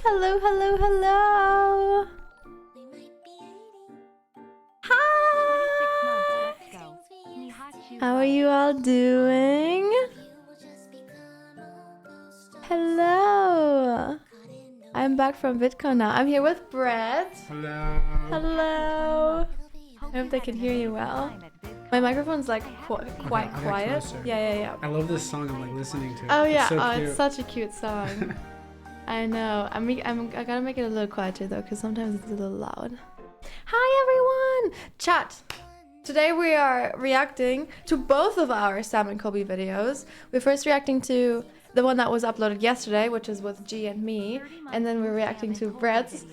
Hello, hello, hello. Hi. How are you all doing? Hello. I'm back from VidCon now. I'm here with Brett. Hello. Hello. I hope they can hear you well. My microphone's like quite quiet. Yeah. I love this song. I'm like listening to it. Oh yeah, it's so cute. it's such a cute song. I know. I gotta make it a little quieter though, because sometimes it's a little loud. Hi everyone! Chat! Today we are reacting to both of our Sam and Colby videos. We're first reacting to the one that was uploaded yesterday, which is with G and me, and then we're reacting to Brett's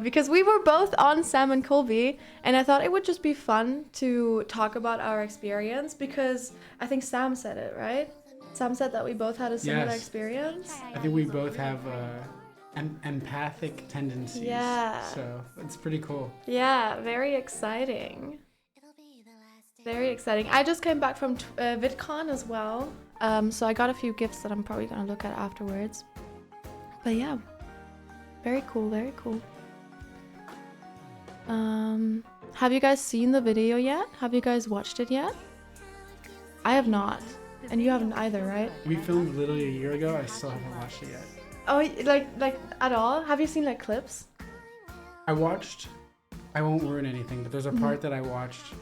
because we were both on Sam and Colby, and I thought it would just be fun to talk about our experience, because I think Sam said it, right? Sam said that we both had a similar experience. I think we both have empathic tendencies. Yeah. So it's pretty cool. Yeah, very exciting. Very exciting. I just came back from VidCon as well. So I got a few gifts that I'm probably gonna look at afterwards. But yeah, very cool, very cool. Have you guys seen the video yet? Have you guys watched it yet? I have not. And you haven't either, right? We filmed literally a year ago. I still haven't watched it yet. Oh, like at all? Have you seen like clips? I watched. I won't ruin anything, but there's a part that I watched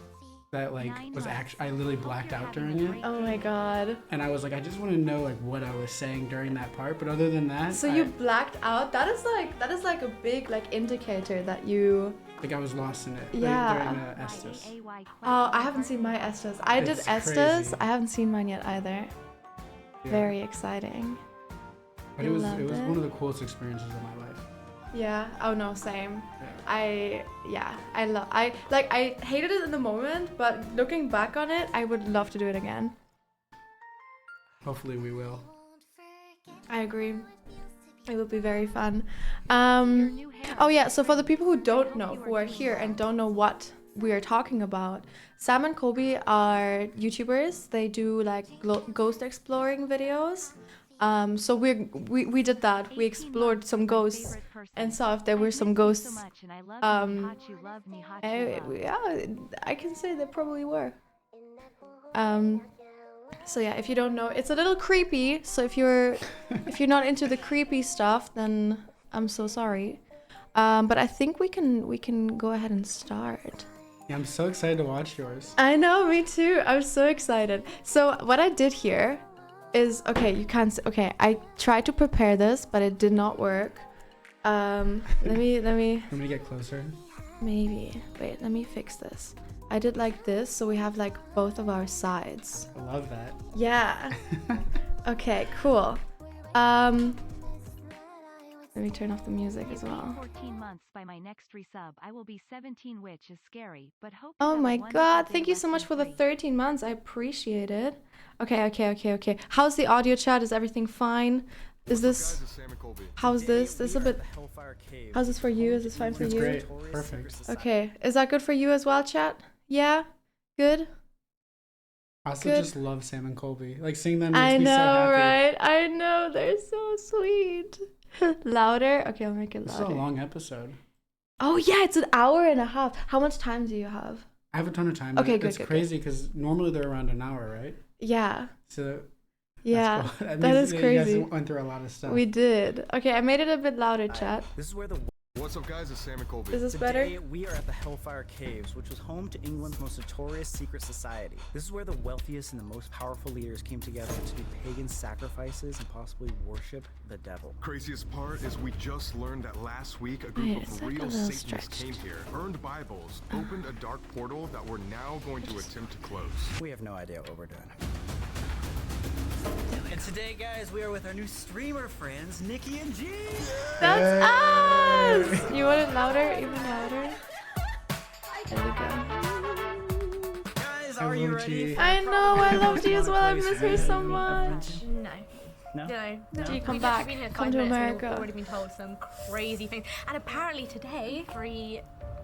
that like was actually I literally blacked out during it. Oh my god. And I was like, I just want to know like what I was saying during that part. But other than that, so you blacked out. That is like a big like indicator that you. Like I was lost in it. Yeah. During Estes. Oh, I haven't seen my Estes. I did It's Estes. crazy. I haven't seen mine yet either. Yeah. Very exciting. But it was one of the coolest experiences of my life. Yeah. Oh no, same. Yeah. I hated it in the moment, but looking back on it, I would love to do it again. Hopefully we will. I agree. It would be very fun. Oh yeah, so for the people who don't know, who are here and don't know what we are talking about, Sam and Colby are YouTubers. They do like ghost exploring videos. So we did that. We explored some ghosts and saw if there were some ghosts. Yeah, I can say there probably were. So yeah, if you don't know, it's a little creepy. So if you're not into the creepy stuff, then I'm so sorry. But I think we can go ahead and start. Yeah, I'm so excited to watch yours. I know, me too. I'm so excited. So what I did here is, okay, you can't see, okay, I tried to prepare this, but it did not work. Let me. Want me to get closer? Maybe. Wait, let me fix this. I did like this, so we have like both of our sides. I love that. Yeah. Okay, cool. Let me turn off the music as well. 14 months by my next resub. I will be 17, which is scary, but hope. Oh my god, thank you so much for the 13 months. I appreciate it. Okay. How's the audio chat? Is everything fine? Is this... How's this? This is a bit... How's this for you? Is this fine for It's you? great. Perfect. Okay. Is that good for you as well, chat? Yeah? Good? I also just love Sam and Colby. Like seeing them I makes me so know, happy. right? I know. They're so sweet. Louder? Okay, I'll make it This is louder. a long episode. Oh yeah, it's an hour and a half. How much time do you have? I have a ton of time. Okay, It's good. crazy because normally they're around an hour, right? Yeah. So Yeah, that's cool. that is crazy. You guys went through a lot of stuff. We did. Okay, I made it a bit louder, chat. This is where the What's up guys, it's Sam and Colby. Is this better? Today, we are at the Hellfire Caves, which was home to England's most notorious secret society. This is where the wealthiest and the most powerful leaders came together to do pagan sacrifices and possibly worship the devil. Craziest part is we just learned that last week a group of real Satanists came here, earned Bibles, opened a dark portal that we're now going to attempt to close. We have no idea what we're doing. And today, guys, we are with our new streamer friends, Nikki and G. That's us! You want it louder? Even louder? There we go. Guys, are you ready? I know, I love G as well. I miss her so much. No. G, come We've back. been here Come 5 to minutes and America. We've already been told some crazy things. And apparently today, 3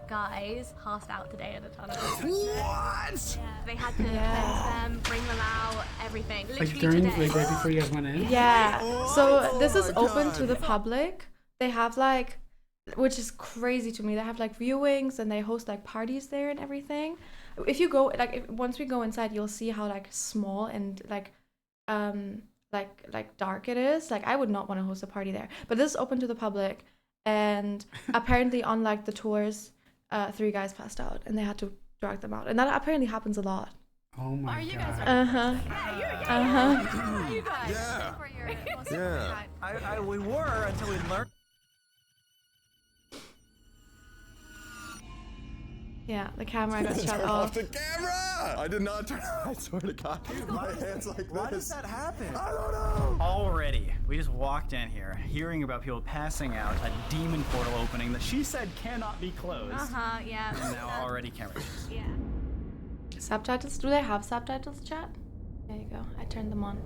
guys passed out today at a tunnel. What? Yeah, they had to cleanse them, bring them out, everything. Literally Like during, today. like right before you guys went in? Yeah. So this is open to the public. they have like, which is crazy to me. They have like viewings and they host like parties there and everything. If you go once we go inside, you'll see how like small and like dark it is. Like I would not want to host a party there. But this is open to the public, and apparently on like the tours, 3 guys passed out and they had to drag them out, and that apparently happens a lot. Oh my god. You guys. Yeah. For your Yeah. We were until we learned. Yeah, the camera got shut Turn off. the camera! I did not turn. I swear to God, my hands like this. Why does that happen? I don't know. Already, we just walked in here, hearing about people passing out, a demon portal opening that she said cannot be closed. Yeah. And now already can't reach us. Yeah. Subtitles? Do they have subtitles, chat? There you go. I turned them on.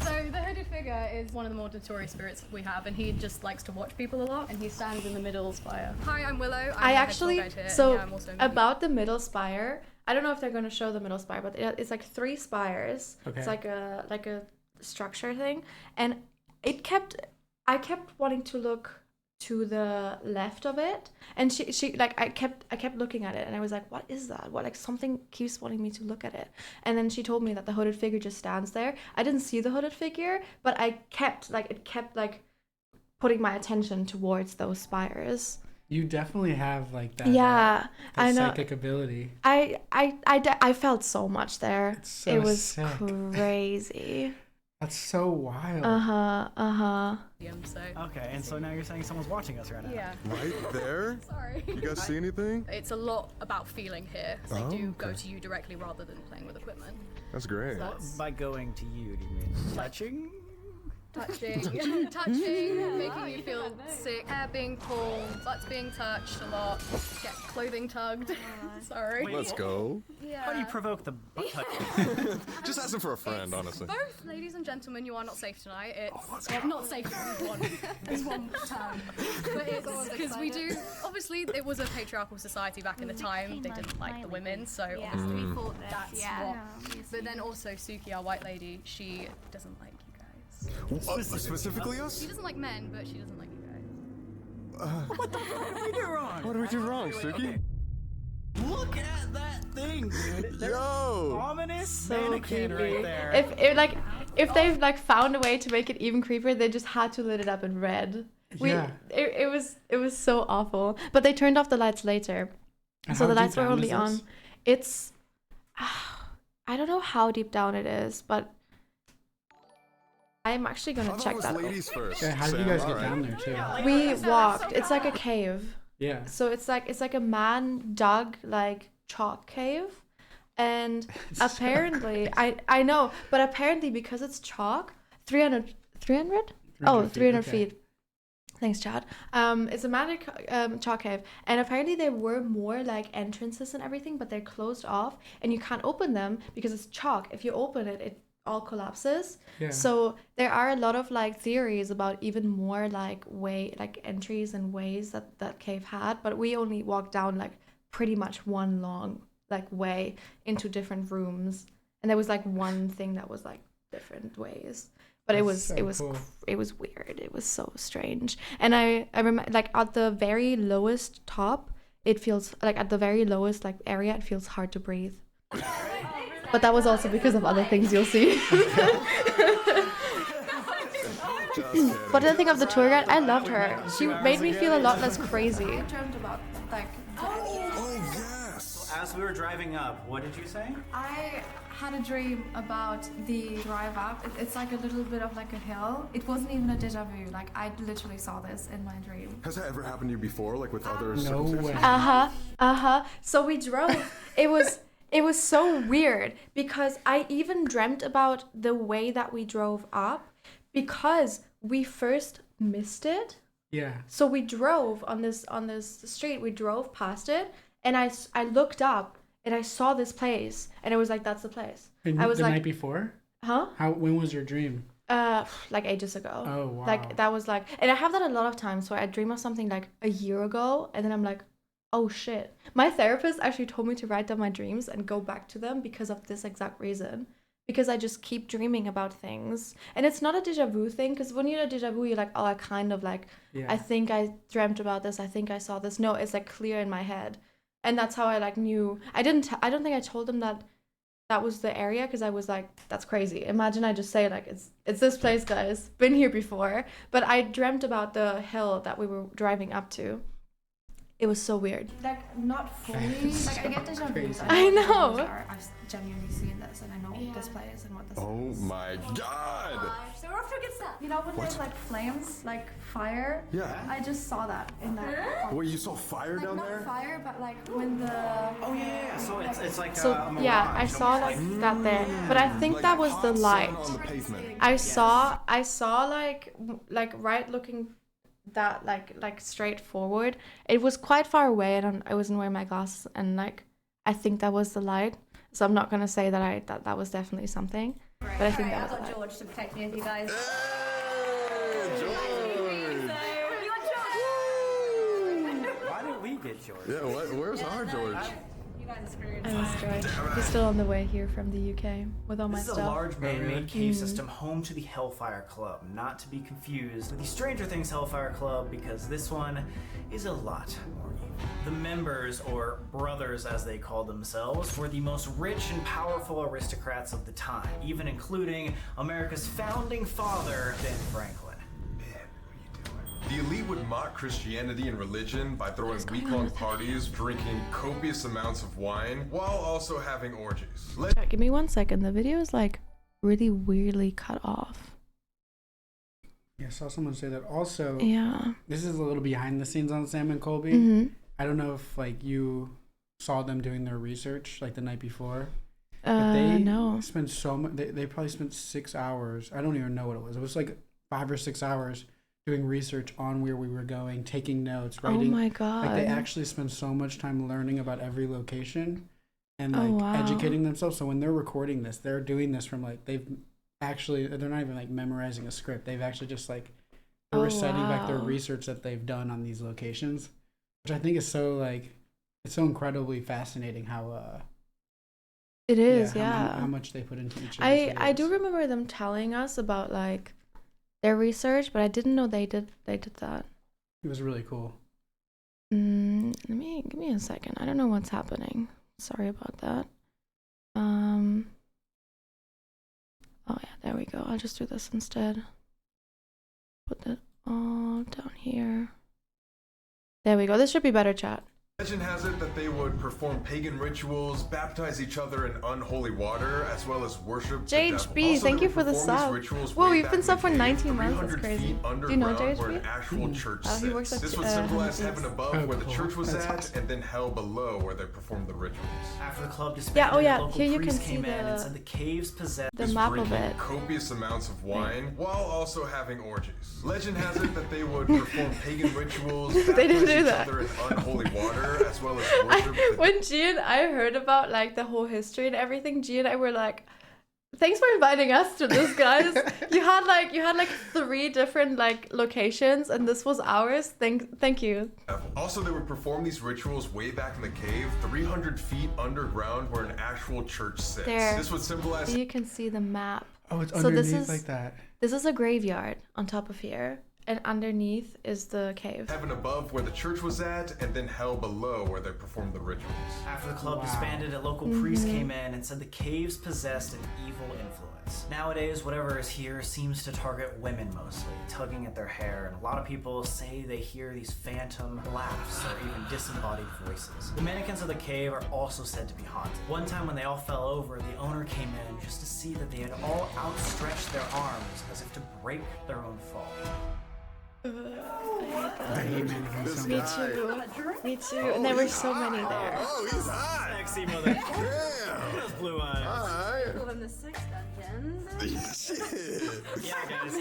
So the hooded figure is one of the more notorious spirits we have, and he just likes to watch people a lot, and he stands in the middle spire. Hi, I'm Willow. I actually, I'm also about the middle spire, I don't know if they're going to show the middle spire, but it's like 3 spires. Okay. It's like a structure thing, and I kept wanting to look to the left of it, and she like I kept looking at it, and I was like, what is that? What, like something keeps wanting me to look at it. And then she told me that the hooded figure just stands there. I didn't see the hooded figure, but it kept putting my attention towards those spires. You definitely have like that. Yeah, that I know. psychic ability. I felt so much there. It's so it was sick. crazy. That's so wild. So Okay, and so now you're saying someone's watching us right now. yeah. Right there? Sorry. You guys see anything? It's a lot about feeling here. They Oh, do go okay. to you directly rather than playing with equipment. That's great. By going to you, do you mean touching? Touching, making you feel sick, hair being pulled, butts being touched a lot, get clothing tugged. Sorry. Let's go. Yeah. How do you provoke the butt touch? Just asking for a friend, honestly. Both, ladies and gentlemen, you are not safe tonight. It's not safe is one term. But it's because we do, obviously, it was a patriarchal society back in the time. They didn't like the women, so obviously we thought this. that's what. But then also, Suki, our white lady, she doesn't like you guys. Specifically us? She doesn't like men, but she doesn't like you guys. What the fuck did we do wrong? What did we do wrong, Suki? Look at that thing, dude. There's Yo! ominous So mannequin creepy. right there. If they've like found a way to make it even creepier, they just had to lit it up in red. Yeah. It was so awful. But they turned off the lights later, And so how the deep lights were down only is on. this? It's I don't know how deep down it is, but I'm actually gonna check that. Ladies first. Yeah, how did you Sam, guys get alright. down there too? We walked. It's like a cave. Yeah. So it's like a man dug like chalk cave, and apparently I know, but apparently because it's chalk, 300 oh 300 okay. feet. Thanks, Chad. It's a magic chalk cave, and apparently there were more like entrances and everything, but they're closed off, and you can't open them because it's chalk. If you open it, it all collapses. Yeah. So there are a lot of like theories about even more like entries and ways that cave had, but we only walked down like pretty much one long like way into different rooms, and there was like one thing that was like different ways. But it was cool. it was weird. It was so strange. And I remember like at the very lowest top, it feels like at the very lowest like area, it feels hard to breathe. But that was also because of other things you'll see. But the thing of the tour guide, I loved her. She made me feel a lot less crazy. I dreamt about like Oh, yes! As we were driving up, what did you say? I had a dream about the drive up. It's like a little bit of like a hill. It wasn't even a deja vu. Like I literally saw this in my dream. Has that ever happened to you before, like with other No circumstances? way. So we drove. It was so weird because I even dreamt about the way that we drove up because we first missed it. Yeah. So we drove on this street. We drove past it, and I looked up and I saw this place, and I was like, "That's the place." And I was the like, night before? "Huh?" When was your dream? Like ages ago. Oh, wow. Like that was like, and I have that a lot of times. So I dream of something like a year ago, and then I'm like, "Oh shit!" My therapist actually told me to write down my dreams and go back to them because of this exact reason. because I just keep dreaming about things. And it's not a deja vu thing, because when you're a deja vu, you're like, oh, I kind of like, I think I dreamt about this, I think I saw this. No, it's like clear in my head. And that's how I like knew. I don't think I told them that was the area, because I was like, that's crazy. Imagine I just say like, it's this place, guys, been here before. But I dreamt about the hill that we were driving up to. It was so weird. Like, not fully. Like, I get deja vu. I know. I've genuinely seen this, and I know this place and what this is. Oh my god! So we're off to a good start. You know when there's like flames, like fire? Yeah. I just saw that in that. Wait, you saw fire Like, down not there? fire, but like when the. Oh yeah. So it's like So a mirage, yeah, I saw almost like that there, but I think Like that was the hot sun light. on the pavement. I saw like right looking that like straight forward. It was quite far away, and I wasn't wearing my glasses, and like I think that was the light. So I'm not gonna say that that was definitely something, but I think that was I've the got light. George to protect me with you guys. Hey, George! Why did we get George? Yeah, where's our George? You guys are screwed. I was George. He's still on the way here from the UK with all my This is a stuff. large man-made cave system home to the Hellfire Club, not to be confused with the Stranger Things Hellfire Club, because this one is a lot more evil. The members, or brothers as they called themselves, were the most rich and powerful aristocrats of the time, even including America's founding father, Ben Franklin. The elite would mock Christianity and religion by throwing week-long parties, drinking copious amounts of wine, while also having orgies. Chat, give me 1 second. The video is like really weirdly cut off. Yeah, I saw someone say that. Also, Yeah. this is a little behind the scenes on Sam and Colby. Mm-hmm. I don't know if like you saw them doing their research like the night before. But they No. spent so much. They probably spent 6 hours. I don't even know what it was. It was like 5 or 6 hours doing research on where we were going, taking notes, writing. Oh my god. Like they actually spend so much time learning about every location and like wow. educating themselves. So when they're recording this, they're doing this from like they're not even like memorizing a script. They've actually just like they're reciting back their wow. research that they've done on these locations, which I think is so like it's so incredibly fascinating how It is, yeah. how much they put into each of I these do videos. remember them telling us about like their research, but I didn't know they did that. It was really cool. Give me a second. I don't know what's happening. Sorry about that. Oh yeah, there we go. I'll just do this instead. Put it all down here. There we go. This should be better, chat. Legend has it that they would perform pagan rituals, baptize each other in unholy water, as well as worship the devil. JHB, Also, thank they you would for the perform these sub. rituals Whoa, way we've back been in sub the for cave, 19 months. That's 300 crazy. feet Do you know underground where JHB? an actual church Oh, he sits. works at, This would symbolize Hellfire. heaven above Oh, where the cool. church was That's at, awesome. and then hell below where they performed the rituals. After the club disbanded, Yeah, oh yeah, a local here you priest can see came in and the- said the caves possessed The Is map of drinking it. copious amounts of wine, while also having orgies. Legend has it that they would perform pagan rituals, They didn't baptize do each that. other in unholy water, as well as worship the When G and I heard about like the whole history and everything, G and I were like, thanks for inviting us to this, guys. you had like 3 different like locations, and this was ours. Thank you. Also, they would perform these rituals way back in the cave, 300 feet underground where an actual church sits. There. This would symbolize You can see the map. Oh, it's So this underneath is- like that. This is a graveyard on top of here, and underneath is the cave. heaven above where the church was at, and then hell below where they performed the rituals. After the club Wow. disbanded, a local priest came in and said the caves possessed an evil influence. Nowadays, whatever is here seems to target women mostly, tugging at their hair, and a lot of people say they hear these phantom laughs or even disembodied voices. The mannequins of the cave are also said to be haunted. One time when they all fell over, the owner came in just to see that they had all outstretched their arms as if to break their own fall. I hate mannequins so Me much. too. Me too. And there were so many there. Oh, he's hot! Sexy mother. Damn! Those blue eyes. Alright. Well, in the 6th dungeon. Shit! Yeah, guys.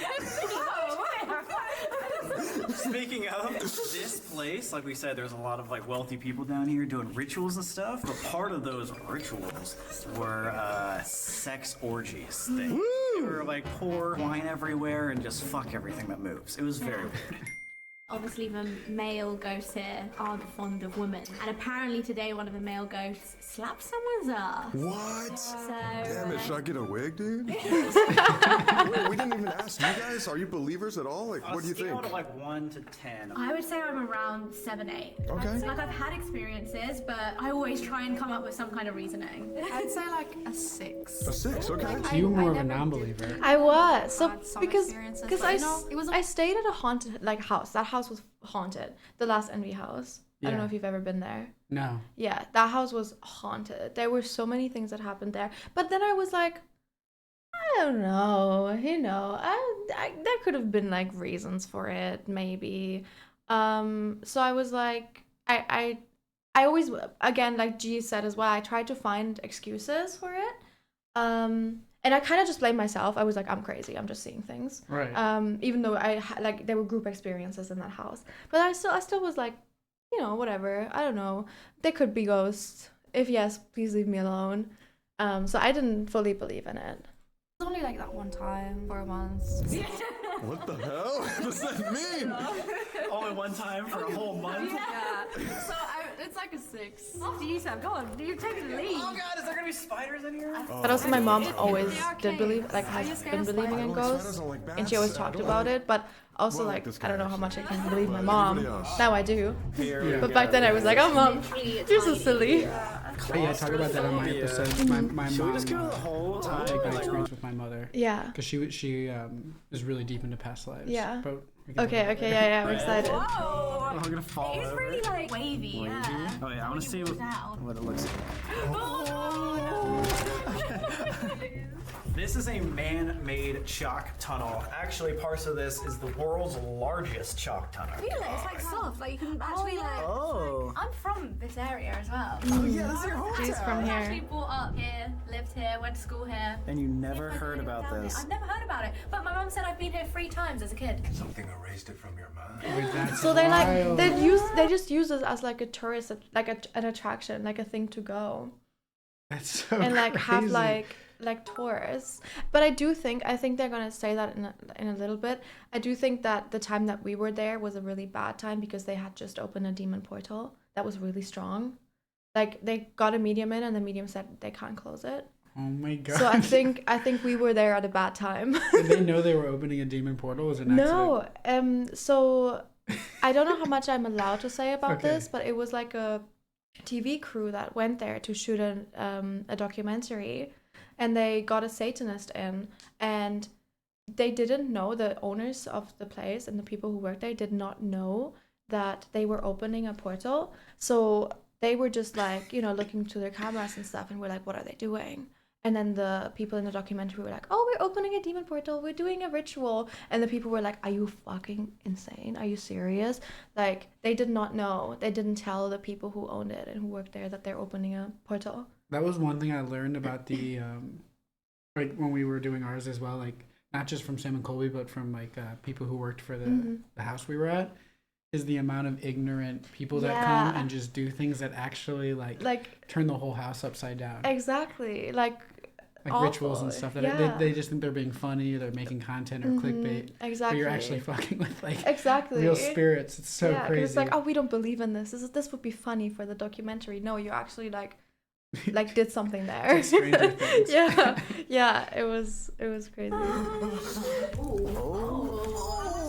Speaking of this place, like we said, there's a lot of like wealthy people down here doing rituals and stuff. But part of those rituals were sex orgies. They were like pour wine everywhere and just fuck everything that moves. It was very weird. Obviously, the male ghosts here aren't fond of women. And apparently today, one of the male ghosts slapped someone's ass. What? So, Damn it, should I get a wig, dude? Wait, we didn't even ask you guys. Are you believers at all? Like, what do you think? On a scale of like 1 to 10. I would say I'm around 7, 8. Okay. Like, I've had experiences, but I always try and come up with some kind of reasoning. I'd say like a 6. A 6, okay. So you were more of a non-believer. I was so Had some because experiences, because but I, you know, it was a- I stayed at a haunted like house. That house was haunted. The last Envy house. I don't Yeah. know if you've ever been there. No. Yeah, that house was haunted. There were so many things that happened there. But then I was like, I don't know. There could have been like reasons for it, maybe. So I was like, I always, again, like G said as well, I tried to find excuses for it. And I kind of just blamed myself. I was like, I'm crazy. I'm just seeing things. Right. Even though like there were group experiences in that house, but I still was like, whatever. I don't know. There could be ghosts. If yes, please leave me alone. So I didn't fully believe in it. It was only like that one time for a month. What the hell does that mean? Only one time for a whole month? Yeah. So it's like a 6. After you, Sam, go on. You've taken the lead. Oh god, is there gonna be spiders in here? But also my mom always they are did believe, caves. like Are you has scared been of believing in spiders? I don't like ghosts, spiders, I don't like and she always bats, I talked don't about like- it. But also Well, like this I don't know guy how much I actually. can believe my But mom. everybody else. Now I do. Here But back then I was like, oh mom, you're so silly. But yeah, talk about that on my episode. My Should we mom just go the whole time? take that Like, experience with my mother Yeah. because she is really deep into past lives. Yeah. But we can Okay. talk about Yeah. I'm excited. Whoa! I'm gonna fall It's over. really like wavy, yeah. Oh yeah, I wanna see what it looks like. This is a man-made chalk tunnel. Actually, parts of this is the world's largest chalk tunnel. Feel it, it's like soft, like you can actually like... Oh. I'm from this area as well. Oh yeah, this is your hometown. She's from I was actually here. brought up here, lived here, went to school here. And you never If I heard didn't about found it. this. I've never heard about it, but my mum said I've been here 3 times as a kid. Something erased it from your mind. Wait, that's So they wild. they just use it as like a tourist, like an attraction, like a thing to go. That's so And like have crazy. like tourists. But I think they're gonna say that in a little bit. I do think that the time that we were there was a really bad time because they had just opened a demon portal that was really strong. Like they got a medium in and the medium said they can't close it. Oh my god. So I think we were there at a bad time. Did they know they were opening a demon portal? Was it an accident? No. So I don't know how much I'm allowed to say about Okay. this, but it was like a TV crew that went there to shoot a documentary, and they got a Satanist in, and they didn't know, the owners of the place and the people who worked there did not know that they were opening a portal. So they were just like, looking to their cameras and stuff, and we're like, what are they doing? And then the people in the documentary were like, oh, we're opening a demon portal, we're doing a ritual. And the people were like, are you fucking insane? Are you serious? Like, they did not know. They didn't tell the people who owned it and who worked there that they're opening a portal. That was one thing I learned about the like when we were doing ours as well, like not just from Sam and Colby, but from like people who worked for the house we were at, is the amount of ignorant people that come Yeah. and just do things that actually like turn the whole house upside down. Exactly. Like Rituals and awful. stuff that Yeah. they just think they're being funny, they're making content or clickbait. Exactly. But you're actually fucking with like Exactly. real spirits. It's so 'cause crazy. it's like, oh, we don't believe in this. This would be funny for the documentary. No, you actually like did something there. It's like Stranger Things. yeah. It was crazy. What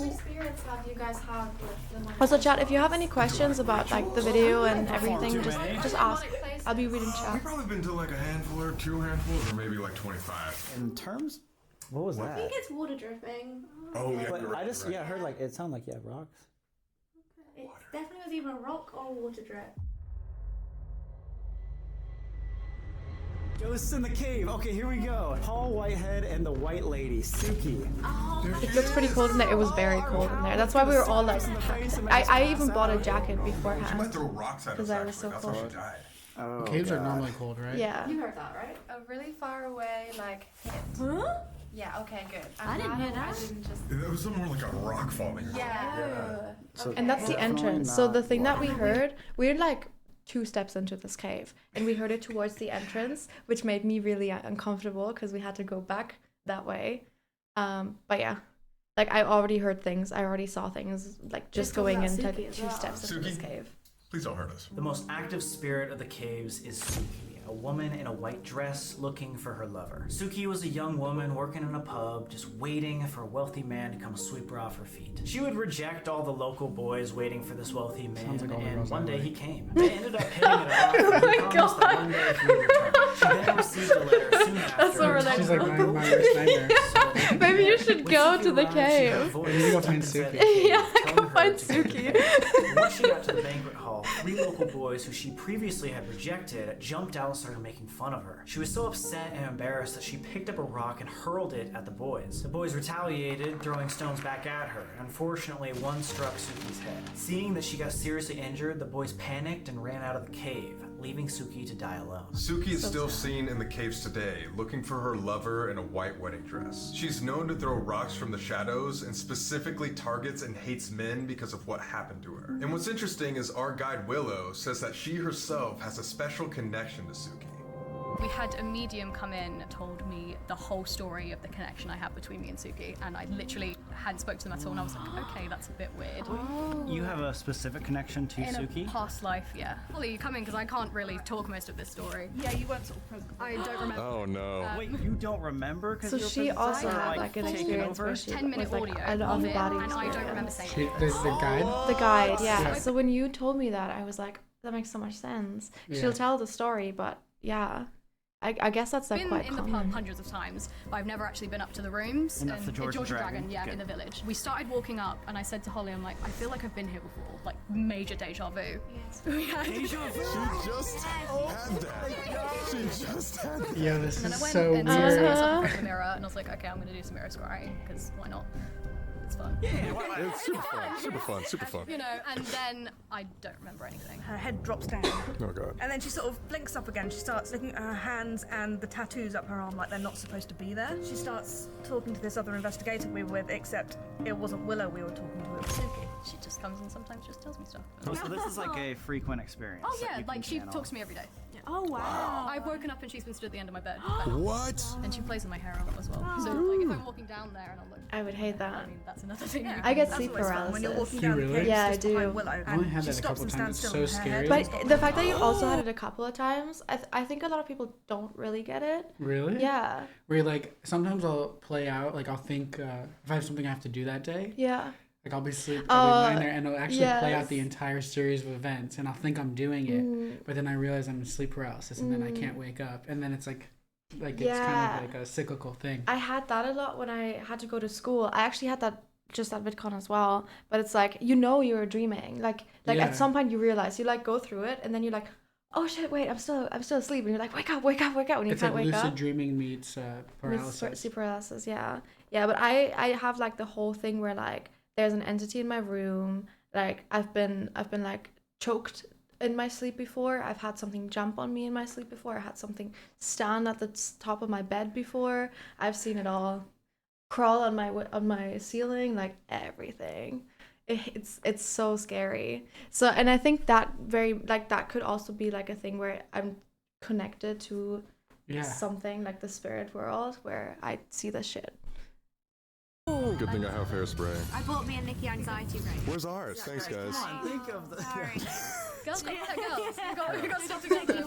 experience have you guys had with the Also, chat, if you have any questions about like the video and everything, just ask. I'll be reading We've chat. probably been to like a handful or 2 handfuls or maybe like 25. In terms, what was I that? think it's water dripping. Oh yeah, But you're right, I just you're right. heard like it sounded like rocks. It definitely was either a rock or a water drip. Yo, this is in the cave. Okay, here we go. Paul Whitehead and the White Lady, Suki. It looks pretty cold in there. It was very cold in there. That's why we were all like. I even bought a jacket She might beforehand. throw rocks at us. 'Cause I was actually. so That's how cold. she died. Oh, Caves are God. normally cold, right? Yeah. You heard that, right? A really far away, like, hit. Huh? Yeah, okay, good. I didn't hear that. I didn't just... It was more like a rock falling. Yeah. So And that's the definitely entrance. So the not thing that we rock. heard, we're like 2 steps into this cave, and we heard it towards the entrance, which made me really uncomfortable because we had to go back that way. But yeah, Like I already heard things. I already saw things. Like just going in like 2 steps into this Suki? cave. Please don't hurt us. The most active spirit of the caves is Suki, a woman in a white dress looking for her lover. Suki was a young woman working in a pub, just waiting for a wealthy man to come sweep her off her feet. She would reject all the local boys waiting for this wealthy man, like all the and girls one I day like. he came. They ended up hitting it off, and he promised that one day he would return. She then received a letter soon after. That's so relatable. She's like my worst nightmare. Maybe you should When go Suki to the arrived, she heard a cave. voice We need to go stuck find inside the Suki. cave Yeah, telling go her find to get Suki. there. Once she got to the banquet hall, 3 local boys who she previously had rejected jumped out and started making fun of her. She was so upset and embarrassed that she picked up a rock and hurled it at the boys. The boys retaliated, throwing stones back at her. Unfortunately, one struck Suki's head. Seeing that she got seriously injured, the boys panicked and ran out of the cave, leaving Suki to die alone. Suki is still seen in the caves today, looking for her lover in a white wedding dress. She's known to throw rocks from the shadows and specifically targets and hates men because of what happened to her. And what's interesting is our guide Willow says that she herself has a special connection to Suki. We had a medium come in and told me the whole story of the connection I have between me and Suki, and I literally hadn't spoke to them at all, and I was like, okay, that's a bit weird. You have a specific connection to In Suki? a past life, yeah. Holly, you come in because I can't really talk most of this story. Yeah, you weren't sort of present. I don't remember. Oh no. Wait, you don't remember? So she also had like an experience where she 10-minute was like audio an of it, out-of-body and I don't remember experience. saying She, it. the guide. The guide, yeah. Yeah. So when you told me that, I was like, that makes so much sense. Yeah. She'll tell the story, but yeah, I guess that's like Been quite in the common. pub hundreds of times, but I've never actually been up to the rooms. And that's the George and Dragon? yeah, Good. in the village. We started walking up, and I said to Holly, I'm like, I feel like I've been here before, like major deja vu. We had- Deja vu? She just had that. She just had that. Yeah, this And then I is went so and saw myself in weird. front of the mirror, and I was like, okay, I'm gonna do some mirror scrying because why not? It's fun. It's super fun, super fun, super fun. You know, and then I don't remember anything. Her head drops down. Oh god. And then she sort of blinks up again. She starts looking at her hands and the tattoos up her arm like they're not supposed to be there. She starts talking to this other investigator we were with, except it wasn't Willow we were talking to, it was Suki. She just comes and sometimes just tells me stuff. Oh, so this is like a frequent experience. Oh that yeah, you like can she channel. talks to me every day. Oh wow. I've woken up and she's been stood at the end of my bed. What? And she plays with my hair a lot as well. So like if I'm walking down there and I'll look, I would hate I that. mean that's another thing. Yeah. I get That's sleep always fun when you're paralysis. walking Do you down the really? cave Yeah, I just do. behind Willow. I only and had she that a stops couple and times. stands It's still. so and her head scary. goes But up. the fact that you also had it a couple of times, I think a lot of people don't really get it. Really? Yeah, Where like sometimes I'll play out, like I'll think if I have something I have to do that day, yeah. like I'll be lying there and it'll actually play out yes. the entire series of events and I'll think I'm doing it, but then I realize I'm in sleep paralysis and then I can't wake up and then it's like it's kind Yeah. of like a cyclical thing. I had that a lot when I had to go to school. I actually had that just at VidCon as well. But it's like, you know you're dreaming. Like Yeah. at some point you realize, you like go through it and then you're like, oh shit, wait, I'm still asleep. And you're like, wake up when you It's can't like wake lucid up. dreaming meets paralysis. Sleep paralysis, yeah. Yeah, but I have like the whole thing where like there's an entity in my room. Like I've been like choked in my sleep before. I've had something jump on me in my sleep before. I had something stand at the top of my bed before. I've seen it all. Crawl on my ceiling, like everything. It's so scary. So, and I think that that could also be like a thing where I'm connected to Yeah. something like the spirit world where I see this shit. Good thing I have hairspray. I bought me a Nikki anxiety ring. Where's ours? Thanks, guys. Think of the. Girls, we got stuff together.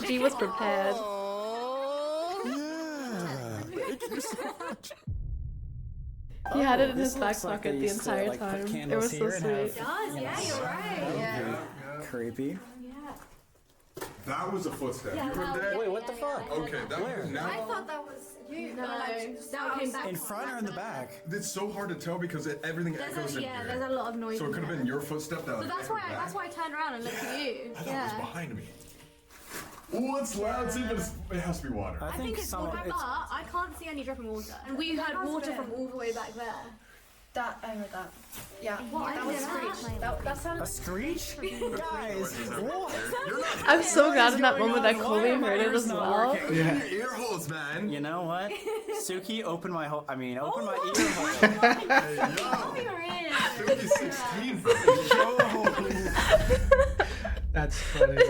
She was prepared. Oh, yeah. Thank you so much. He had it in this his back looks like pocket they the used to, entire like, put time. It candles was so here and have, sweet. Does, yeah, you're right. Yeah. Creepy. That was a footstep. You heard that? Wait, what the fuck? Okay, that was now. thought that was you. No, that came back. In front or in the back? It's so hard to tell because everything echoes in Yeah, here. there's a lot of noise. So it in could have there. been your footstep that So that's why I turned around and looked at you. I thought it was behind me. Oh, it's loud. See, but it has to be water. I think it's some water, of but it's. I can't see any dripping water. And we had water from all the way back there. That I heard that. Yeah. What? That was screech. That sounded. A screech? Guys, what? I'm so glad in that moment that Colby heard it as well. Yeah. Your ear holes, man. You know what? Suki, open my hole. I mean, open my ear hole. Hey, yo. 50, 16, bro. That's funny.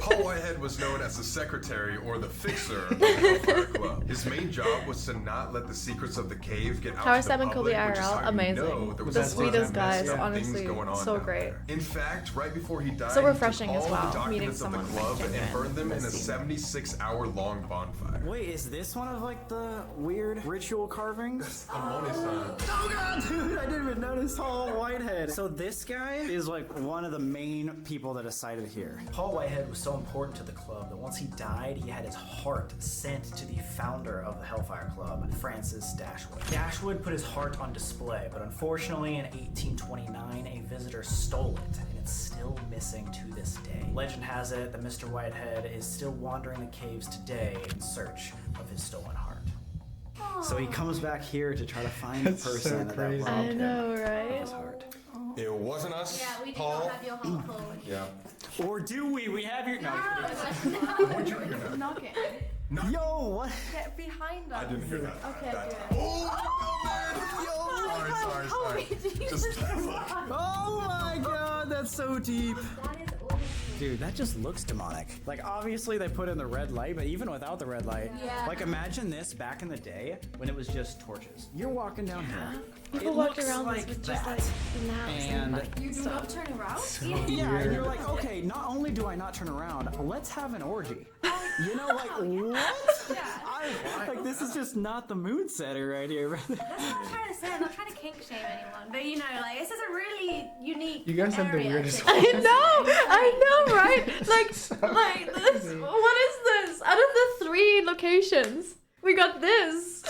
Paul Paul Whitehead was known as the secretary or the fixer of the Hellfire Club. His main job was to not let the secrets of the cave get out How are to the Sam and Colby public, which is IRL? how you Amazing. know there was The a lot of sweetest guys, messed up honestly, things going on so down great. there. In fact, right before he died, So he refreshing took as all well, the meeting documents of the someone club and genuine burned them in a this scene. 76-hour-long bonfire. Wait, is this one of like the weird ritual carvings? Amoni's time. Oh god, dude, I didn't even notice Paul Whitehead. So this guy is like one of the main people that is cited here. Paul Whitehead was so important to the club that once he died, he had his heart sent to the founder of the Hellfire Club, Francis Dashwood. Dashwood put his heart on display, but unfortunately in 1829, a visitor stole it, and it's still missing to this day. Legend has it that Mr. Whitehead is still wandering the caves today in search of his stolen heart. So he comes back here to try to find the That's so person that crazy. robbed I him know, of right? his heart. It wasn't us, Yeah, we did Paul. not have your heart full. Yeah. Or do we? We have your... No. Knock it. Yo, what? Get behind us. I didn't hear that. Okay, that good. Sorry. Just Oh my god, that's so deep. That is all. Dude, that just looks demonic. Like, obviously they put in the red light, but even without the red light, Yeah. like imagine this back in the day when it was just torches. You're walking down here. People It walked looks around like this with just that. like lamps And- like You do not turn around? Yeah, and you're like, okay, not only do I not turn around, let's have an orgy. You know, like, what? Like, this is just not the mood setter right here. That's what I'm trying to say. I'm not trying to kink shame anyone, but you know, like this is a really unique. You guys have the area weirdest. to- I know, right? Like this. crazy. What is this? Out of the 3 locations, we got this,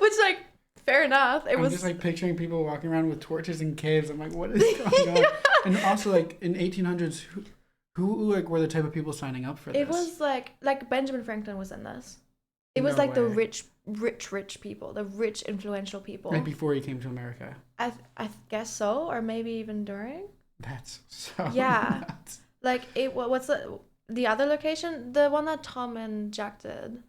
which like fair enough. It I'm was just like picturing people walking around with torches in caves. I'm like, what is going on? And also, like in 1800s, who like were the type of people signing up for this? It was like Benjamin Franklin was in this. It was No like the way. rich people, the rich influential people. Right before he came to America. I guess so, or maybe even during. That's so Yeah. nuts. Like it. What's the other location? The one that Tom and Jack did.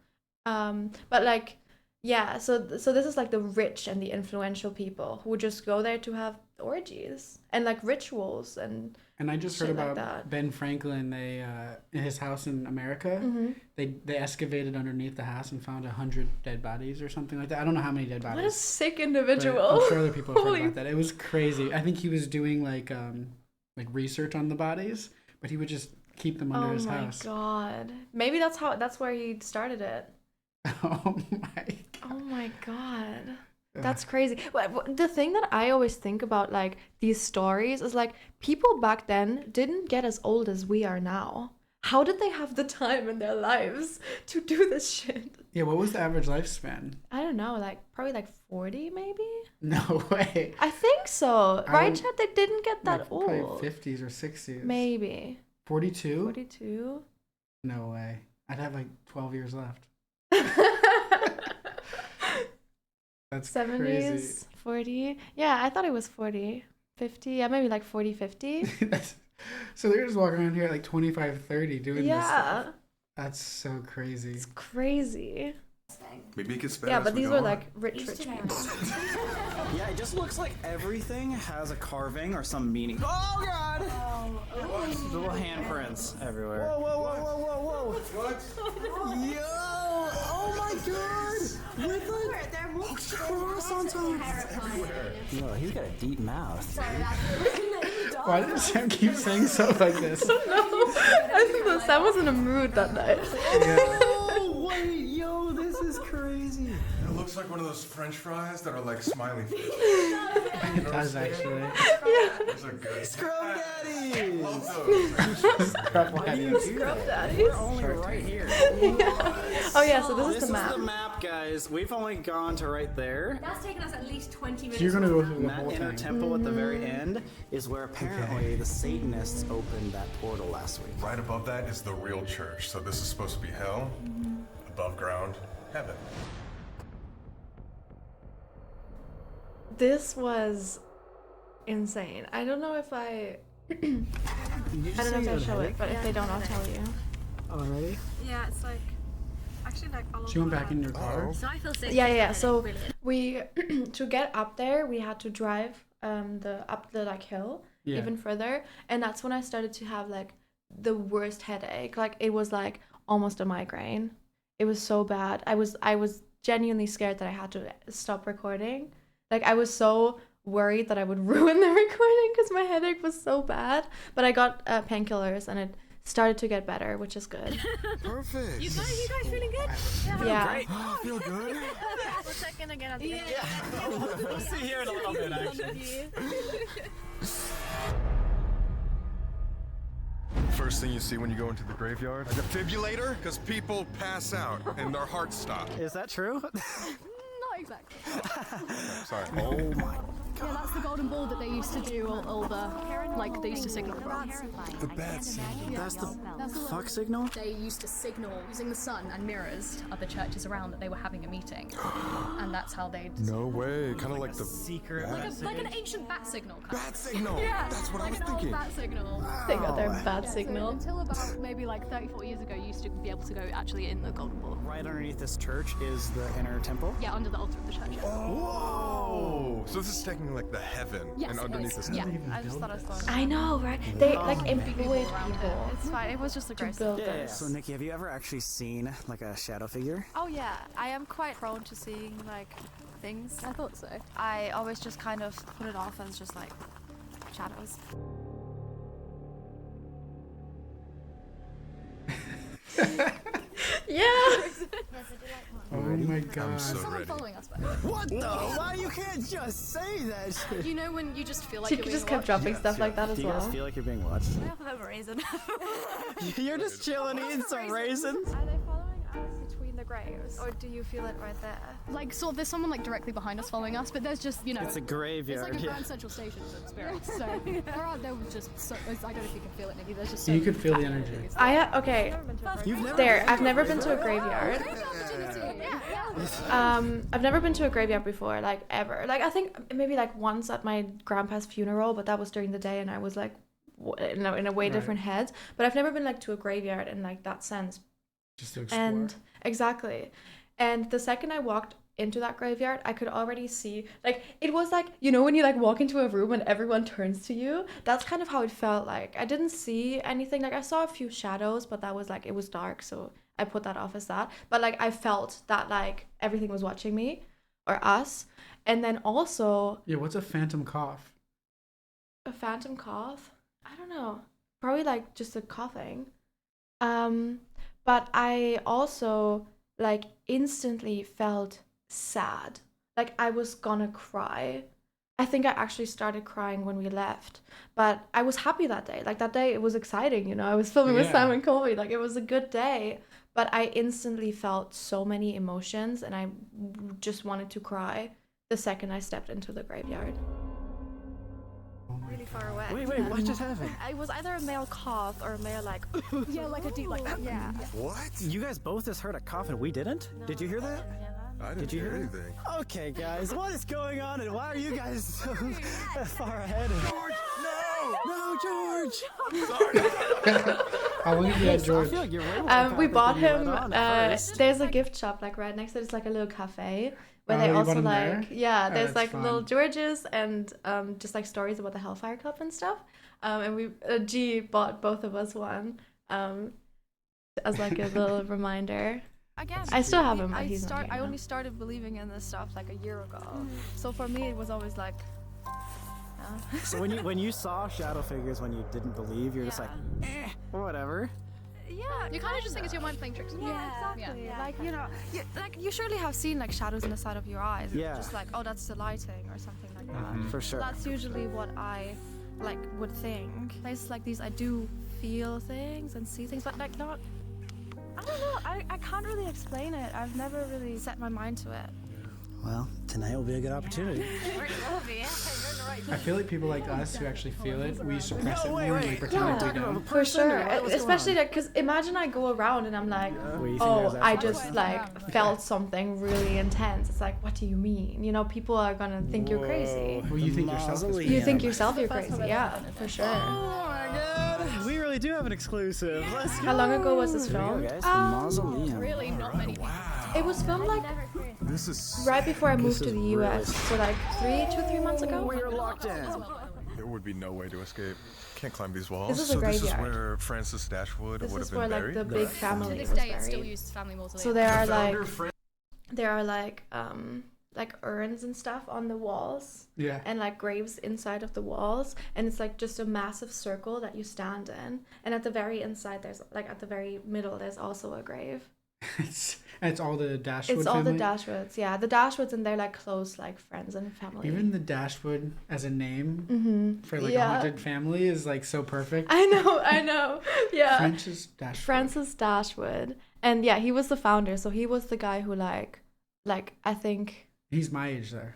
But like, yeah. So this is like the rich and the influential people who would just go there to have orgies and like rituals and. And I just heard Shit like about that. Ben Franklin. They in his house in America, Mhm. they excavated underneath the house and found 100 dead bodies or something like that. I don't know how many dead bodies. What a sick but individual. I'm sure other people have heard Holy- about that. It was crazy. I think he was doing like research on the bodies, but he would just keep them under Oh his my house. god. Maybe that's where he started it. Oh my. Oh my god. That's crazy. The thing that I always think about like these stories is like people back then didn't get as old as we are now. How did they have the time in their lives to do this shit? Yeah, what was the average lifespan? I don't know, like probably like 40 maybe? No way. I think so. I Right, would- Chad? They didn't get that Like, old. Probably 50s or 60s. Maybe. 42? 42? No way. I'd have like 12 years left. That's 70s, crazy. 40. Yeah, I thought it was 40. 50. Yeah, maybe like 40, 50. So they're just walking around here at like 25, 30 doing this Yeah. stuff. That's so crazy. It's crazy. Maybe it gets better. Yeah, as but we these go were on. like rich people. Yeah, it just looks like everything has a carving or some meaning. Oh god! Little handprints everywhere. Whoa, whoa, whoa, whoa, whoa, whoa! What? Yo! Oh my god! With a cross on top. Yo, he's got a deep mouth. Why does Sam keep saying stuff like this? No, I think that Sam was in a mood that night. Oh wait, yo, this is crazy. It looks like one of those French fries that are like smiley faces. I think it does actually. Those are good. Scrub daddies! Love those. Why do you do that? Daddies. We're only right here. Oh yeah, so this This is is the map. the map, guys. We've only gone to right there. That's taken us at least 20 minutes. So you're gonna go through And the that whole inner thing. temple at the very end is where apparently the Satanists opened that portal last week. Right above that is the real church. So this is supposed to be hell. Above ground, heaven. This was insane. I don't know if I don't know if I show it, but if they don't, I'll tell you. Already? Yeah, it's like actually like a lot. So you went back in your car? So I feel sick. Yeah. So we to get up there, we had to drive up the like hill Yeah. even further, and that's when I started to have like the worst headache. Like it was like almost a migraine. It was so bad. I was genuinely scared that I had to stop recording. Like I was so worried that I would ruin the recording because my headache was so bad. But I got painkillers and it started to get better, which is good. Perfect. You guys feeling good? Yeah. Great. I feel good. We'll check in again at the end. We'll see here in a little bit, actually. First thing you see when you go into the graveyard, a defibrillator, because people pass out and their hearts stop. Is that true? Not exactly. Sorry. Oh my. Yeah, that's the golden ball that they used to do, all the, like, they used to signal from. The bad signal. That's the That's the fuck signal? They used to signal using the sun and mirrors to other churches around that they were having a meeting. And that's how they'd... No way. Kind of like the secret. Like an ancient bat signal. Kind bat signal. Yeah, That's what like I was an thinking. old bat signal. They got their bad So signal. until about maybe like 30, 40 years ago, you used to be able to go actually in the golden ball. Right underneath this church is the inner temple. Yeah, under the altar of the church. Yeah. Whoa. So this is technically like the heaven, Yes, and it underneath is. this Yeah. heaven. I just thought I saw it. I know, right? They like Oh, employed around it. people It's fine. It was just a to grace. build Yeah. this. So Nikki, have you ever actually seen like a shadow figure? Oh yeah, I am quite prone to seeing like things. I thought so. I always just kind of put it off as just like shadows. Yeah. Oh my I'm god. so Someone ready. following us, by the way. What the? Why you can't just say that? You know when you just feel like She you're being just kept watched? dropping stuff like that as Do you guys well. feel like you're being watched? I have a reason. You're just chilling, eating some raisins. Are they following us between the graves, or do you feel it right there? Like, sort of, there's someone like directly behind us following us, but there's just, you know, It's a it's graveyard. like a yeah. Grand Central Station for spirits. So there was just so, I don't know if you can feel it, Nikki. There's just so You could many feel the active energy. energies. Okay. You've never There, been I've to a never been to a graveyard? graveyard. Yeah. I've never been to a graveyard before, like ever. Like I think maybe like once at my grandpa's funeral, but that was during the day, and I was like, in a way Right. different head. But I've never been like to a graveyard in like that sense. Just to explore. And exactly, and the second I walked into that graveyard, I could already see like it was like, you know, when you like walk into a room and everyone turns to you. That's kind of how it felt like. I didn't see anything. Like I saw a few shadows, but that was like it was dark, so I put that off as that. But like I felt that like everything was watching me or us. And then also Yeah, what's a phantom cough? a phantom cough. I don't know. Probably like just a coughing. But I also like instantly felt sad. Like I was gonna cry. I think I actually started crying when we left. But I was happy that day. Like that day it was exciting, you know. I was filming with Yeah. Sam and Colby. Like it was a good day. But I instantly felt so many emotions and I just wanted to cry the second I stepped into the graveyard. Really far away. Wait, what just happened? It was either a male cough or a male like. Yeah, like a deep like. Yeah. What? You guys both just heard a cough and we didn't? Did you hear that? I didn't Did you hear hear anything. Okay, guys, what is going on and why are you guys so far ahead? George, no! George! How long have you had I George? feel like you're way more We confident bought than you him. let on at first. There's a gift shop like right next to it. It's like a little cafe where Oh, they you also bought him like there? yeah. Oh, There's that's like little fun. Georges and just like stories about the Hellfire Club and stuff. And we G bought both of us one as like a little reminder. Again, I still have him, but I he's not here I now. only started believing in this stuff like a year ago. So for me, it was always like. So when you saw shadow figures when you didn't believe, you're just like, whatever. Yeah, You kind of just think it's your mind playing tricks on you. Yeah, exactly. Yeah. Like you surely have seen like shadows in the side of your eyes. Yeah. Just like, oh, that's the lighting or something like that. For sure. That's usually what I like would think. Places like these, I do feel things and see things, but like not. I don't know. I can't really explain it. I've never really set my mind to it. Well, tonight will be a good opportunity. I feel like people like us who actually feel it, we suppress it more and we pretend Yeah. like we don't. For sure, especially like because imagine I go around and I'm like, oh, I just like felt something really intense. It's like, what do you mean? You know, people are gonna think you're crazy. Well, you think yourself is You think yourself you're crazy, yeah, for sure. Oh my god, we really do have an exclusive. Let's go. How long ago was this Here we filmed? go, guys. The mausoleum. Really, not many people. It was filmed like This is right before I moved to is the really US. So like 3 months ago. We are locked in. There would be no way to escape. Can't climb these walls. This is a So this is graveyard. where Francis Dashwood This would is have where been like buried? the big family To was this day, it's still buried. used as family mausoleum. So there are founder, like urns and stuff on the walls. Yeah. And like graves inside of the walls, and it's like just a massive circle that you stand in, and at the very inside there's like at the very middle there's also a grave. It's all the Dashwood It's all family? the Dashwoods, yeah, the Dashwoods, and they're like close like friends and family. Even the Dashwood as a name for like a Yeah. haunted family is like so perfect. I know, yeah. Francis Dashwood. And yeah, he was the founder, so he was the guy who like I think He's my age there.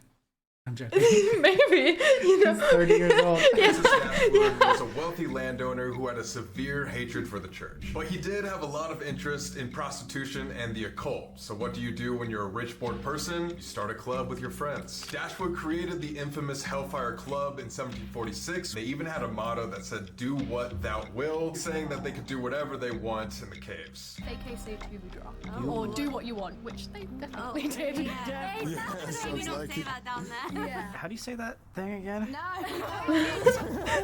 I'm joking. maybe, you know. He's 30 years old. Francis Dashwood was a wealthy landowner who had a severe hatred for the church. But he did have a lot of interest in prostitution and the occult. So what do you do when you're a rich born person? You start a club with your friends. Dashwood created the infamous Hellfire Club in 1746. They even had a motto that said, "Do what thou will," saying that they could do whatever they want in the caves. AKA say or do what you want, which they definitely did. Sounds like it. Yeah. How do you say that thing again?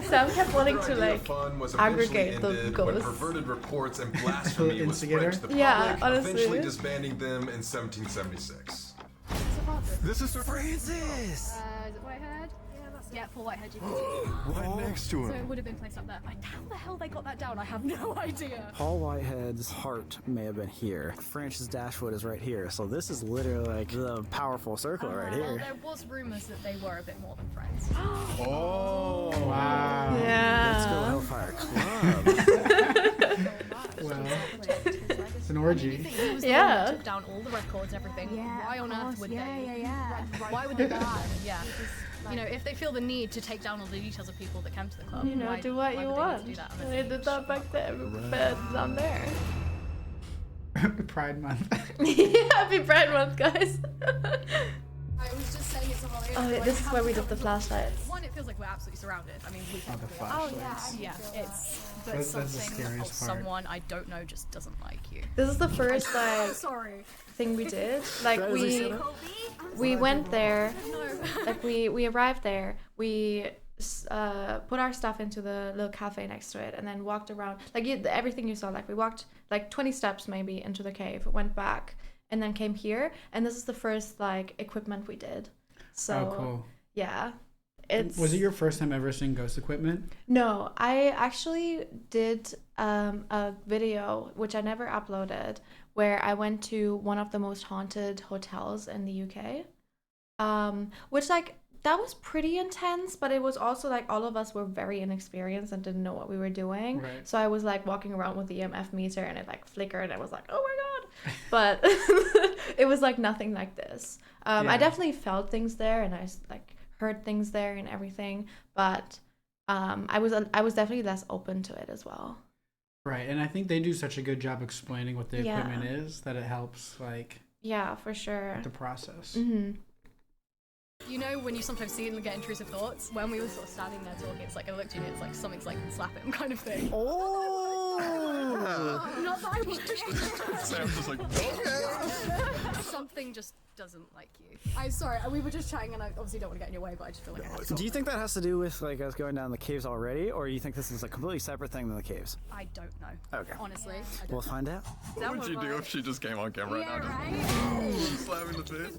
Sam kept wanting to Their idea like of fun was aggregate eventually the ended when ghosts. perverted reports and blasphemy was spread to the public, Yeah, honestly. eventually disbanding them in 1776. This is Francis! Is it Whitehead? Yeah, Paul Whitehead. You can see. right next to So him. it would have been placed up there. Like, how the hell they got that down? I have no idea. Paul Whitehead's heart may have been here. Francis Dashwood is right here. So this is literally like the powerful circle right Well, here. there was rumors that they were a bit more than friends. Oh, wow. Let's go Yeah. Hellfire Club. Well, it's an orgy. He was the one Yeah. that took down all the records and everything. Yeah, Why on of earth course. would Yeah, they? yeah, yeah. Why would they do that? Yeah. You know, if they feel the need to take down all the details of people that came to the club, You know, why, do what why you would want. They, need to do that on a They did beach? that back then, but down there. Pride Month. Happy Pride Month, guys. I was just saying it to Holly. Oh, yeah, this is where we did the flashlights. One, it feels like we're absolutely surrounded. I mean, we Oh, the technically are. flashlights. Yeah, it's but That's the something scariest of part. someone I don't know just doesn't like you. This is the first like Sorry. thing we did. Like That is we went there. Like we arrived there. We put our stuff into the little cafe next to it, and then walked around. Like everything you saw. Like we walked like 20 steps maybe into the cave, went back, and then came here. And this is the first like equipment we did. So Oh, cool. yeah. Was it your first time ever seeing ghost equipment? No, I actually did a video, which I never uploaded, where I went to one of the most haunted hotels in the UK. Which, like, that was pretty intense, but it was also, like, all of us were very inexperienced and didn't know what we were doing. Right. So I was, like, walking around with the EMF meter, and it, like, flickered, and I was like, oh my god. But it was, like, nothing like this. Yeah. I definitely felt things there, and I, like, heard things there and everything, but I was definitely less open to it as well. Right, and I think they do such a good job explaining what the Yeah. equipment is that it helps, like, Yeah, for sure. with the process. You know when you sometimes see and get intrusive thoughts? When we were sort of standing there talking, it's like I looked at you and it's like something's like slap him kind of thing. Oh! Not that I would. Sam's just like, okay. Something just doesn't like you. I'm sorry, we were just chatting and I obviously don't want to get in your way, but I just feel like I have to. Do you think that has to do with like us going down the caves already, or you think this is a completely separate thing than the caves? I don't know. Okay. Honestly. I don't We'll know. find out. What would you do if she just came on camera Yeah, right now? right? Just slam in the face.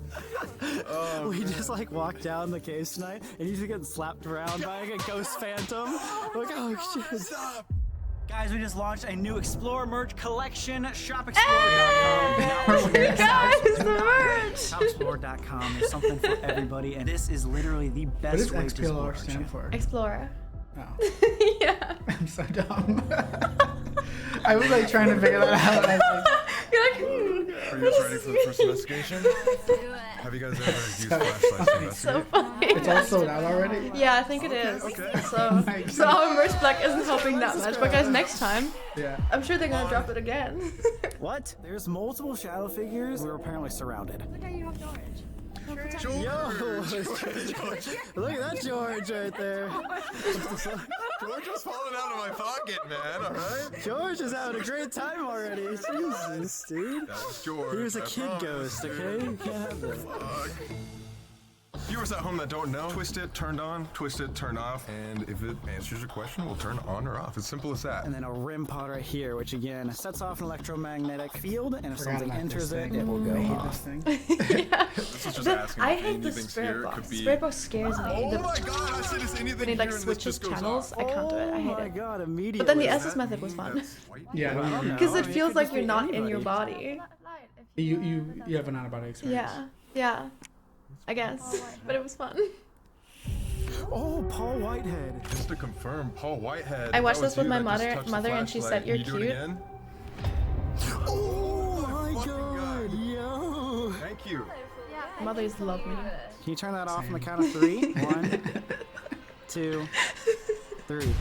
Oh, We just like walked down the caves tonight, and you just get slapped around by like a ghost phantom. Like, oh shit! stop. Guys, we just launched a new Explore merch collection. ShopExplore.com. Guys, the merch! ShopExplore.com. There's something for everybody, and this is literally the What best does way to support XPLR our stand channel. for? Explorer. Oh, Yeah. I'm so dumb. I was like trying to figure that out. I was like, You're like, Are you guys ready for the first investigation? Have you guys ever used flashlights to investigate? so funny. it's all sold out already? Yeah, I think it is. okay. So our merch black isn't helping that much. But guys, next time, Yeah. I'm sure they're gonna drop it again. What? There's multiple shadow figures. We're apparently surrounded. Okay, you have George. George! Yo! Look at that George right there. George was falling out of my pocket, man, alright? George is having a great time already. Jesus, dude. That was George. He was a I kid promise, ghost, dude. okay? You can't have that. Fuck. Viewers at home that don't know, twist it, turned on, twist it, turned off, and if it answers your question, we'll turn on or off. It's simple as that. And then a rim pod right here, which again sets off an electromagnetic field, and if Forgot something about enters this it, thing. it will go I hate off. this thing. Yeah. This is just The- asking I if hate the anything's spirit here. It box. could be... Spirit box scares me. Oh The- my god, I said, is anything when it like here and this switches just goes channels, off? I can't do it. I hate Oh my it. god, immediately. But then the Does Estes that method was mean fun. that's white? Yeah, I don't know. Because I it mean, feels could like just you're be not in your anybody. body. You have an out-of-body experience. Yeah. I guess. But it was fun. Oh, Paul Whitehead. Just to confirm, Paul Whitehead. I watched that was this with you my that just touched the mother, and she flashlight. said, "You're Can you do it cute." again? Oh my god, yo. Thank you. Mothers love me. Can you turn that off on the count of 3? 1, 2, 3.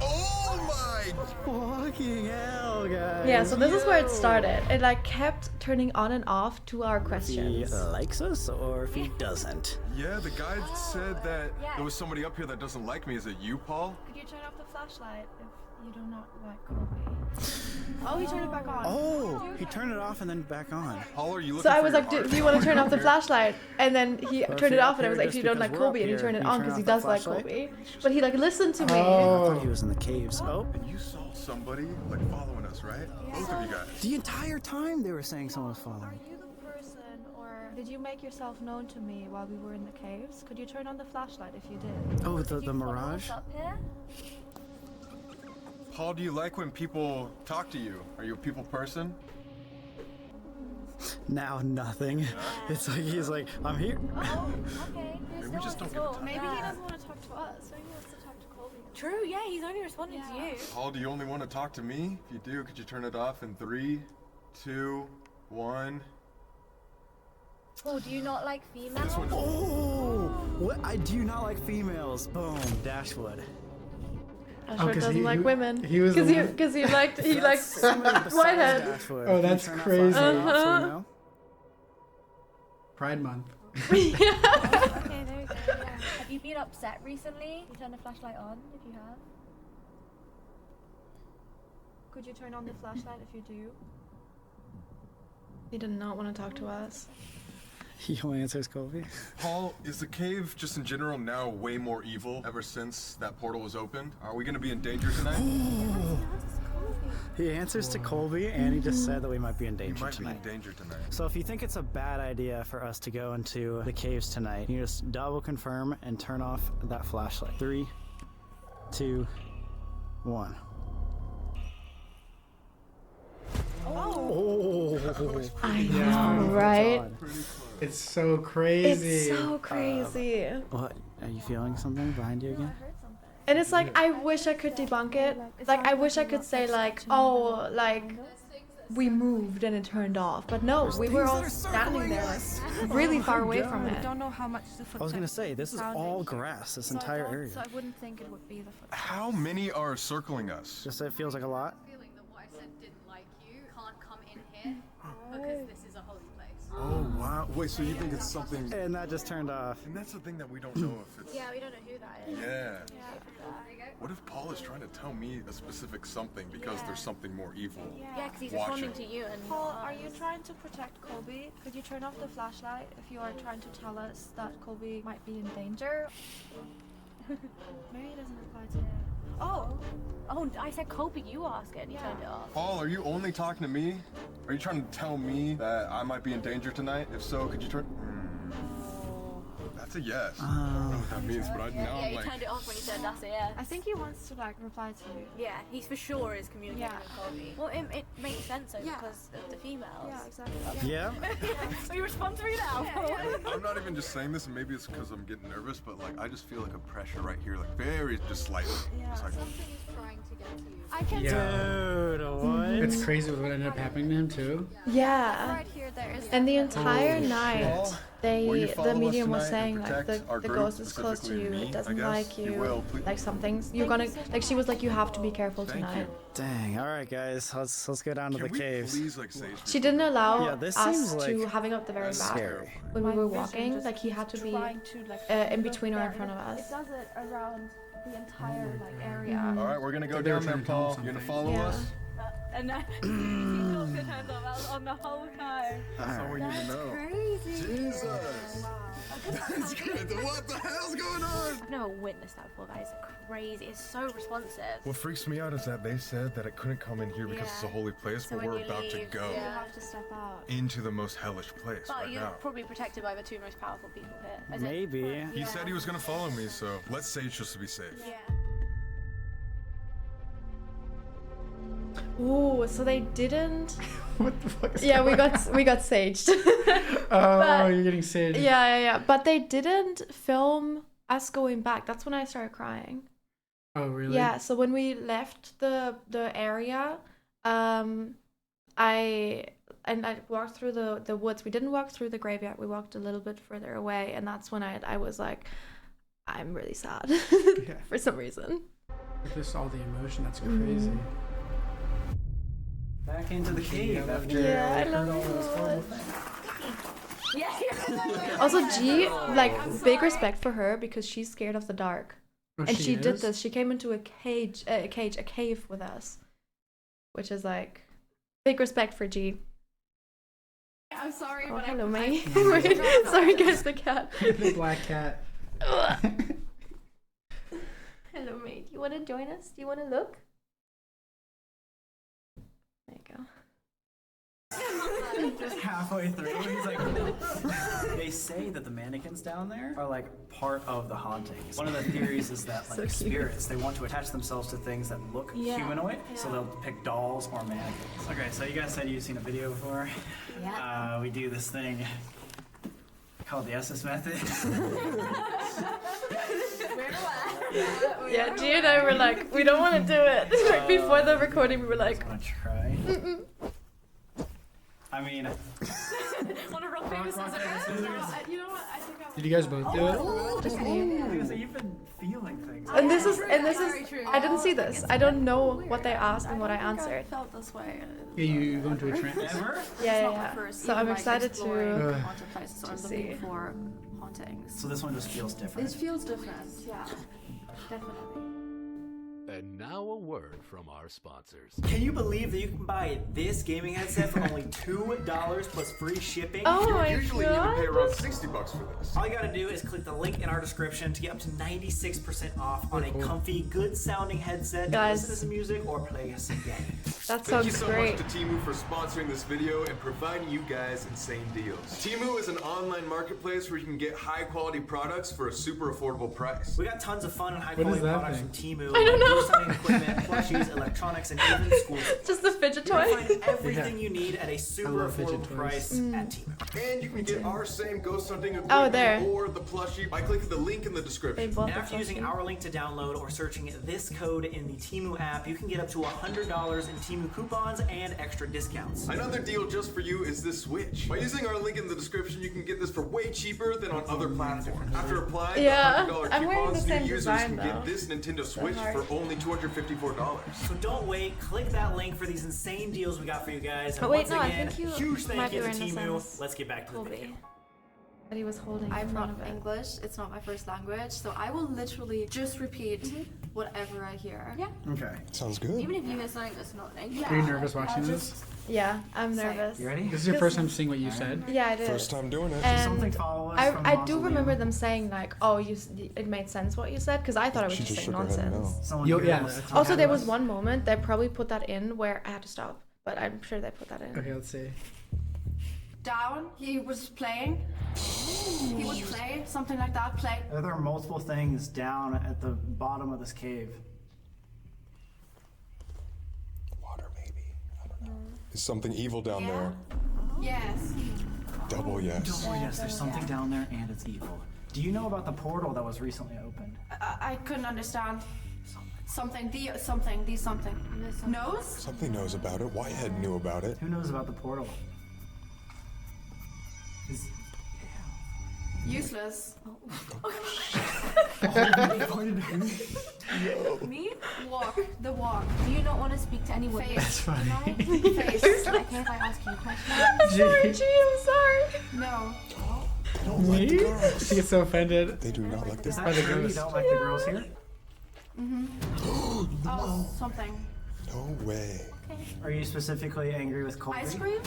Oh my! Fucking hell, guys. Yeah, so this is where it Yo. started. It like kept turning on and off to our If he questions. likes us or if he doesn't. Yeah, the guy said that there was somebody up here that doesn't like me. Is it you, Paul? Could you turn off the flashlight if you do not like Colby? Oh, he turned it back on. Oh, he turned it off and then back on. Paul, are you looking So I for was your like, heart? do you want to turn off the Here. flashlight? And then he Well, if turned it you're off up and I was here like, just you don't because like we're Colby, up and he here, turned it can you on turn because he off the does like flashlight? Colby. But he like listened to me. I Oh. thought he was in the caves. Oh, And you saw somebody like following us, right? Both of you guys. the entire time they were saying someone was following. Are you the person, or did you make yourself known to me while we were in the caves? Could you turn on the flashlight if you did? Oh, the mirage? Up here? Paul, do you like when people talk to you? Are you a people person? Now nothing. It's like he's like, I'm here. Oh, okay. Maybe we just don't get to talk. Maybe he doesn't want to talk to us. Maybe he wants to talk to Colby. True, yeah, he's only responding to you. Paul, do you only want to talk to me? If you do, could you turn it off in 3, 2, 1? Paul, do you not like females? This one. Oh, what? I do not like females. Boom, Dashwood. I'm sure 'cause doesn't he- like he- women. he was the one- Because he liked Somebody besides Whitehead. Dashwood. Oh, Can you that's turn that crazy. flashlight off so we know? Pride Month. Okay, there we go. Yeah. Have you been upset recently? You turn the flashlight on if you have. Could you turn on the flashlight if you do? He did not want to talk to us. He only answers Colby. Paul, is the cave just in general now way more evil ever since that portal was opened? Are we going to be in danger tonight? He answers to Colby, and he just said that we might be in We danger might be tonight. in danger tonight. So if you think it's a bad idea for us to go into the caves tonight, you just double confirm and turn off that flashlight. 3, 2, 1. Oh! I know, right? It's so crazy. It's so crazy. What? Are you feeling something behind you again? And it's like, I wish I could debunk it. Like, I wish I could say, like, oh, like, we moved and it turned off. But no, we were all standing there, like, really far away from I it. don't know how much the I was gonna say, this is all grass, this entire area. So I wouldn't think it would be the footsteps. How many are circling us? Just it feels like a lot. Feeling that what I said didn't like you can't come in here because this is a holy place. Oh, wow. Wait, so you think it's something... And that just turned off. And that's the thing that we don't know if it's... Yeah, we don't know who that is. Yeah. What if Paul is trying to tell me a specific something because there's something more evil? Yeah, because he's Watching. responding to you and Paul, are you trying to protect Colby? Could you turn off the flashlight if you are trying to tell us that Colby might be in danger? Maybe he doesn't reply to it. Oh, I said Colby, you ask it and you turned it off. Paul, are you only talking to me? Are you trying to tell me that I might be in danger tonight? If so, could you turn... That's a yes. I don't know what that means, but now Yeah, I'm you like... turned it off when you said that's a yes. I think he wants to like reply to you. Yeah, he's for sure is communicating Yeah. with Colby. Well, it makes sense though Yeah. because of the females. Yeah, exactly. Yeah? So you respond to me now? I'm not even just saying this, and maybe it's because I'm getting nervous, but like I just feel like a pressure right here, like very just slightly. Yeah. It's like, Trying to get to you. I can Yeah. Dude, what? It's crazy what ended up happening to him too. Yeah. right here. There is. And the entire Holy night, shit. Will you the follow us medium was tonight and saying like protect the our group, ghost is close to specifically you, me, it doesn't I guess? like You you, will, please. like something. You're gonna like she was like you have to be careful thank tonight. you. Dang, alright guys, let's go down to Can the we caves. please like say She didn't allow Yeah, this us seems to like have him up the very back scary. when we were walking. Like he had to be trying to like in between or in front of It us. does it around the entire like area. All right, we're gonna go They were down there, trying to tell him Paul. You're gonna something. follow Yeah. us. And then he took his hands off. I was on the whole time. That's all we need to know. Crazy. Jesus. That's good. What the hell's going on? I've never witnessed that before, guys. It's crazy. It's so responsive. What freaks me out is that they said that it couldn't come in here because it's a holy place, So but when we're you about to leave, go You have to step out. into the most hellish place But right you're now. probably protected by the two most powerful people here. Is it? Maybe. He said he was gonna follow me, so let's sage just to be safe. Yeah. Ooh, so they didn't. What the fuck is Yeah, we going got saged. Oh, But- you're getting saved. Yeah. But they didn't film us going back. That's when I started crying. Oh, really? Yeah. So when we left the area, I walked through the woods. We didn't walk through the graveyard. We walked a little bit further away, and that's when I was like, I'm really sad for some reason. Just all the emotion. That's crazy. Back into the cave after Yeah, I we love heard all those horrible it. things. Yeah. Also, G, like, big respect for her because she's scared of the dark. Oh, And she did is? this. She came into a cave with us, which is like big respect for G. I'm sorry, Oh, but hello, May. I- Sorry, guys, the cat. The black cat. Hello, May. Do you want to join us? Do you want to look? There you go. Just halfway through, he's like, they say that the mannequins down there are like part of the hauntings. One of the theories is that like So cute. spirits, they want to attach themselves to things that look humanoid, so they'll pick dolls or mannequins. Okay, so you guys said you've seen a video before. Yeah. We do this thing called the Estes method. Yeah, G and I were like, we don't want to do it. Like, before the recording, we were like, I'm gonna try. I mean, Want to rock, paper, scissors? You know what? I think I Did you guys both do it? just me. so you've been feeling things. And this is, Very true. I didn't see this. I don't know what they asked and what I I answered. felt this way. Yeah, you go into a trance. Ever? Yeah. So I'm excited exploring to. haunted places or to looking see. for hauntings. So this one just feels different. It feels different. Yeah, definitely. And now a word from our sponsors. Can you believe that you can buy this gaming headset for only $2 plus free shipping? Oh You my would usually even pay god. around $60 for this. All you gotta do is click the link in our description to get up to 96% off on a Cool. comfy, good sounding headset Guys. to listen to some music or play some games. That Thank you sounds so great. much to Temu for sponsoring this video and providing you guys insane deals. Temu is an online marketplace where you can get high quality products for a super affordable price. We got tons of fun and high What is quality that products thing? from Temu. I don't know. Like equipment, plushies, electronics, and even school. Just the fidget You're toy. gonna find everything you need at a super love fidget affordable toys. price at Temu. And you can get our same ghost hunting equipment Oh, there. or the plushie by clicking the link in the They description. bought And the after using plushie. our link to download or searching this code in the Temu app, you can get up to $100 in Temu coupons and extra discounts. Another deal just for you is this Switch. By using our link in the description, you can get this for way cheaper than on other platforms. After applying Yeah, the $100 I'm wearing coupons, the new same users design, can get though. this Nintendo Switch hard. for only $254. So don't wait, click that link for these insane deals we got for you guys. And Oh, wait, once no, I again, think you huge might thank be you to wearing the Temu. same Let's get back to the video. Colby. That he was holding in I'm front not of it. English. It's not my first language, so I will literally just repeat whatever I hear. Yeah. Okay. Sounds good. Even if you hear something that's not in English. Are you nervous watching this? Yeah, I'm nervous. You ready? This is your first time seeing what you said? Yeah, it is. First time doing it. Something And follow us from the I do mausoleum. remember them saying like, "Oh, it made sense what you said," because I thought it was She just just saying shook her head nonsense. no. Someone Yo, here yeah. wants- that's Also, what there it was one moment they probably put that in where I had to stop, but I'm sure they put that in. Okay, let's see. Down, he was playing. He would play something like that. Play. There are multiple things down at the bottom of this cave. Water, maybe. I don't know. Is something evil down there? Yes. Double yes. Oh yes, there's something down there and it's evil. Do you know about the portal that was recently opened? I couldn't understand. Something. The something. Knows? Something knows about it. Whitehead knew about it. Who knows about the portal? Is Useless. Me? Walk. The walk. Do you not want to speak to anyone? Face. Funny. Face. Okay, if I ask you a question. I'm sorry, G. I'm sorry. No. I don't like the Me? girls. She gets so offended. They do not like is this. that By the true? You ghost. don't like the girls here? Oh, something. No way. Are you specifically angry with Colby? Ice cream?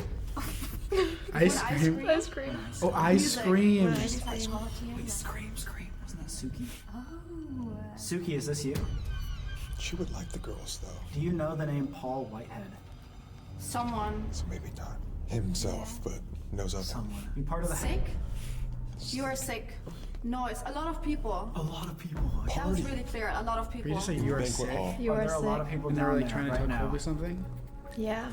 Ice cream? Ice cream. Oh, ice cream. Wait, scream. Wasn't that Suki? Oh. Suki, is this you? She would like the girls, though. Do you know the name Paul Whitehead? Someone. So maybe not himself, but knows of him. Someone. You part of the Sick? You are sick. No, it's a lot of people. A lot of people. That was really clear. A lot of Did people. you just say you were Banquet sick? hall. You Are are there a lot of sick. people And they were down like there trying to right tell now? Colby something? Yeah.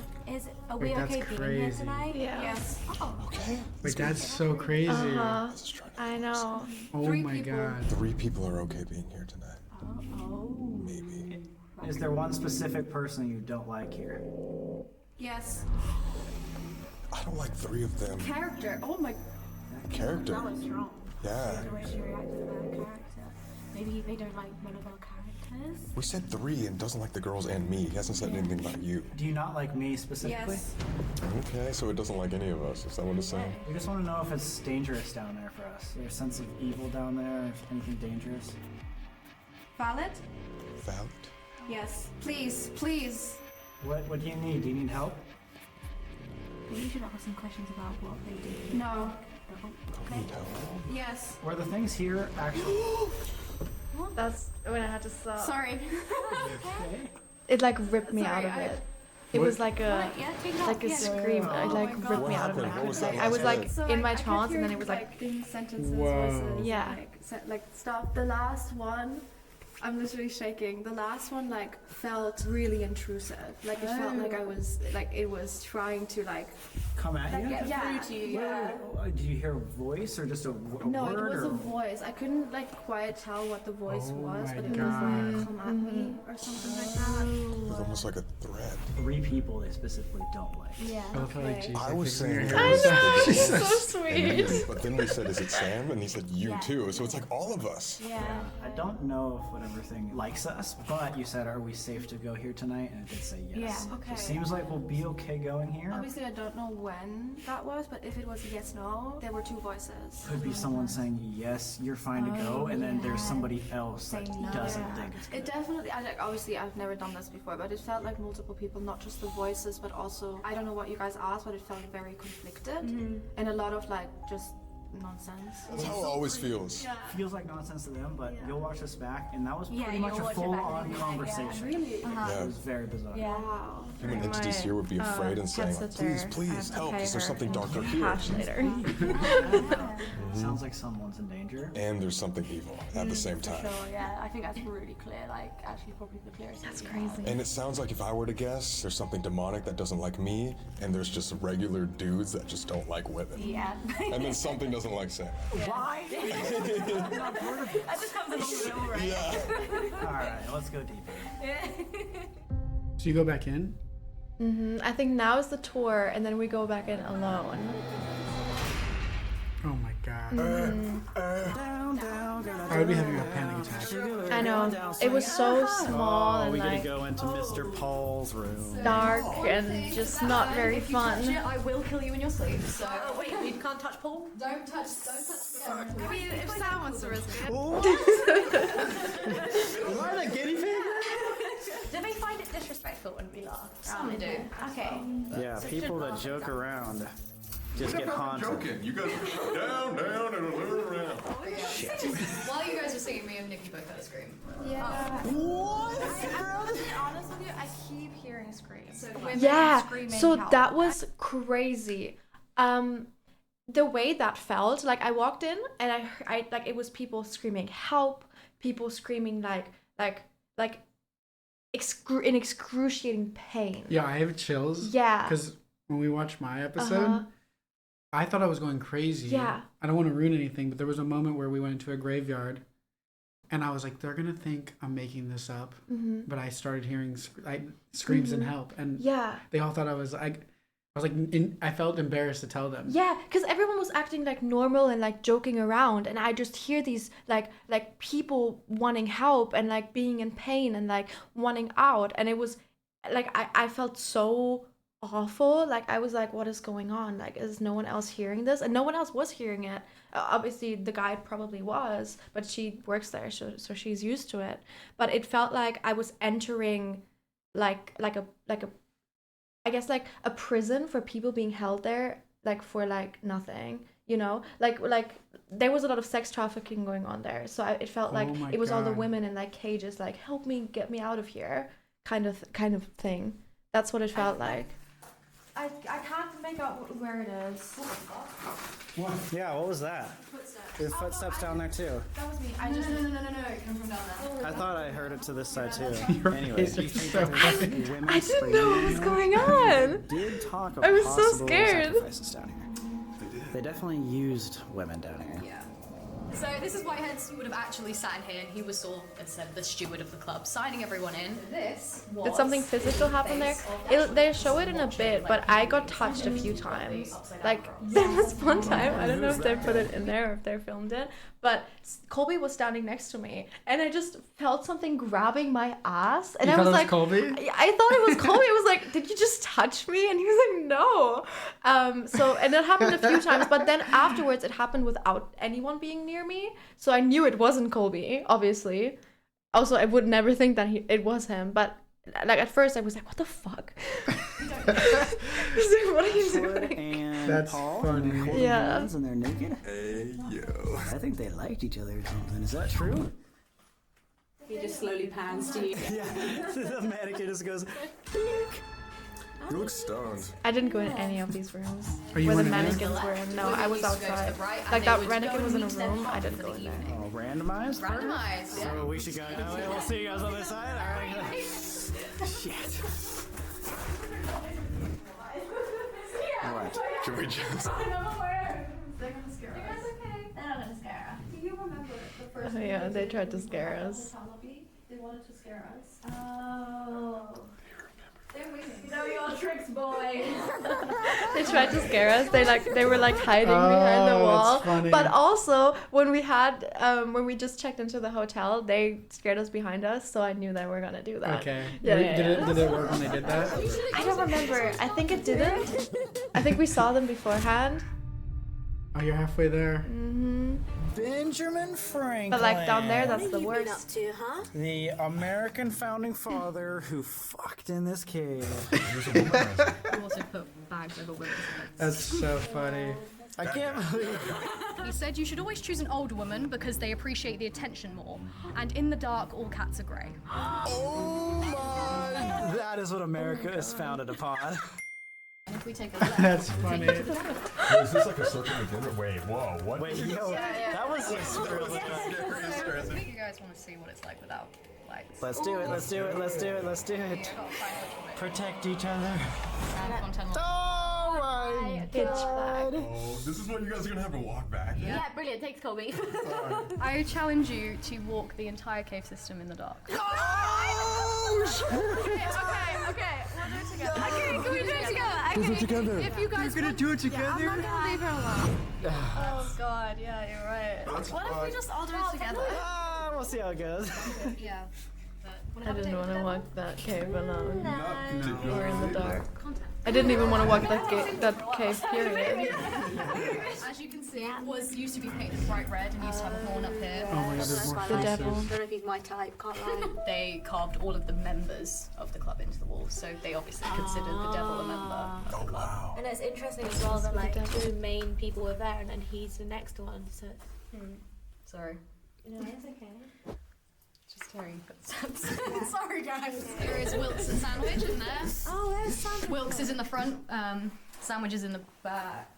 Are Wait, we that's okay being here crazy. tonight? Yeah. Yes. Oh. Okay. Wait, that's so crazy. Uh-huh. This is trying to- I know. Oh 3 my people. god. 3 people are okay being here tonight. Oh. Maybe. Is there one specific person you don't like here? Yes. I don't like 3 of them. Character. Oh my. Character. That was wrong. Yeah. The way she reacted about her character. Maybe they don't like one of our characters. We said 3 and doesn't like the girls and me. He hasn't said anything about you. Do you not like me specifically? Yes. Okay, so it doesn't like any of us. Is that what it's saying? We just want to know if it's dangerous down there for us. Is there a sense of evil down there? If anything dangerous? Valid? Valid? Yes. Please, please. What do you need? Do you need help? Maybe you should ask some questions about what they do. No. I need help. Yes. Were the things here actually? That's when I had to stop. Sorry. Okay. It like ripped me Sorry, out of I- it. It was like a Yeah, take it off. like a Yeah. scream. It Oh like my God. ripped What me out of it. happened? What was that I was last like word? So in my I kept trance, and then hearing, it was like things, sentences, Whoa. voices, Yeah. like stuff. The last one, I'm literally shaking. The last one like felt really intrusive. Like it felt like I was like it was trying to like Come at you? get through to you. Yeah. Did you hear a voice or just a No, word? it was or? a voice. I couldn't like quite tell what the voice Oh was, my but it God. was like come at me or something like that. It was almost like a threat. 3 people they specifically don't like. Yeah. I love how like Okay. Jesus I was fixing your saying hair. it was the She's girls so and sweet. you, but then we said, is it Sam? And he said, you too. So it's like all of us. Yeah. I don't know if whatever thing likes us, but you said, are we safe to go here tonight? And it did say yes. Yeah, okay. It seems like we'll be okay going here. Obviously, I don't know when that was, but if it was yes, no, there were 2 voices. Could be someone saying yes, you're fine to go, and then there's somebody else that Saying no. doesn't think it's good. It definitely, obviously, I've never done this before, but it felt like multiple people, not just the voices, but also, I don't know what you guys asked, but it felt very conflicted and a lot of like just nonsense. That's how it always feels. Feels like nonsense to them, but you'll watch this back, and that was Yeah, pretty much you'll a watch it back full-on and conversation. Really? Yeah. It was very bizarre. Yeah. Wow. Human entities here would be afraid and saying, like, please, please, help. Is there something darker here? Cash later. Sounds like someone's in danger. And there's something evil at the same time. So yeah, I think that's really clear, like actually probably the clearest. That's crazy. And it sounds like if I were to guess, there's something demonic that doesn't like me, and there's just regular dudes that just don't like women. Yeah. And then something doesn't like Sam. Why? That just comes along the middle, right? Yeah. Alright, let's go deeper. So you go back in? I think now is the tour, and then we go back in alone. Oh my god. Down, down, I would be having a panic attack. I know. It was so small Oh, and we gotta like go into Mr. Paul's room. dark and just not very If you touch fun. it, I will kill you in your sleep. So Wait, you can't touch Paul? don't touch. I mean, if Sam wants to risk it. Am I the guinea pig? Do they find it disrespectful when we laugh? Some do. Okay. Yeah, people that joke around just get haunted. Joking. You guys are down, down, and a little around. While you guys are singing, me and Nikki both had a scream. Yeah. What? I'm to be honest with you, I keep hearing screams. So women Yeah, screaming so help. that was crazy. The way that felt, like I walked in and I like it was people screaming help, people screaming like in excruciating pain. Yeah, I have chills. Yeah. Because when we watched my episode, I thought I was going crazy. Yeah. I don't want to ruin anything, but there was a moment where we went into a graveyard, and I was like, they're gonna think I'm making this up. But I started hearing screams and help, and Yeah. they all thought I was like, I felt embarrassed to tell them. Yeah, because everyone was acting like normal and like joking around, and I just hear these like people wanting help and like being in pain and like wanting out, and it was like I felt so awful. Like I was like, what is going on? Like, is no one else hearing this? And no one else was hearing it. Obviously the guide probably was, but she works there, so she's used to it. But it felt like I was entering like a I guess like a prison for people being held there like for like nothing, you know, like there was a lot of sex trafficking going on there, so it felt like it was all the women in like cages, like help me, get me out of here, kind of thing. That's what it felt like. I can't make out where it is. What? Yeah, what was that? There's footsteps down there too. That was me. No, it came from down there. I thought I heard it to this side too. Your Anyway, face do you is think so that there's funny. women I didn't screaming know what was there? going on. They did talk of I was so possible scared. sacrifices down here. They definitely used women down here. Yeah. So this is Whitehead's. He would have actually sat in here, and he was sort of, as I said, the steward of the club, signing everyone in. This was Did something physical happen there? They show it in a bit, but I got touched a few times. Like there was one time, I don't know if they put it in there or if they filmed it, but Colby was standing next to me, and I just felt something grabbing my ass, and You I thought was it was like, Colby? I thought it was Colby. I was like, did you just touch me? And he was like, no. So and it happened a few times, but then afterwards it happened without anyone being near me, so I knew it wasn't Colby, obviously. Also, I would never think that it was him, but like at first I was like, what the fuck? What are you doing? And That's Paul, funny. they're holding Yeah. hands and they're naked. Hey, yo. I think they liked each other or something. Is that true? He just slowly pans to you. Yeah. The mannequin just goes. You look stoned. I didn't go in any of these rooms Are you where the in there? mannequins were in. No, I was outside. Like that mannequin was in a room. I didn't go in there. Oh, randomized? Randomized, yeah. So we should go. We'll see you guys on this side. All right. Shit. What? Can we just... They're gonna scare us. They're not gonna scare us. Do you remember the first? Oh yeah, they tried to scare us. They wanted to scare us. Oh. They're waiting. Know your tricks, boy. They tried to scare us. They were like hiding behind the Oh, wall. that's funny. But also when we just checked into the hotel, they scared us behind us, so I knew they were gonna do that. Okay. Yeah. Did it work when they did that? I don't remember. I think it didn't. I think we saw them beforehand. Oh, you're halfway there. Mm-hmm. Benjamin Franklin. But like down there, that's the What have you been worst. up to, huh? The American founding father who fucked in this cave. He also put bags over women's heads. That's so funny. I can't believe. He said you should always choose an older woman because they appreciate the attention more. And in the dark, all cats are grey. Oh my! That is what America is founded upon. And if we take a left, That's funny. Is this like a circle of dinner? Wait, whoa, what? Wait, yo, that was just really I think you guys want to see what it's like without lights. Let's do it, let's do it, let's do it, let's do it. Protect each other. Oh my god. Oh, this is what you guys are gonna have to walk back. Yeah, brilliant. Thanks, Colby. I challenge you to walk the entire cave system in the dark. Okay. We'll do it together. Okay, can we do it together? Do it together. If you guys We're gonna do it together. I'm not gonna leave her alone. Oh god, yeah, you're right. What if we just all do it together? We'll see how it goes. Yeah. I didn't want to walk that cave alone. No. Or in the dark. I didn't even want to walk that cave, period. As you can see, it used to be painted bright red and used to have a horn up here. Oh my god, there's more The devil. faces. I don't know if he's my type, can't lie. They carved all of the members of the club into the wall, so they obviously considered the devil a member of the club. Wow. And it's interesting as well that like two main people were there and then he's the next one, so Sorry. no, it's okay. Just hearing footsteps. Sorry, guys. There is Wilkes and Sandwich in there. Oh, there's Sandwich. Wilkes is in the front, Sandwich is in the back.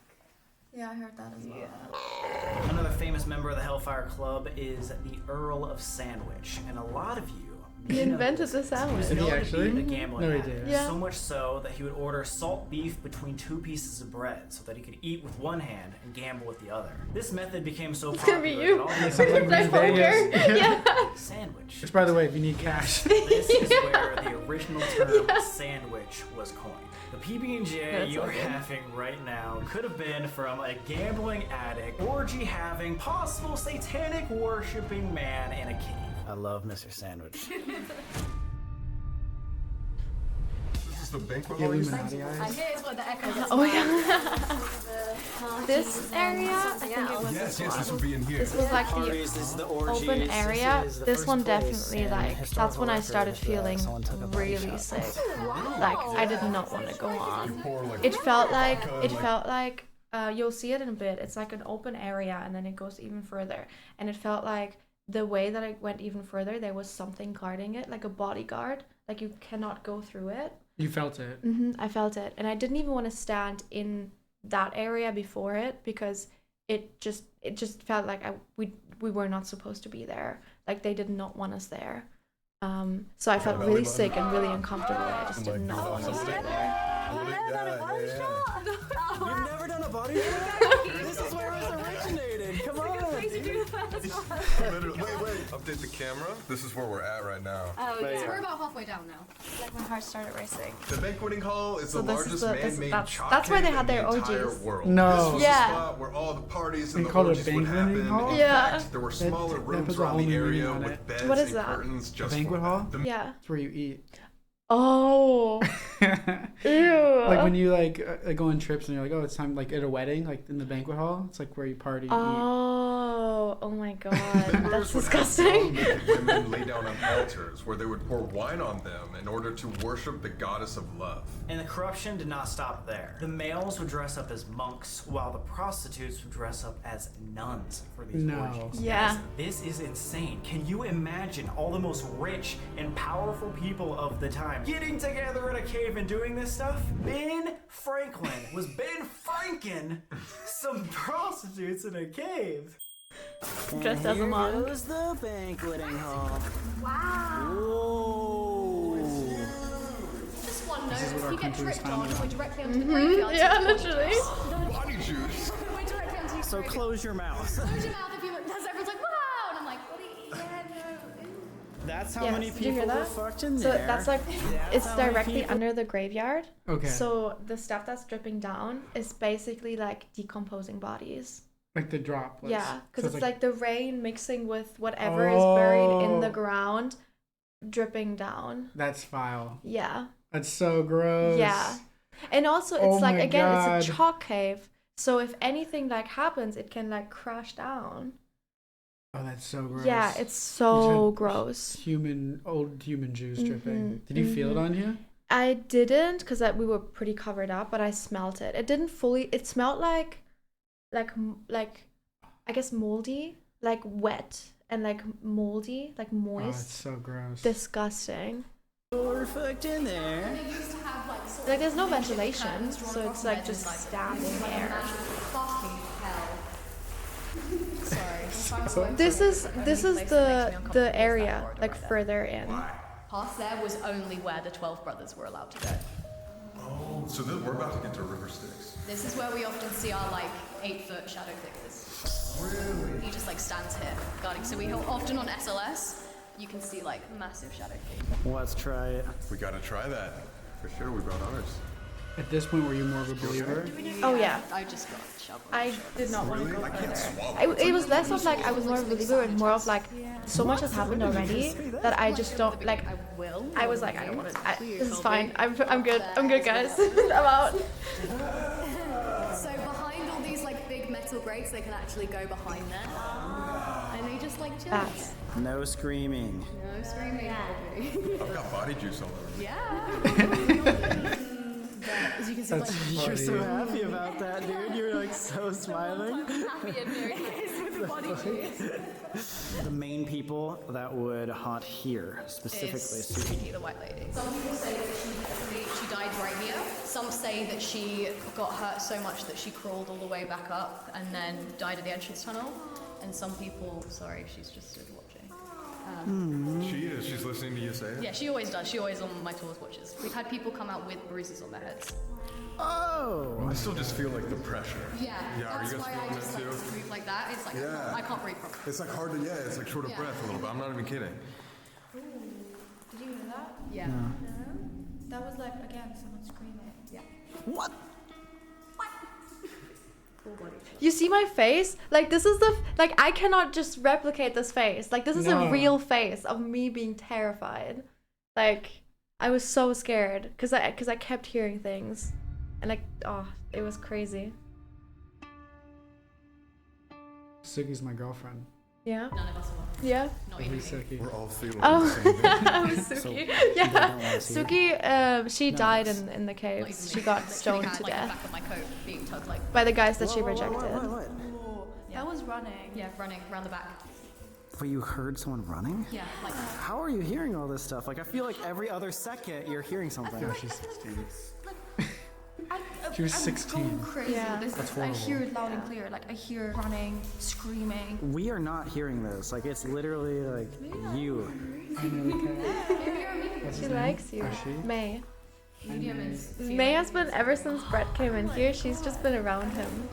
Yeah, I heard that as well. Another famous member of the Hellfire Club is the Earl of Sandwich, and a lot of you He invented the sandwich. Did he actually? a gambling No, he addict. did. Yeah. So much so that he would order salt beef between two pieces of bread so that he could eat with one hand and gamble with the other. This method became so It's popular gonna be you. that all It the sounds like Play Green Vegas. poker. Yeah. sandwich. Which, by the way, if you need cash. This is where the original term sandwich was coined. The PB&J That's you're okay. having right now could have been from a gambling addict, orgy-having, possible satanic worshipping man in a cave. I love Mr. Sandwich. is the banquet The hall. Illuminati And eyes. here's where the echo gets Oh back. yeah. This area, I think it was Yes, this yes, one. this would be in here. This was like Parties, this is the orgies, open this area. is the This first one place definitely in like that's historical when I record started that feeling someone took a body really shot. sick. Like I did not want to go on. Pour, like, It felt like vodka, you'll see it in a bit. It's like an open area and then it goes even further. And it felt like the way that I went even further, there was something guarding it, like a bodyguard. Like you cannot go through it. You felt it. I felt it, and I didn't even want to stand in that area before it because it just felt like we were not supposed to be there. Like they did not want us there. So I felt really sick and really uncomfortable. I just did not want to stay there. You've never done a body shot? This is where it originated. Come on. Literally, wait. Update the camera. This is where we're at right now. Oh, yeah. We're about halfway down now. Like my heart started racing. The banqueting hall is So the this largest is the- this- man-made that's- chalk that's where they cave had in their the entire orgies. world. No. This was Yeah. the spot where all the parties They and the call it orgies would banqueting happen. hall? In Yeah. fact, there were smaller That rooms puts a around whole the new area meaning on with it. beds What is and that? curtains The just banquet for hall? them. Yeah. It's where you eat. Oh. Ew. Like when you go on trips and you're like, oh, it's time like at a wedding, like in the banquet hall. It's like where you party. And Oh my god, that's Emperors would have disgusting. naked women lay down on altars where they would pour wine on them in order to worship the goddess of love. And the corruption did not stop there. The males would dress up as monks, while the prostitutes would dress up as nuns for these No. orgies. Yeah. Yes, this is insane. Can you imagine all the most rich and powerful people of the time getting together in a cave and doing this stuff? Ben Franken some prostitutes in a cave. Dressed as a Here monk. goes the banqueting hall. Wow. Whoa. Just one This is what note, our if you get country was tricked on, founded we're on. directly onto the graveyard. Yeah, so literally. Body juice. We're directly onto the So graveyard. close your mouth. Close your mouth if you look. Everyone's like, wow! And I'm like, what are you? Yeah, no. That's how Yes, many did you hear people were that? fucked in So there. that's like That's it's how many directly people- under the graveyard. Okay. So the stuff that's dripping down is basically like decomposing bodies. Like the droplets. Yeah, because So it's like the rain mixing with whatever is buried in the Oh. ground, dripping down. That's foul. Yeah. That's so gross. Yeah. And also Oh it's like my again God. it's a chalk cave. So if anything like happens, it can like crash down. Oh, that's so gross. Yeah, it's You so said gross. old human juice dripping. Mhm, Did you feel it mhm. on you? I didn't because we were pretty covered up, but I smelt it. It didn't fully. It smelled like I guess moldy, like wet and like moldy, like Oh, moist. it's so gross. Disgusting. We're fucked in there. They used to have like sort Like of there's no big ventilation, curtains drawn so across it's the like bed just and, stabbing air. Fucking hell. Sorry. This is the area like further in. Past there was only where the 12 brothers were allowed to go. Oh, so we're about to get to River Styx. This is where we often see our like 8-foot shadow figures. Really? He just like stands here guarding. So we often on SLS, you can see like massive shadow figures. Let's try it. We gotta try that. For sure, we brought ours. At this point, were you more of a believer? Oh yeah. I just got shoveled. I did not want to Really? go I can't further. swallow. It was less of like I was more of a believer and more of like so much has happened already that I just don't like. I will. I was like I don't want to. This is fine. I'm good. I'm good, guys. I'm out. So behind all these like big metal grates, they can actually go behind there. And they just like chill. That's No screaming. No screaming. I've got body juice all over. Yeah. As you can see, That's like, You're so funny. happy about that, dude. You're like so smiling. happy and very nice with the body juice. The main people that would haunt here, specifically Is Suki. Suki, the white lady. Some people say that she died right here. Some say that she got hurt so much that she crawled all the way back up and then died at the entrance tunnel. And some people, sorry, she's just stood watching. She is. She's listening to you say it. Yeah, she always does. She always on my tours watches. We've had people come out with bruises on their heads. Oh! I still just feel like the pressure. Yeah, Yeah, are that's you guys why I feeling just that like too? move like that. It's like Yeah. I can't breathe properly. It's like hard to, it's like short of Yeah. breath a little bit. I'm not even kidding. Did you hear that? Yeah. That was like again someone screaming. Yeah. What? You see my face? Like this is like I cannot just replicate this face. Like this is No. a real face of me being terrified. Like I was so scared because I kept hearing things, and like, oh, it was crazy. Suki's my girlfriend. Yeah. None of us are. Yeah. Not even me. Suki. We're all feeling Oh, the same thing. I was Suki. Yeah, Suki. She died in the caves. She got stoned to Like, death back of my coat being tugged like. by the guys that she rejected. Yeah. That was running. Yeah, running around the back. But you heard someone running? Yeah, like. How are you hearing all this stuff? Like, I feel like every other second you're hearing something. Yeah, she's 16. I, She was I'm 16. going crazy. Yeah. This That's is, I hear horrible. it loud and clear. Like I hear running, screaming. We are not hearing this. Like, it's literally like you. She likes you. Oh, she? May. Medium is. May has been, ever since Brett came in here, she's just been around him.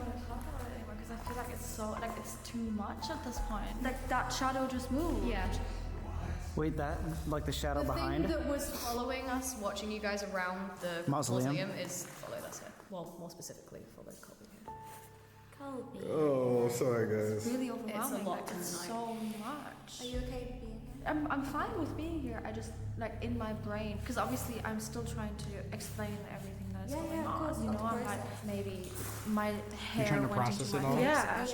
Because I feel like it's so like it's too much at this point. Like that shadow just moved. Yeah. Wait, that like the shadow The behind? thing that was following us, watching you guys around the Mausoleum? is followed us here. Well, more specifically, followed Colby here. Colby. Oh, sorry guys. Really overwhelming. It's a lot like, it's tonight. so much. Are you okay being here? I'm fine with being here. I just like in my brain because obviously I'm still trying to explain everything that is going of on. course, You know, of I'm course. like maybe my hair trying to went process into it my all? face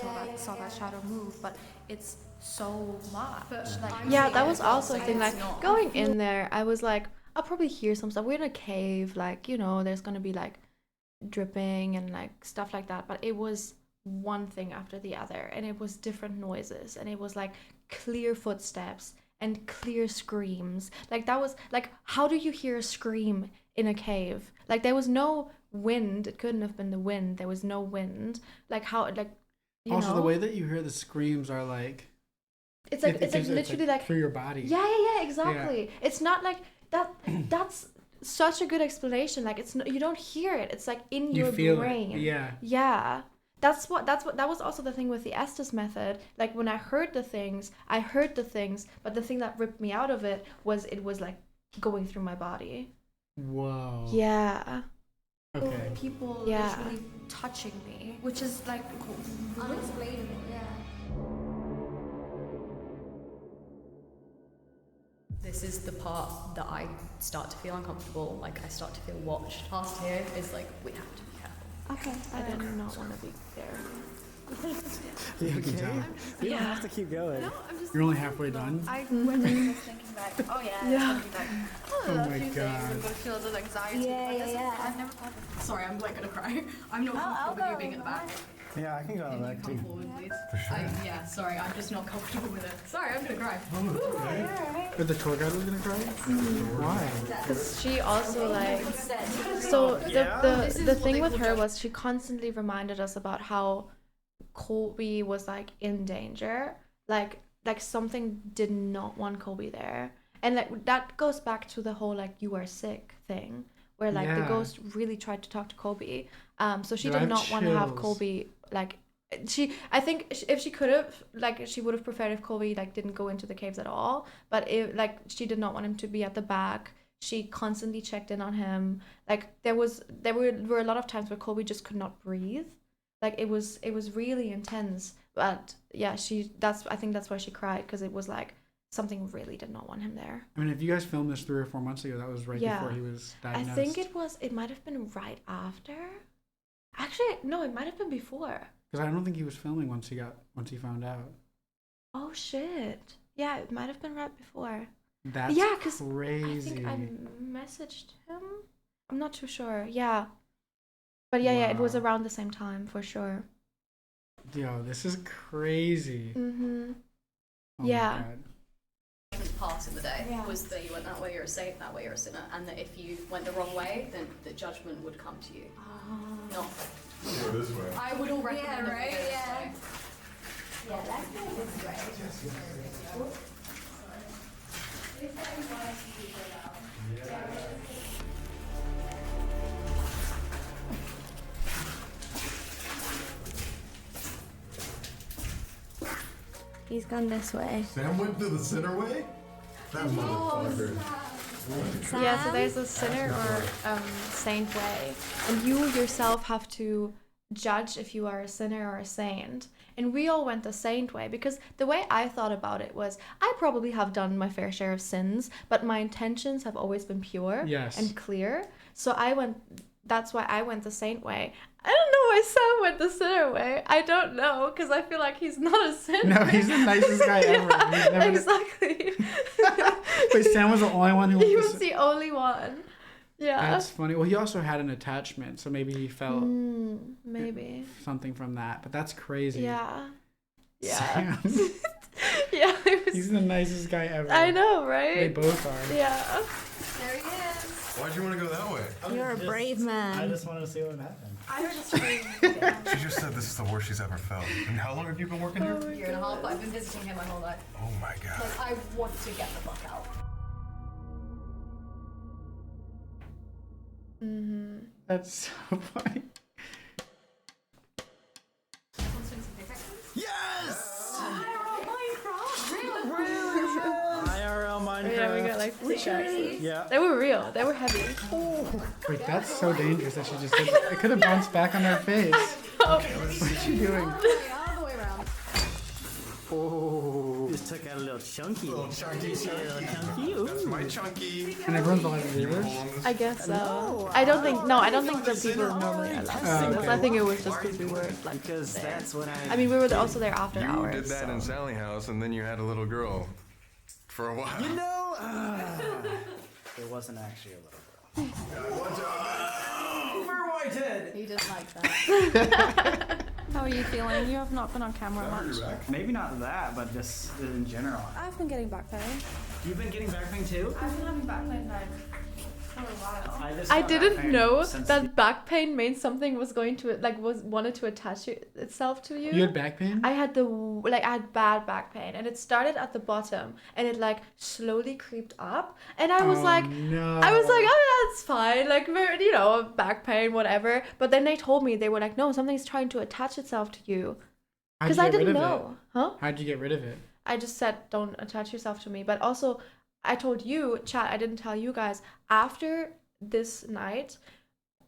Yeah. and I saw that shadow move, but it's so much. But like Yeah, seeing that it was as well, also a so thing. it's Like not- going in there, I was like, I'll probably hear some stuff. We're in a cave, like, you know, there's gonna be like dripping and like stuff like that. But it was one thing after the other, and it was different noises, and it was like clear footsteps and clear screams. Like that was like, how do you hear a scream in a cave? Like there was no wind. It couldn't have been the wind. There was no wind. Like how, like, you Also, know? the way that you hear the screams are like. It's like it gives- literally like through your body. yeah, exactly. It's not like that. That's such a good explanation. Like it's you don't hear it. It's like in You your feel brain. it. Yeah. Yeah. That was also the thing with the Estes method. Like when I heard the things, but the thing that ripped me out of it was like going through my body. Whoa. Yeah. Okay. people Yeah. literally touching me, which is like Unexplainable, yeah. This is the part that I start to feel uncomfortable. Like I start to feel watched. Past here is like we have to be careful. Okay. I did not want to be there. You You can okay? tell. You don't have to keep going. You're only halfway done? I went in just thinking back. Oh yeah. Yeah. It's gonna be like, Oh a my few God. things and go feel the anxiety. Yeah, but this is- yeah. I've never thought of Sorry, I'm like gonna cry. I'm not comfortable with you being at the back. Yeah, I can go Can you back come too. forward, please? Yeah, sorry, I'm just not comfortable with it. Sorry, I'm gonna cry. But the tour guide was gonna cry? Why? Because she also like, so the thing with her was she constantly reminded us about how Colby was like in danger, like something did not want Colby there, and like that goes back to the whole like you are sick thing, where like the Yeah. ghost really tried to talk to Colby, so she Dude, I did have not want to have chills. Colby like. I think if she could have, like, she would have preferred if Colby like didn't go into the caves at all. But if like she did not want him to be at the back, she constantly checked in on him. Like there were a lot of times where Colby just could not breathe. Like it was really intense. But yeah, I think that's why she cried, because it was like something really did not want him there. I mean, if you guys filmed this 3 or 4 months ago, that was right Yeah. before he was I diagnosed. think it might have been right after. Actually, no, it might have been before. Because I don't think he was filming once he found out. Oh shit. Yeah, it might have been right before. That's yeah, because crazy. I think I messaged him. I'm not too sure. Yeah. But yeah, it was Wow. around the same time for sure. Yo, this is crazy. Mm-hmm. Oh my Yeah. God. Part in the day was that you went that way, you're a saint, that way you're a sinner, and that if you went the wrong way, then the judgment would come to you. Not. Go this way. I would all recommend Yeah, right, it. yeah. Yeah, let's go this way. He's gone this way. Sam went to the center way? That motherfucker. Yeah, so there's a sinner or saint way, and you yourself have to judge if you are a sinner or a saint. and we all went the saint way, because the way I thought about it was I probably have done my fair share of sins, but my intentions have always been pure and clear. So that's why I went the saint way. I don't know why Sam went the sinner way. I don't know, because I feel like he's not a sinner. No, he's the nicest guy ever. Exactly. Wait, Sam was the only one who He was the only one. Yeah. That's funny. Well, he also had an attachment, so maybe he felt maybe something from that. But that's crazy. Yeah. Sam. Yeah. He's the nicest guy ever. I know, right? They both are. Yeah. There he is. Why'd you want to go that way? You're a brave man. I just wanted to see what happened. I was just She just said this is the worst she's ever felt. And how long have you been working here? a year and a half, but I've been visiting him my whole life. Oh my god. Like, I want to get the fuck out. That's so funny. Yes! Minecraft? IRL Minecraft. Yeah, we got like pickaxes. Yeah. They were real. They were heavy. Wait, that's so dangerous that she just did that. It could have bounced back on her face. What's she doing? All the way around. Oh. Just took out a little chunky. Little chunky. Ooh. That's my chunky. And everyone's allowed to do this? I guess so. I don't think the people normally are allowed to do this. I think it was just because we were like Because there. that's what I mean, we were also there after You hours. did that in Sally House, and then you had a little girl for a while. You know, it wasn't actually a little girl. Overweighted. He didn't like that. How are you feeling? You have not been on camera much. Maybe not that, but just in general. I've been getting back pain. You've been getting back pain too? I've been having back pain like for a while. I didn't know that back pain meant something was going to wanted to attach itself to you. You had back pain? I had I had bad back pain, and it started at the bottom, and it like slowly creeped up, and I was no. oh, that's fine, like, you know, back pain, whatever. But then they told me, they were like, no, something's trying to attach itself to you, because I didn't know. Huh? How'd you get rid of it? I just said, don't attach yourself to me. But also, I told you, chat, I didn't tell you guys, after this night,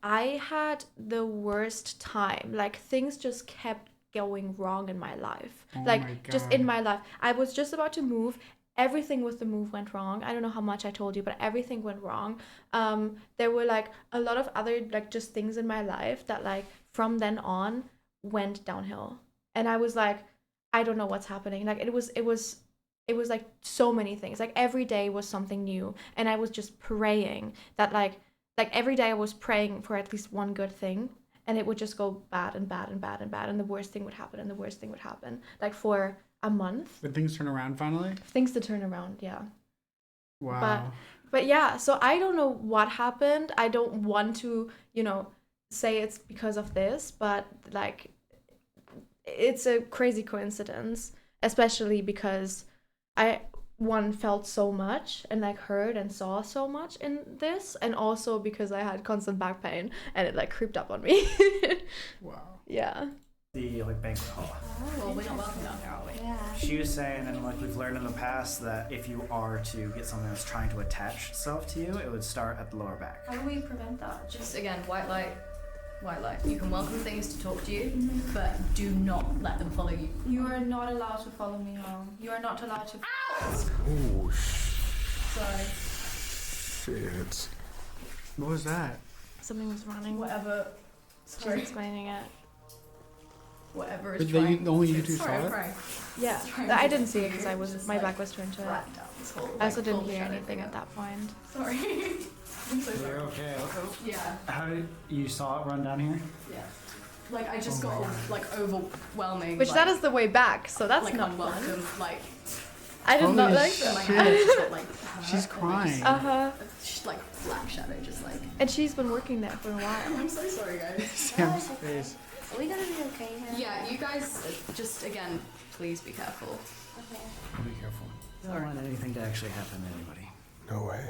I had the worst time. Like, things just kept going wrong in my life. Oh like, my just God. in my life. I was just about to move. Everything with the move went wrong. I don't know how much I told you, but everything went wrong. There were, like, a lot of other, like, just things in my life that, like, from then on went downhill. And I was like, I don't know what's happening. Like, it was like so many things. Like, every day was something new, and I was just praying that like every day I was praying for at least one good thing, and it would just go bad and bad and bad and bad, and the worst thing would happen, and the worst thing would happen, like for a month. Did things turn around finally? Things to turn around, yeah. Wow. But yeah, so I don't know what happened. I don't want to, you know, say it's because of this, but like, it's a crazy coincidence, especially because I felt so much and like heard and saw so much in this, and also because I had constant back pain and it like creeped up on me. Wow. Yeah. The like banquet hall. Well, we're not welcome down here, are we? Yeah. She was saying, and like we've learned in the past, that if you are to get something that's trying to attach itself to you, it would start at the lower back. How do we prevent that? Just again, white light. You can welcome things to talk to you, but do not let them follow you. You are not allowed to follow me home. You are not allowed to. Oh, Sorry. shit. What was that? Something was running. Whatever. She's Sorry. explaining it. Whatever is But trying. only you two Sorry, saw I'm it? crying. Yeah. Sorry, I didn't see it because I was just, my like, back was turned to it. dragged down this whole, I also like, didn't full hear shadow anything thing. at that point. Sorry. I'm so sorry. You're okay. Yeah. How did you saw it run down here? Yeah. Like, I just got like overwhelming. Which like, that is the way back, so that's like not unwelcome. fun. Like I did Holy not like shit. that. my head just got like. She's crying. Like black shadow, just like. And she's been working there for a while. I'm so sorry, guys. Sam's face. Are we gonna be okay here? Yeah, you guys, just again, please be careful. Okay. Be careful. I don't want anything to actually happen to anybody. No way.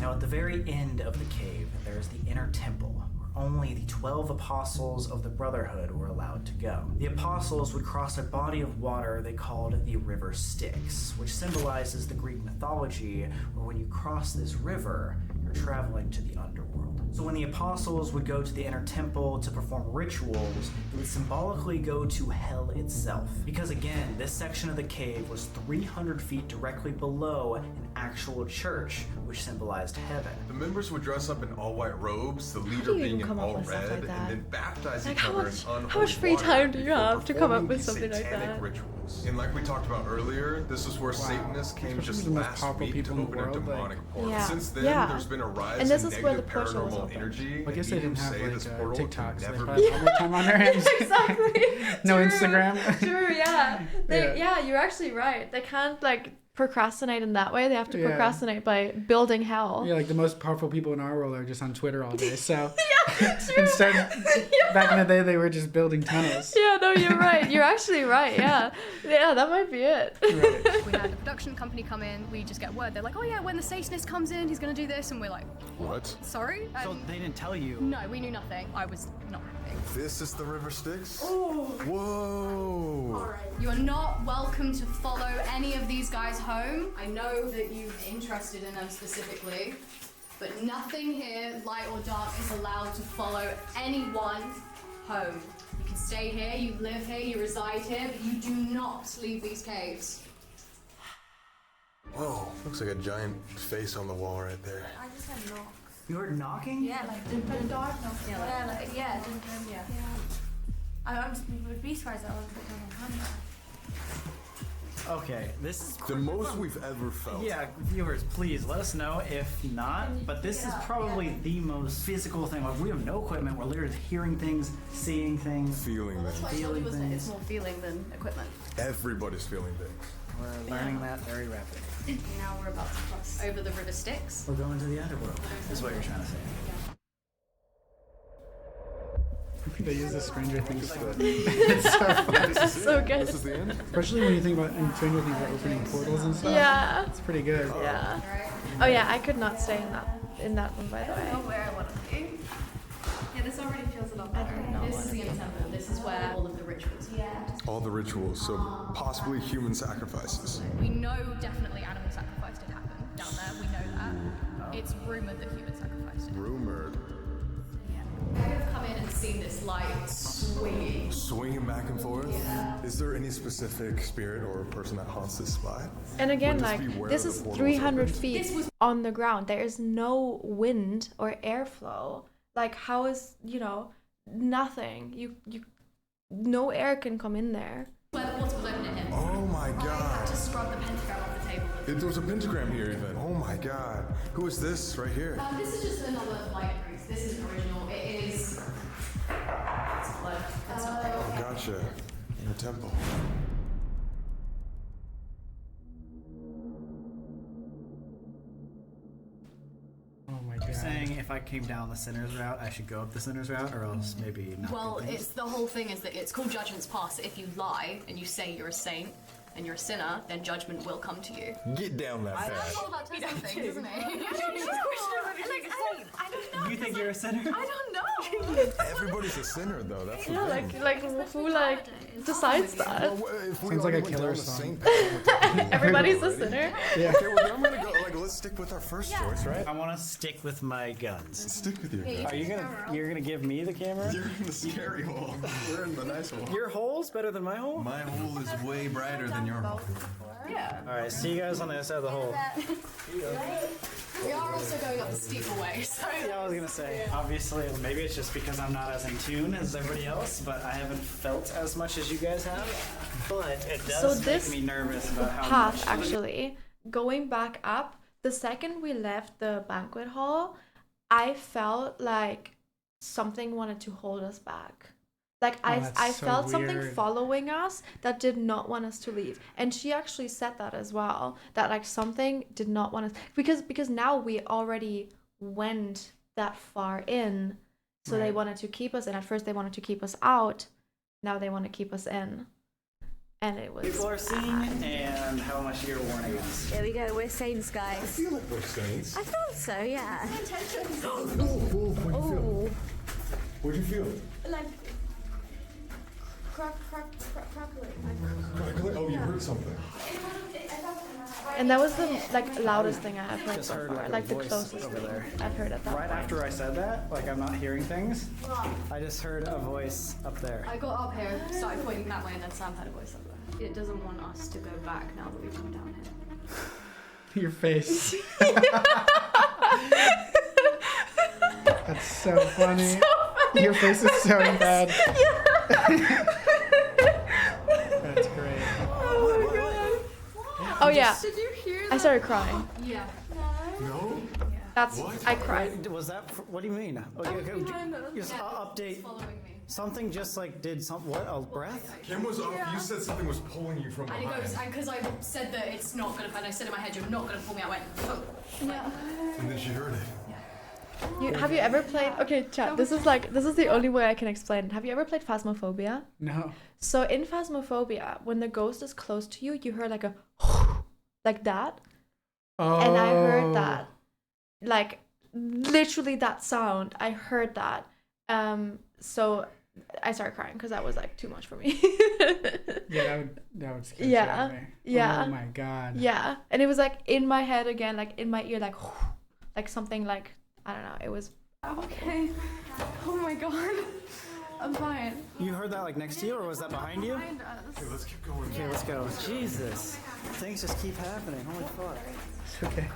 Now, at the very end of the cave, there is the inner temple, where only the 12 apostles of the Brotherhood were allowed to go. The apostles would cross a body of water they called the River Styx, which symbolizes the Greek mythology, where when you cross this river, you're traveling to the underworld. So when the apostles would go to the inner temple to perform rituals, it would symbolically go to hell itself. Because again, this section of the cave was 300 feet directly below an actual church, which symbolized heaven. The members would dress up in all white robes, the do leader you being even in come up all with stuff red, like that? and then baptize Like, each how other much- in unholy how much free water time do you before have to come up performing with these something like satanic that? rituals. And like we talked about earlier, this is where Satanists came Especially just the most last powerful week to people in the open a world, demonic like- portal. Yeah. Since then, Yeah. there's been a rise And this in is where the negative portal was paranormal open. energy. I guess they and didn't mediums have say like this portal can TikTok, so they never probably be had more time on their hands. Exactly. No True. Instagram. True, yeah. Yeah. Yeah, you're actually right. They can't like procrastinate in that way. They have to Yeah. procrastinate by building hell. Yeah, like the most powerful people in our world are just on Twitter all day. So True. instead, back in the day, they were just building tunnels. Yeah, no, you're right. You're actually right. Yeah. Yeah, that might be it. We had a production company come in, we just get word, they're like, oh yeah, when the Satanist comes in, he's gonna do this, and we're like, What? sorry? So they didn't tell you? No, we knew nothing. I was not happy. This is the River Styx? Oh. Whoa! You are not welcome to follow any of these guys home. I know that you're interested in them specifically, but nothing here, light or dark, is allowed to follow anyone home. You can stay here, you live here, you reside here, but you do not leave these caves. Whoa, looks like a giant face on the wall right there. I just had knocks. You heard knocking? Yeah, like dun dun dark knocks. Yeah, like dun dun. Yeah. I would be surprised that I was put on camera. Okay, this is The most we've ever felt. Yeah, viewers, please let us know if not. But this is probably the most physical thing. Like, we have no equipment. We're literally hearing things, seeing things, Feeling That's why I things. told you, feeling wasn't it? It's things. more feeling than equipment. Everybody's feeling things. We're learning that very rapidly. Now we're about to cross over the River Styx. We're going to the underworld, is what you're trying to say. They use the Stranger Things clip. It's so funny. That's so good. This is the end? Especially when you think about in Stranger Things, about opening portals and stuff. Yeah. It's pretty good. Yeah. Oh yeah, I could not stay in that one, by the way. Where I want to be. Yeah, this already feels a lot better. This is the inner temple. This is where all of the rituals are. Yeah. All the rituals, so possibly human sacrifices. We know definitely animal sacrifice did happen down there. We know that. It's rumored that human sacrifice did. Rumored. I've come in and seen this light swinging. Swinging back and forth? Yeah. Is there any specific spirit or person that haunts this spot? And again, Would like, be where this the is portals 300 opened? feet on the ground. There is no wind or airflow. Like, how is, nothing. No air can come in there. Where the portal was opening in. Oh my I had god. to scrub the pentagram off the table. There was a pentagram here even. Oh my god. Who is this right here? This is just another light priest. This isn't original. It is. It's blood. That's not real. Oh, gotcha. In a temple. Oh my You're god. saying if I came down the sinner's route, I should go up the sinner's route, or else maybe not? Well, do things? it's the whole thing is that it's called Judgment's Pass. If you lie and you say you're a saint and you're a sinner, then judgment will come to you. Get down that That's path. all about testing things, isn't it? I don't know. You think you're a sinner? I don't know. Everybody's a sinner though, that's the Yeah, thing. like who decides that? Well, if we Sounds like already a went killer down the song. same path, Everybody's a already. sinner. Yeah. Okay, well, then I'm gonna go. Let's stick with our first choice, right? I want to stick with my guns. Stick with your Are you gonna? You're gonna give me the camera? You're in the scary hole. We're in the nice hole. Your hole's better than my hole. My hole is way brighter than your hole. Yeah. All right, see you guys on the other side of the hole. We are also going up the steeper way, so. Yeah, I was gonna say. Obviously, maybe it's just because I'm not as in tune as everybody else, but I haven't felt as much as you guys have. But it So does this make me nervous about how path, much. actually, going back up, the second we left the banquet hall, I felt like something wanted to hold us back. Like I that's so felt something weird. following us that did not want us to leave. And she actually said that as well, that like something did not want us, because now we already went that far in. So they Right. wanted to keep us in. At first they wanted to keep us out. Now they want to keep us in. And it was People are seeing and how much you're warning us. Here we go. We're saints, guys. I feel like we're saints. I thought so. Yeah. Oh, what'd you feel? like crackling. Crackling? Oh, you heard something. And that was the like loudest thing I have heard Just so heard far, like like a the voice closest over thing there. I've heard at that Right point. after I said that, like I'm not hearing things. I just heard a voice up there. I got up here, started pointing that way, and then Sam had a voice up there. It doesn't want us to go back now that we've come down here. Your face. That's so funny. Your face is so bad. That's great. Oh my god. Oh yeah. Did you hear that? I started crying. Yeah. No. That's I cried. Wait, was that? What do you mean? Okay, just update. Something just like did some what? A breath? Kim was off. You said something was pulling you from And it behind. goes, and because I said that it's not gonna, and I said in my head, you're not gonna pull me out, I went, oh. Yeah. And then she heard it. Have you ever played? Okay, chat. This is the only way I can explain it. Have you ever played Phasmophobia? No. So in Phasmophobia, when the ghost is close to you, you hear like a like that. Oh. And I heard that, like literally that sound. I heard that. So I started crying because that was like too much for me. Yeah, that would scare the shit out of me. Yeah. Oh my god. Yeah, and it was like in my head again, like in my ear, like something like I don't know. It was Okay. Oh my god. I'm fine. You heard that like next to you, or was that behind you? Behind us. Okay, let's keep going. Okay, let's go. Jesus, things just keep happening. Holy fuck. It's okay.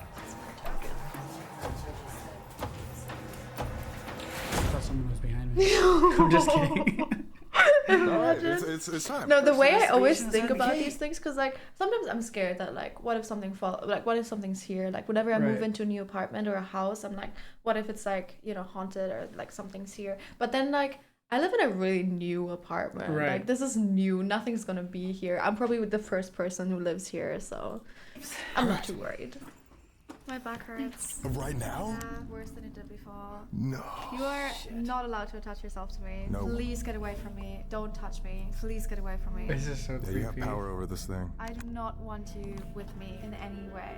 I thought someone was behind me. I'm just kidding. Alright, it's time. No, the way I always Stations think and about cake. these things, because like sometimes I'm scared that like what if something what if something's here? Like whenever I move Right. into a new apartment or a house, I'm like, what if it's like haunted or like something's here? But then like I live in a really new apartment. Right. Like this is new. Nothing's gonna be here. I'm probably the first person who lives here, so I'm not too worried. My back hurts. Right now? Yeah, worse than it did before. No. You are not allowed to attach yourself to me. No. Please get away from me. Don't touch me. Please get away from me. This is so Yeah, creepy. you have power over this thing. I do not want you with me in any way.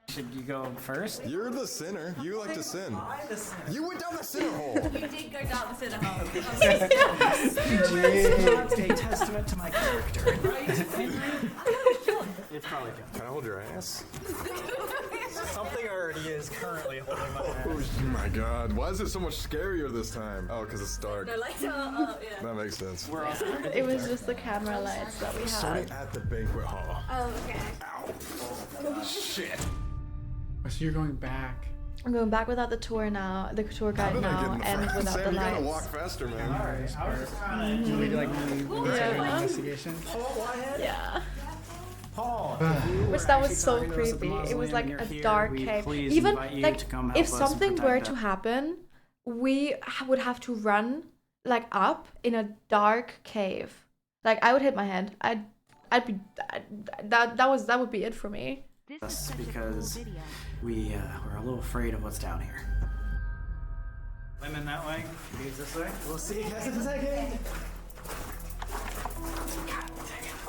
Should you go first? You're the sinner. You like to sin. I'm the sinner. You went down the sinner hole. You did go down the cinema hole. It's a testament to my character, right? It's probably good. Can I hold your ass? Something already is currently holding my Oh hand. my god. Why is it so much scarier this time? Oh, because it's dark. No, like, yeah. That makes sense. We're also It was just the camera lights that we Starting had. at the banquet hall. Oh, okay. Ow. Shit. Oh, so you're going back. I'm going back without the tour now, the tour How guide did I get now, in the and front? without Sam, the you gotta lights. walk faster, man. Alright, I was just trying to. Do we like when it's like an investigation? Yeah. Paul, Which that was so creepy. It was like a dark cave. Even like if something were to happen, we would have to run like up in a dark cave. Like I would hit my head. That would be it for me. That's because we're a little afraid of what's down here. Women that way, gaze this way. We'll see you guys in a second.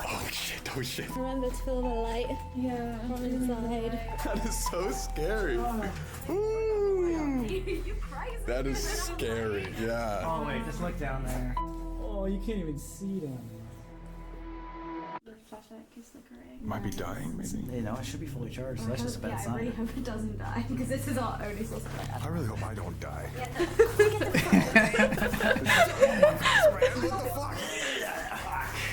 Oh shit, oh shit. Remember to feel the light. Yeah. From inside. That is so scary. Ooh. You crazy. That is scary, yeah. Oh wait, just look down there. Oh, you can't even see down there. The flashlight is flickering. Might be dying, maybe. You know, it should be fully charged, so that's just a bad I sign. really hope it doesn't die because this is our only source of light. I really hope I don't die. What the fuck?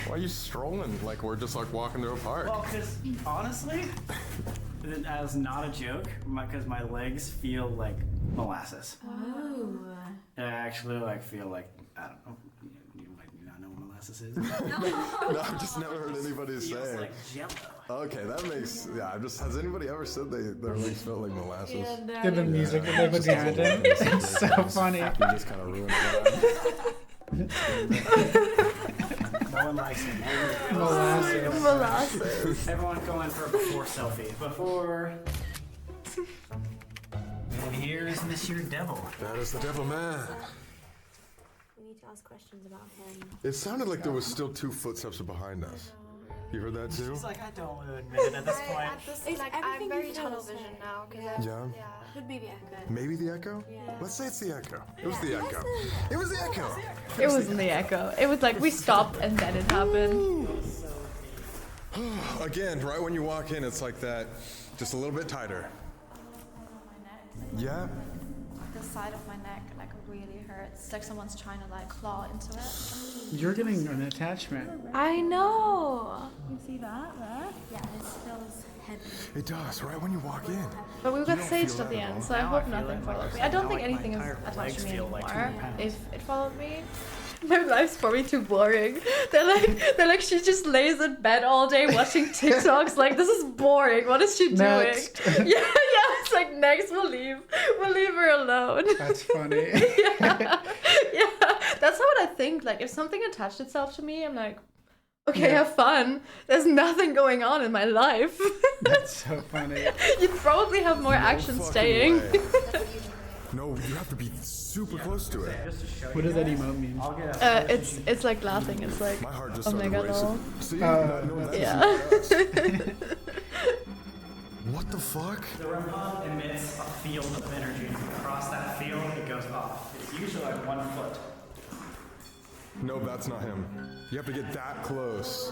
Why are you strolling like we're just like walking through a park? Well, because honestly, as not a joke, because my legs feel like molasses. Oh. I actually like feel like, I don't know, you might not know what molasses is. No, I've just never heard anybody It say. feels like jello. Okay, that makes has anybody ever said their legs felt like molasses? Did the music that they put behind it? It's so funny. You just kind of ruined it. No one likes it. Molasses. Everyone go in for a before selfie. Before. And here's Monsieur Devil. That is the devil man. We need to ask questions about him. It sounded like there was still 2 footsteps behind us. You heard that too? She's like, I don't want to admit it at this point. I'm very tunnel vision now because Yeah. Could be the echo. Maybe the echo? Yeah. Let's say it's the echo. It was the echo. It was the echo. It wasn't the echo. It was like we stopped and then it happened. Again, right when you walk in, it's like that, just a little bit tighter. Yeah. The side of my neck like really hurts. It's like someone's trying to like claw into it. You're getting an attachment. I know. You see that there? Yeah, it feels heavy. It does, right when you walk in. But we got don't saged feel at the that at end, all. so I Now hope I feel nothing it. followed me. Now I don't my think anything is entire attached legs to me feel like anymore 200 pounds. if it followed me. My life's probably too boring. They're like she just lays in bed all day watching TikToks. Like this is boring. What is she doing? Next. Yeah. It's like next we'll leave her alone. That's funny. yeah. That's what I think. Like if something attached itself to me, I'm like, okay, have fun. There's nothing going on in my life. That's so funny. You'd probably have more action fucking staying. way. No, you have to be super close to it. What does that emote mean? It's like laughing. It's like My heart just oh started my god, lol. racing. See? that's Yeah. What the fuck? The REM pod emits a field of energy. Across that field, it goes off. It's usually like 1 foot. No, that's not him. You have to get that close.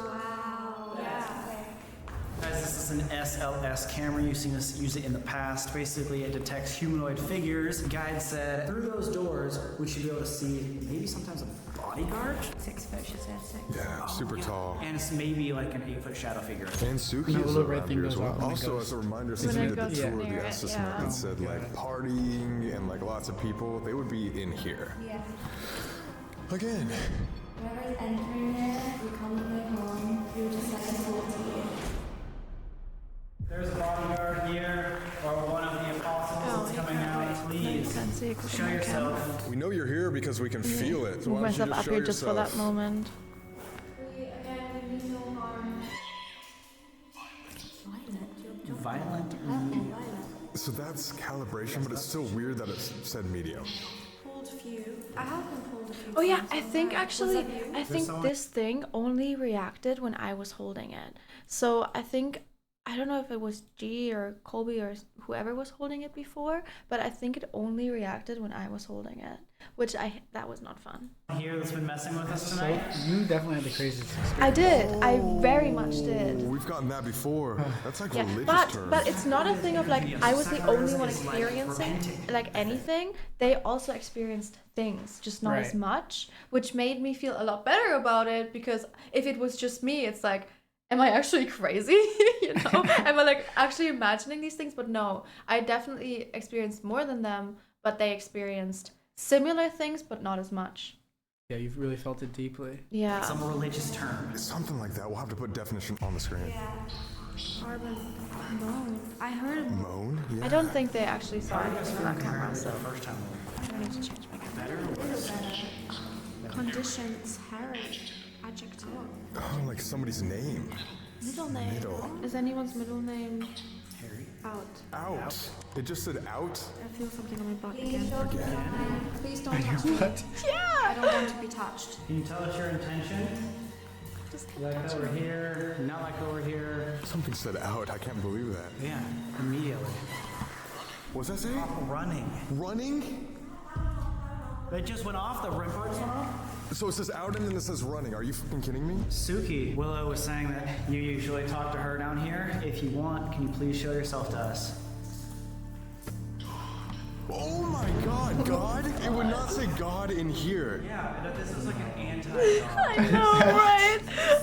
Guys, this is an SLS camera. You've seen us use it in the past. Basically, it detects humanoid figures. Guide said through those doors, we should be able to see maybe sometimes a bodyguard. 6 foot, she said 6. Yeah, super tall. And it's maybe like an 8-foot shadow figure. And Suki No, is little red around thing here as goes well. off when it Also, goes- as a reminder, When since it we did the goes tour of near the it, Estes yeah. note, it said like partying and like lots of people, they would be in here. Yeah. Again. Whoever's entering it, we come with no harm. We were just like a 40. There's a bodyguard here, or one of the apostles that's coming out. Please Can't see it 'cause show of my yourself. camera. We know you're here because we can feel it. So Move why don't you myself just up show here just for that yourself? moment. Violent. So that's calibration, but it's still weird that it said medium. Pulled few. I have been pulled a few. Oh yeah, times I from think her. actually, Was that you? I think this thing only reacted when I was holding it. So I think, I don't know if it was G or Colby or whoever was holding it before, but I think it only reacted when I was holding it, which that was not fun. Here that's been messing with us So tonight. you definitely had the craziest experience. I did. I very much did. We've gotten that before. That's like Yeah, religious terms. but it's not a thing of like I was the only one experiencing like anything. They also experienced things, just not as Right. much, which made me feel a lot better about it, because if it was just me, it's like, am I actually crazy? You know, am I like actually imagining these things? But no, I definitely experienced more than them, but they experienced similar things, but not as much. Yeah, you've really felt it deeply. Yeah. Some religious term. It's something like that. We'll have to put definition on the screen. Carbon moan. I heard Moan? Yeah. I don't think they actually saw anything on that camera, so First time. I need to change my camera. Better or worse? conditions, Harry, adjective. Oh, like somebody's name. Middle name. Middle. Is anyone's middle name out? Out. It just said out. I feel something on my butt Please again. don't, please don't touch me. What? I don't want to be touched. Can you tell us your intention? Just Like over here, not like over here. Something said out. I can't believe that. Yeah, immediately. What's that say? Running. Running? That just went off, the REM pod just went off? So it says out and then it says running. Are you fucking kidding me? Suki, Willow was saying that you usually talk to her down here. If you want, can you please show yourself to us? Oh my god, God? It would not say God in here. Yeah, this is like an anti-God. I know, right?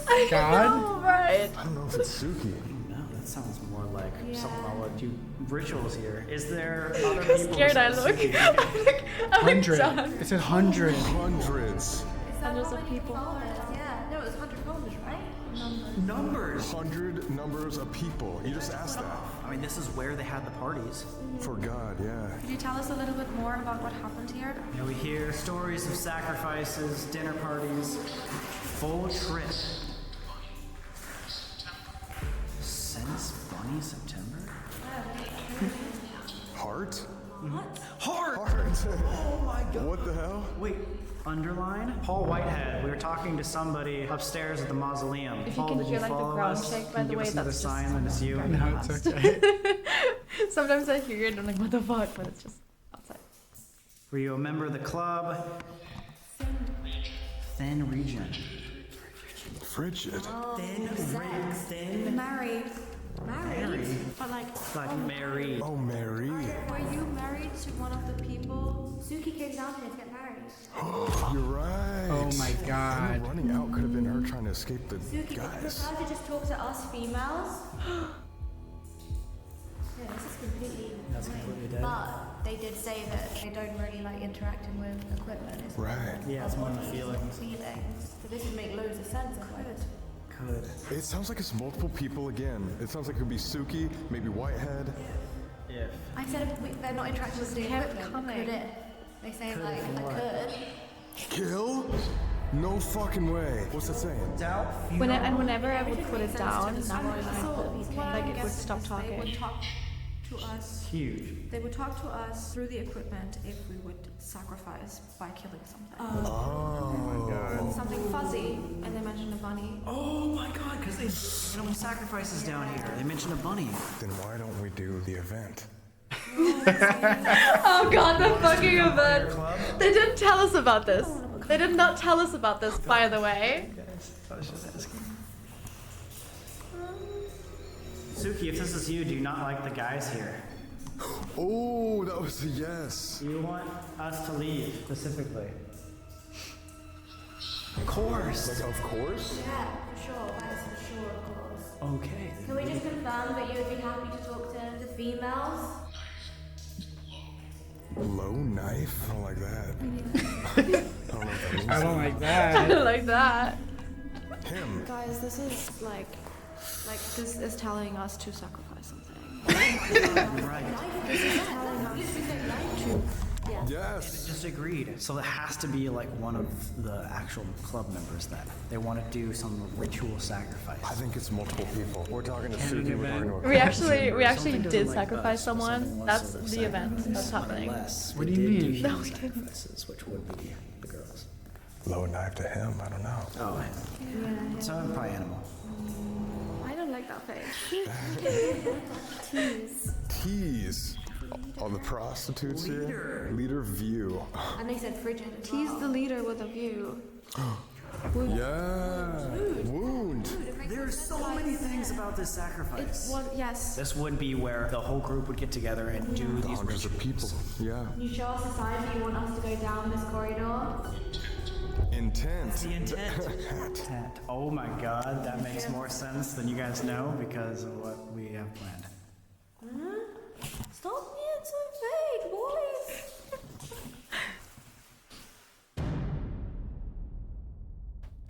I God? know, right? I don't know if it's Suki. No, that sounds more like something I'll let you rituals here. Is there other How people? scared I look. I'm like 100. done. It said 100. Hundreds. Hundreds of people. Yeah, no, it was 100 followers, right? Numbers. 100 numbers of people. You just asked that. I mean, this is where they had the parties. For God, yeah. Could you tell us a little bit more about what happened here? You know, we hear stories of sacrifices, dinner parties, full trip. Since Bunny September? Heart? What? Heart! Heart. Oh my god. What the hell? Wait, underline? Paul Whitehead. We were talking to somebody upstairs at the mausoleum. If you Paul, can did hear like the follow ground us? shake, by Can you the give way, us another that's sign just that it's you. No, it's okay. Sometimes I hear it and I'm like, what the fuck? But it's just outside. Were you a member of the club? Thin region. Frigid. Thin. Married. But Like Mary. Oh, Mary. were you married to one of the people? Suki came down here to get married. You're right. Oh my god. And running out could have been her trying to escape the Suki, would you guys. prefer to just talk to us females? Yeah, this is completely That's completely dead. But they did say that they don't really like interacting with equipment. It's Right. Yeah, it's more the feelings. So this would make loads of sense. It would. Could. It sounds like it's multiple people again. It sounds like it could be Suki, maybe Whitehead. If. I said they're not interacting with the equipment. coming. Could it? They say like I could. Kill? No fucking way. What's that saying? Whenever I would put it down, Like it would stop They talking. would talk to us. Huge. They would talk to us through the equipment if we would sacrifice by killing something. Oh my god. Something fuzzy, and they mentioned a bunny. Oh my god, because they animal sacrifices down here. They mentioned a bunny. Then why don't we do the event? Oh god, the fucking event! They didn't tell us about this. They did not tell us about this, by the way. Suki, if this is you, do you not like the guys here? Oh, that was a yes. Do you want us to leave specifically? Of course. Like, of course? Yeah, for sure. That is for sure, of course. Okay. Can we just confirm that you would be happy to talk to the females? Low knife? I don't like that. I don't know what that means. I don't like I that. don't like that. Him. Guys, this is like this is telling us to sacrifice something. Right. This is telling us to. Yes. Just agreed. So it has to be like one of the actual club members then. They want to do some ritual sacrifice. I think it's multiple people. We're talking to Suki, we're talking to a We actually Something doesn't did like sacrifice us, but something someone. wants That's to the sacrifice event that's someone happening. unless What we do you did mean? Do No, human we didn't. sacrifices, which would be the girls. Low knife to him, I don't know. Oh, Yeah. so probably animal. I don't like that face. Tease. All the prostitutes here. Leader view. And they said frigid. He's the leader with a view. Yeah. Wound. There's so many things about this sacrifice. Yes. This would be where the whole group would get together and do these Hundreds of people. Yeah. You show us a sign that you want us to go down this corridor. Intent. The intent. Oh my god, that makes more sense than you guys know because of what we have planned. Stop being so vague, boys.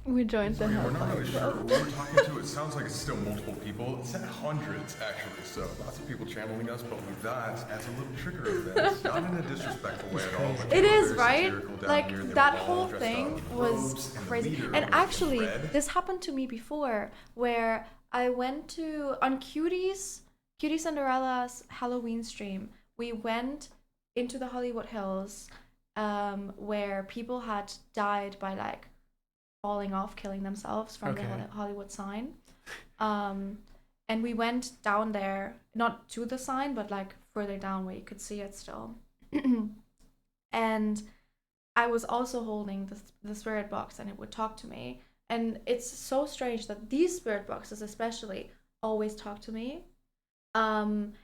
We joined the We're not Hellfire really sure Club. who we're talking to. It sounds like it's still multiple people. It said hundreds, actually. So lots of people channeling us, but with that, adds a little trigger event. Not in a disrespectful way at all. But It they were is, very right? satirical down Like, here. They that were all whole dressed thing up in was robes, and the crazy. leader And was actually, red. this happened to me before, where I went to, on Cutie Cinderella's Halloween stream, we went into the Hollywood Hills, where people had died by, like, falling off, killing themselves from the Hollywood sign. And we went down there, not to the sign, but like further down where you could see it still. And I was also holding the spirit box, and it would talk to me. And it's so strange that these spirit boxes especially always talk to me. And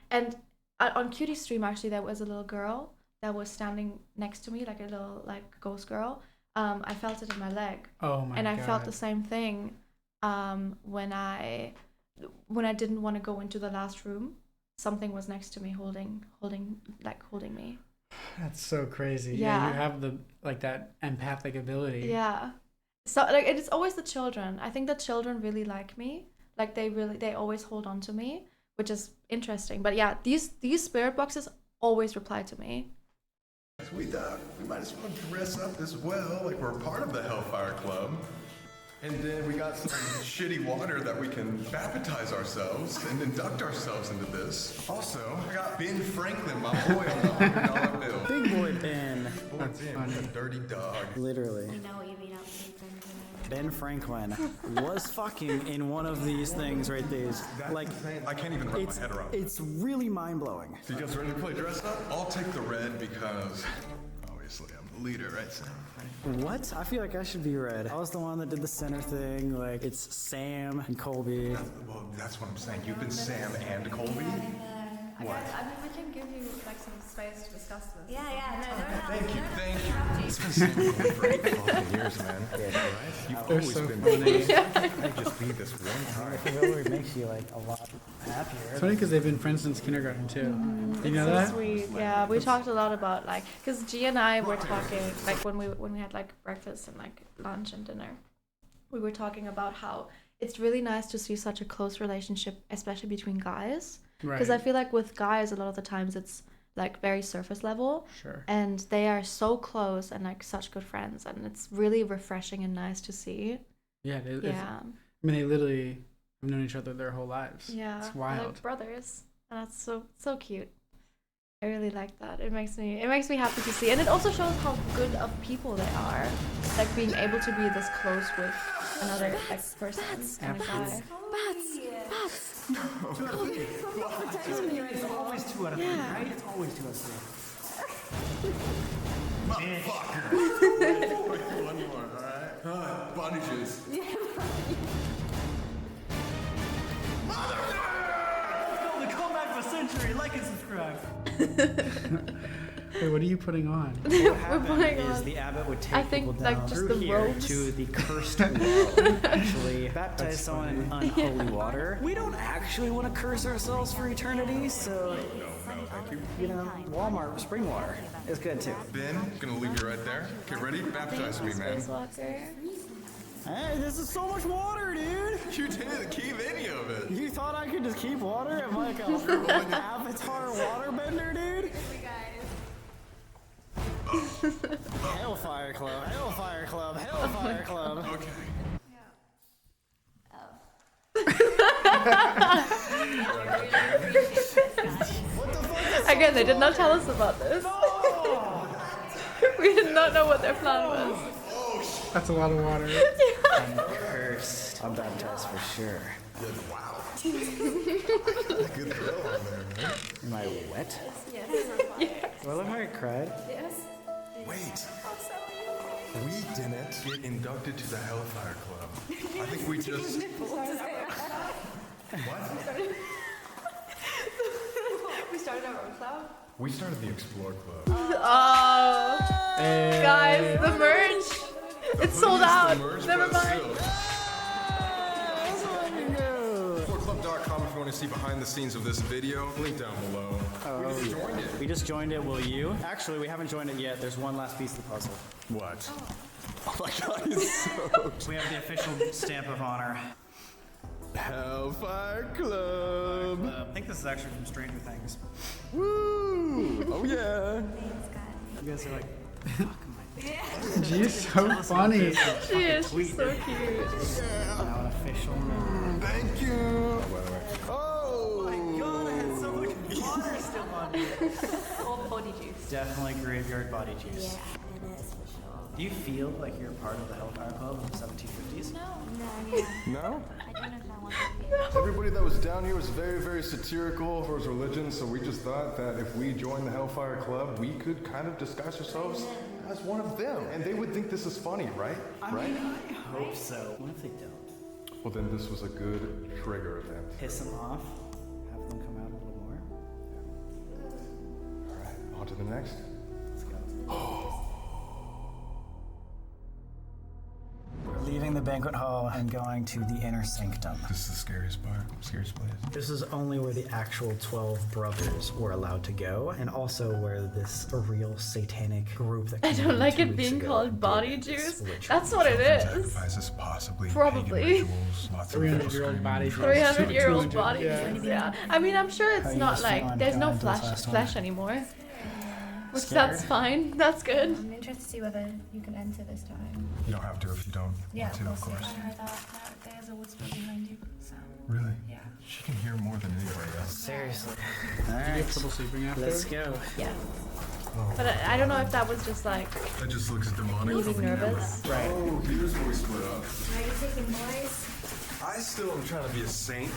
on Cutie stream, actually, there was a little girl that was standing next to me, like a little ghost girl. I felt it in my leg. Oh my And I God. felt the same thing when I didn't want to go into the last room. Something was next to me, holding me. That's so crazy. Yeah. You have that empathic ability. Yeah. So like it's always the children. I think the children really like me. Like they always hold on to me, which is interesting. But yeah, these spirit boxes always reply to me. We thought we might as well dress up as well, like we're part of the Hellfire Club. And then we got some shitty water that we can baptize ourselves and induct ourselves into this. Also, I got Ben Franklin, my boy, on the $100 bill. Big boy Ben. That's funny. A dirty dog. Literally. I know what you mean. Ben Franklin was fucking in one of these things right there. Like, I can't even wrap my head around it. It's really mind blowing. So you guys ready to play dress up? I'll take the red because I always Obviously, I'm the leader, right, Sam? What? I feel like I should be red. I was the one that did the center thing. Like, it's Sam and Colby. Well, that's what I'm saying. You've been Sam and Colby? What? I mean, we can give you like some space to discuss this. Yeah, no, they're Thank you. It's been Sam and Colby for 8 fucking years, man. You've They're always so been funny. me. Can't just be this one time. It really makes you like a lot happier. It's funny because they've been friends since kindergarten too. Do you know so that? Sweet. Yeah, we talked a lot about like, because G and I were talking like when we had like breakfast and like lunch and dinner, we were talking about how it's really nice to see such a close relationship, especially between guys. Because I feel like with guys, a lot of the times it's like very surface level. Sure. And they are so close and like such good friends, and it's really refreshing and nice to see. Yeah. Yeah. I mean, they literally have known each other their whole lives. Yeah. It's They're wild. like brothers, and that's so cute. I really like that. It makes me happy to see, and it also shows how good of people they are, like being able to be this close with another like person and a guy. Bats. It's always 2 out of 3, right? It's always 2 out of 3. Motherfucker! One more, alright? Body juice. The comeback of a century. Like and subscribe. Wait, what are you putting on? What happened is the abbot would take I think, people like, down just through the here robes. to the cursed well. Actually, baptize someone in unholy water. We don't actually want to curse ourselves for eternity, so Thank you. you know, Walmart spring water is good too. Ben, gonna leave you right there. Okay, ready? Baptize me, man. Hey, this is so much water, dude! You didn't keep any of it. You thought I could just keep water? I'm like a avatar waterbender, dude? Hellfire Club, Hellfire Club, Hellfire Club. Okay. Again, they did not tell us about this. We did not know what their plan was. That's a lot of water. I'm cursed. I'm baptized for sure. Good, wow. Good throw on there, man. Am I wet? Yes. Do I look like I cried? Yes. Wait. We didn't get inducted to the Hellfire Club. I think we just... What? We started our own club. We started the Explore Club. Oh, guys, the merch. It's sold out. Never mind. Club.com if you want to see behind the scenes of this video. Link down below. We just joined it. We just joined it. Will you? Actually, we haven't joined it yet. There's one last piece of the puzzle. What? Oh my god, it's so... We have the official stamp of honor. Hellfire Club. I think this is actually from Stranger Things. Woo! Oh yeah. You guys are like, She's so funny. She is. She's so cute. now an official. Thank you. Oh my god, I had so much water still on me. Old body juice. Definitely graveyard body juice. Yeah, it is for sure. Do you feel like you're part of the Hellfire Club of the 1750s? No, No? I don't know if I want to be. Everybody that was down here was very, very satirical for his religion, so we just thought that if we joined the Hellfire Club, we could kind of disguise ourselves as one of them. And they would think this is funny, right? I mean, I hope so. What if they don't? Well, then this was a good trigger event. Piss them off? Have them come out a little more? All right, on to the next. Let's go. We're leaving the banquet hall and going to the inner sanctum. This is the scariest part, scariest place. This is only where the actual 12 brothers were allowed to go, and also where this real satanic group that I don't like it being called body juice. That's what it is. Sacrifices, possibly. Probably. 300-year-old body juice. 300-year-old body yeah. juice. Yeah. I mean, I'm sure How it's you not just like feeling there's no going into this last one? flesh anymore. Which Scared? that's fine. That's good. I'm interested to see whether you can enter this time. You don't have to if you don't want to, of course. I heard that there's a whisper behind you. So. Really? Yeah. She can hear more than anybody else. Seriously. Did you Alright, have trouble sleeping after? let's go. Yeah. Oh, But I don't know if that was just like that just looks demonic. me being nervous. Right. Oh, here's where we split up. Are you taking boys? I still am trying to be a saint,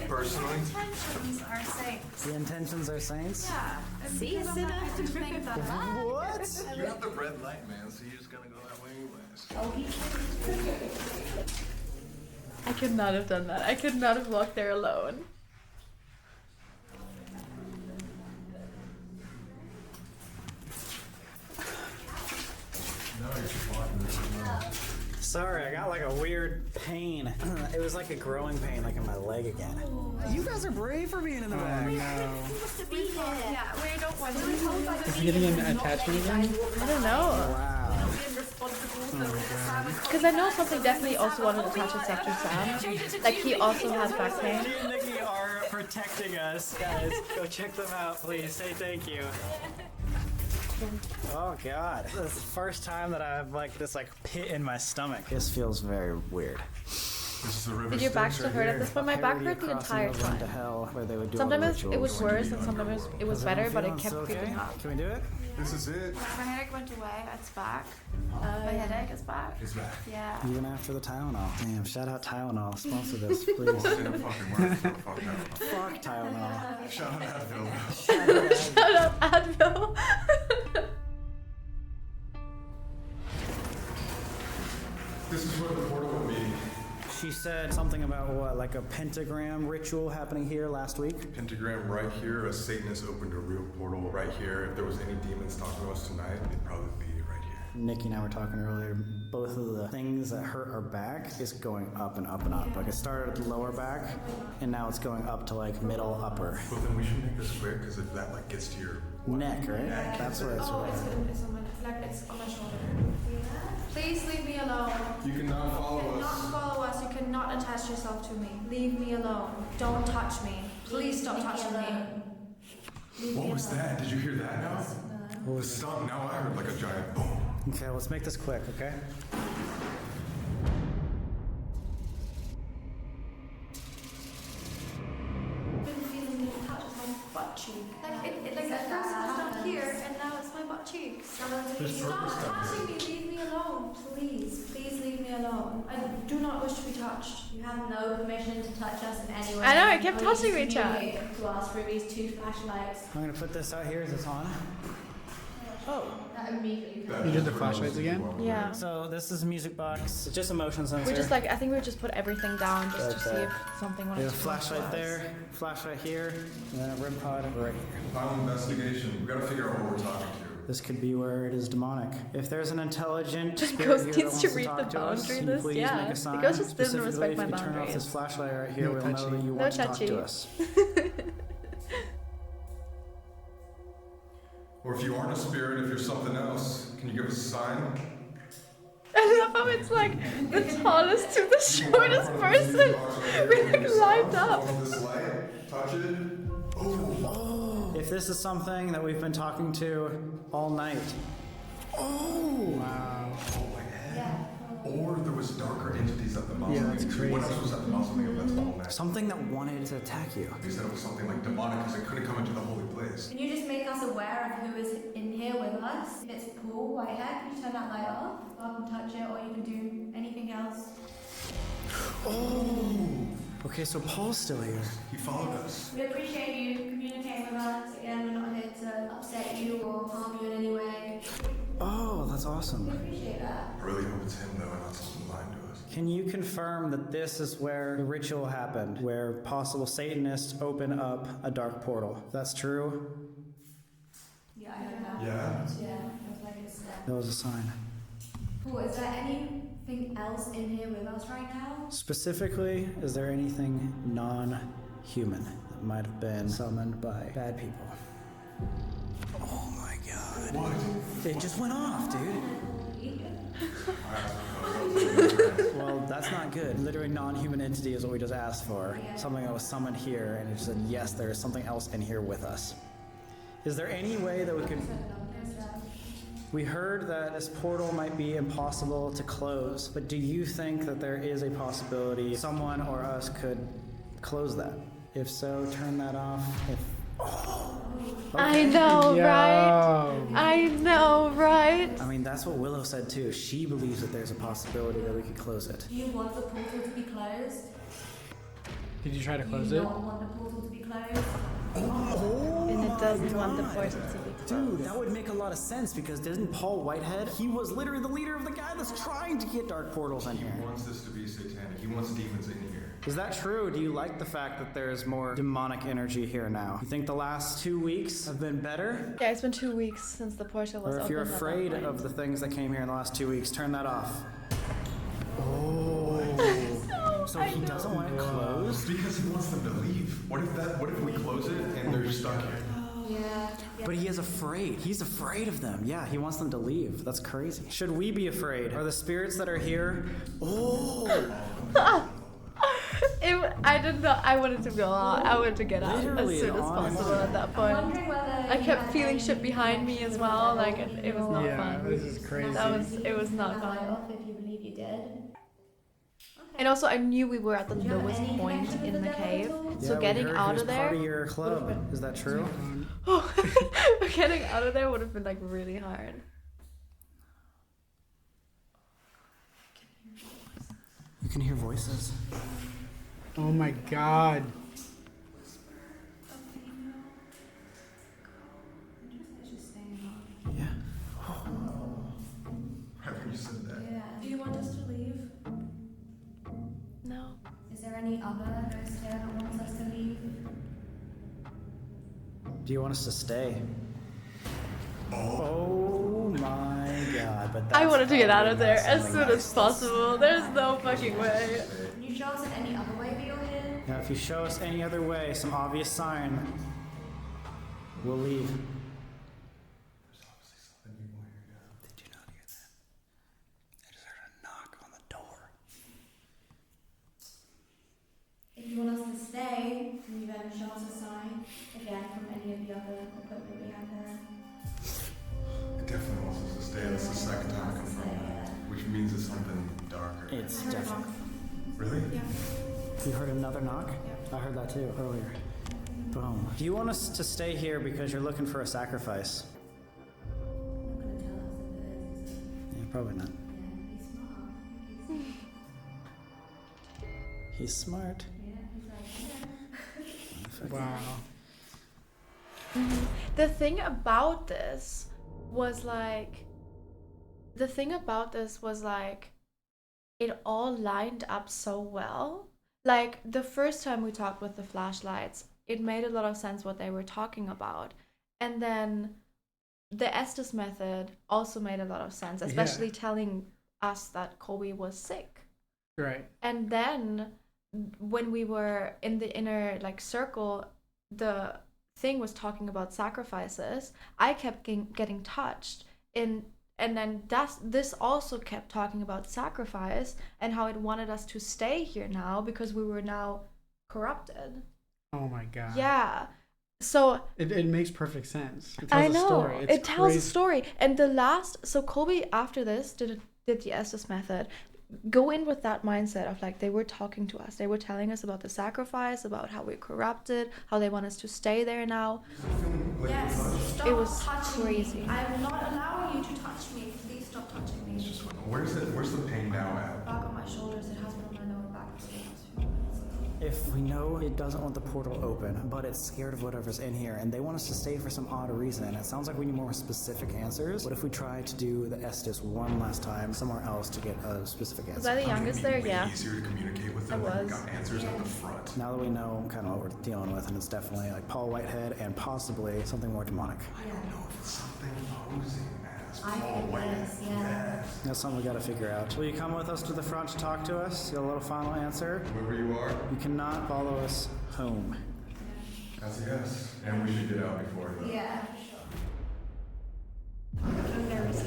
personally. Intentions are saints. The intentions are saints? Yeah. See, you don't have to think that bad. What? You have the red light, man, so you're just gonna go that way anyways. I could not have done that. I could not have walked there alone. Sorry, I got like a weird pain. It was like a growing pain, like in my leg again. You guys are brave for being in the back. Yeah, we don't want to. Is he getting an attachment again? I don't know. Wow. Because I know something definitely also wanted to attach itself to Sam. Like he also has back pain. She and Nikki are protecting us, guys. Go check them out, please. Say thank you. Oh god. This is the first time that I have like this like pit in my stomach. This feels very weird. This is the river. Did your back still hurt at this point? My back hurt the entire time. To hell, where they would do Sometimes it was worse and sometimes it was better, but it kept okay? creeping up. Can we do it? This is it. My headache went away. It's back. My headache is back. It's back. Yeah. Even after the Tylenol. Damn, shout out Tylenol. Sponsor this, please. Fuck Tylenol. Shout out Advil. Shut up, Advil. This is where the portal will be. She said something about what, like a pentagram ritual happening here last week? Pentagram right here. A Satanist opened a real portal right here. If there was any demons talking to us tonight, it'd probably be right here. Nikki and I were talking earlier. Both of the things that hurt our back is going up and up and up. Like it started at the lower back, and now it's going up to like middle, upper. Well, then we should make this quick, because if that like gets to your neck, right? Neck. That's where it's Oh, right. it's on my, like it's on my shoulder. Please leave me alone. You cannot follow You us. cannot follow us. You cannot attach yourself to me. Leave me alone. Don't touch me. Please stop touching me. What was that? Did you hear that now? What was Stop. Now I heard like a giant boom. Okay, let's make this quick, okay? I've been feeling it touch my butt cheek. Like at first it was down here, and now it's my butt cheeks. Stop touching me. Leave me alone, please. Please leave me alone. I do not wish to be touched. You have no permission to touch us in any way. I know, it kept Only touching me, Chad. communicate to us through these two flashlights. I'm gonna put this out here. Is this on? Oh. That immediately. You did the flashlights again? Yeah. So this is a music box. It's just a motion sensor. We just like, I think we just put everything down just to Right see there. if something We wanted have to a flashlight there, flashlight here, and then a REM pod right here. Final investigation. We gotta figure out what we're talking to. This could be where it is demonic. If there's an intelligent Just spirit Ghost here needs that to wants read talk the to us, boundary can you list, please yeah. make a sign? The ghost just didn't Specifically, respect if my you turn off boundaries. this flashlight right here, No we'll know touchy. that you No want to talk touchy. to us. Or if you aren't a spirit, if you're something else, can you give us a sign? I love how it's like the tallest to the shortest person. We're like lined up. Follow this light. Touch it. Oh. If this is something that we've been talking to all night. Oh! Wow. Oh my head. Or there was darker entities at the mausoleum. that's crazy. What else was at the mausoleum? That's all night. Something that wanted to attack you. They said it was something like demonic because it couldn't come into the holy place. Can you just make us aware of who is in here with us? If it's Paul Whitehead, can you turn that light off? I can touch it, or you can do anything else. Oh! Okay, so Paul's still here. He followed us. We appreciate you communicating with us. Again, we're not here to upset you or harm you in any way. Oh, that's awesome. We appreciate that. I really hope it's him though, and not something lying to us. Can you confirm that this is where the ritual happened, where possible Satanists open up a dark portal? That's true? Yeah, I heard that. Yeah. Yeah, it was like a step. That was a sign. Cool, is there anything else in here with us right now? Specifically, is there anything non-human that might have been summoned by bad people? Oh my god. What? It just went off, dude. Well, that's not good. Literally non-human entity is what we just asked for. Something that was summoned here, and it just said, yes, there is something else in here with us. Is there any way that we could... We heard that this portal might be impossible to close, but do you think that there is a possibility someone or us could close that? If so, turn that off. If... Oh. I know, right? I know, right? I mean, mean, that's what Willow said too. She believes that there's a possibility that we could close it. Do you want the portal to be closed? Did you try to close Do you it? not want the portal to be closed? And it doesn't want the portal to be closed. Dude, that would make a lot of sense because didn't Paul Whitehead, he was literally the leader of the guy that's trying to get dark portals in here. He wants this to be satanic. He wants demons in here. Is that true? Do you like the fact that there's more demonic energy here now? You think the last 2 weeks have been better? Yeah, it's been 2 weeks since the portal was Or if opened. you're at that afraid point. of the things that came here in the last 2 weeks, turn that off. So he doesn't want it closed? Because he wants them to leave. What if we close it and they're stuck here? Yeah. But he is afraid. He's afraid of them. Yeah, he wants them to leave. That's crazy. Should we be afraid? Are the spirits that are here? I did not. I wanted to go out. I wanted to get out Literally as soon as honest. possible at that point. I'm wondering whether I kept feeling shit behind me as well. Like it was not Yeah, fun. this is crazy. It was not fly fun. off if you believe you did. And also, I knew we were at the Do you have lowest any point connection in with the the cave. devil? So Yeah, getting we heard out he was of there. part of your club. Is that true? Getting out of there would have been like really hard. You can hear voices. Oh my god. Yeah. Haven't you said that? Yeah. Do you want us to leave? No. Is there any other ghost here that wants us to leave? Do you want us to stay? Oh my god, but that's I wanted to get out of there probably as not soon something as possible. There's no fucking way. Can you show us in any other way that you're here? Now, if you show us any other way, some obvious sign, we'll leave. Did you not hear that? I just heard a knock on the door. If you want us to stay, can you then show us a sign again from any of the other equipment we have there? It definitely wants us to stay. That's the second time I confirmed that. Which means it's something darker. It's definitely. Really? Yeah. You heard another knock? I heard that too earlier. Boom. Do you want us to stay here because you're looking for a sacrifice? Not gonna tell us if it is. Yeah, probably not. Yeah, he's smart. He's smart. Yeah, he's like, Wow. The thing about this was it all lined up so well. Like the first time we talked with the flashlights, it made a lot of sense what they were talking about. And then the Estes method also made a lot of sense, especially telling us that Colby was sick. Right. And then when we were in the inner circle, the thing was talking about sacrifices. I kept getting touched and then this also kept talking about sacrifice and how it wanted us to stay here now because we were now corrupted. Oh my god. Yeah. So it makes perfect sense. It tells I a know story. It's it tells crazy. a story. And so Colby after this did the Estes method. Go in with that mindset of they were talking to us. They were telling us about the sacrifice, about how we're corrupted, how they want us to stay there now. yes, stop It was touching crazy. me. I'm not allowing you to touch me. Please stop touching me. Where's the pain now at? Back on my shoulders. It has been on my lower back for the last few minutes. If we know it doesn't want the portal open, but it's scared of whatever's in here, and they want us to stay for some odd reason, it sounds like we need more specific answers. What if we try to do the Estes one last time somewhere else to get a specific answer? Was I the youngest there? Yeah. Easier to communicate with I them when we was. got answers at the front. Now that we know kind of what we're dealing with, and it's definitely Paul Whitehead and possibly something more demonic. I don't know if it's something posing as I Paul think Whitehead. it is, yeah. That's something we got to figure out. Will you come with us to the front to talk to us? Get a little final answer? Whoever you are, You cannot follow us home. that's a yes. And we should get out before that. Yeah, for sure. I'm nervous.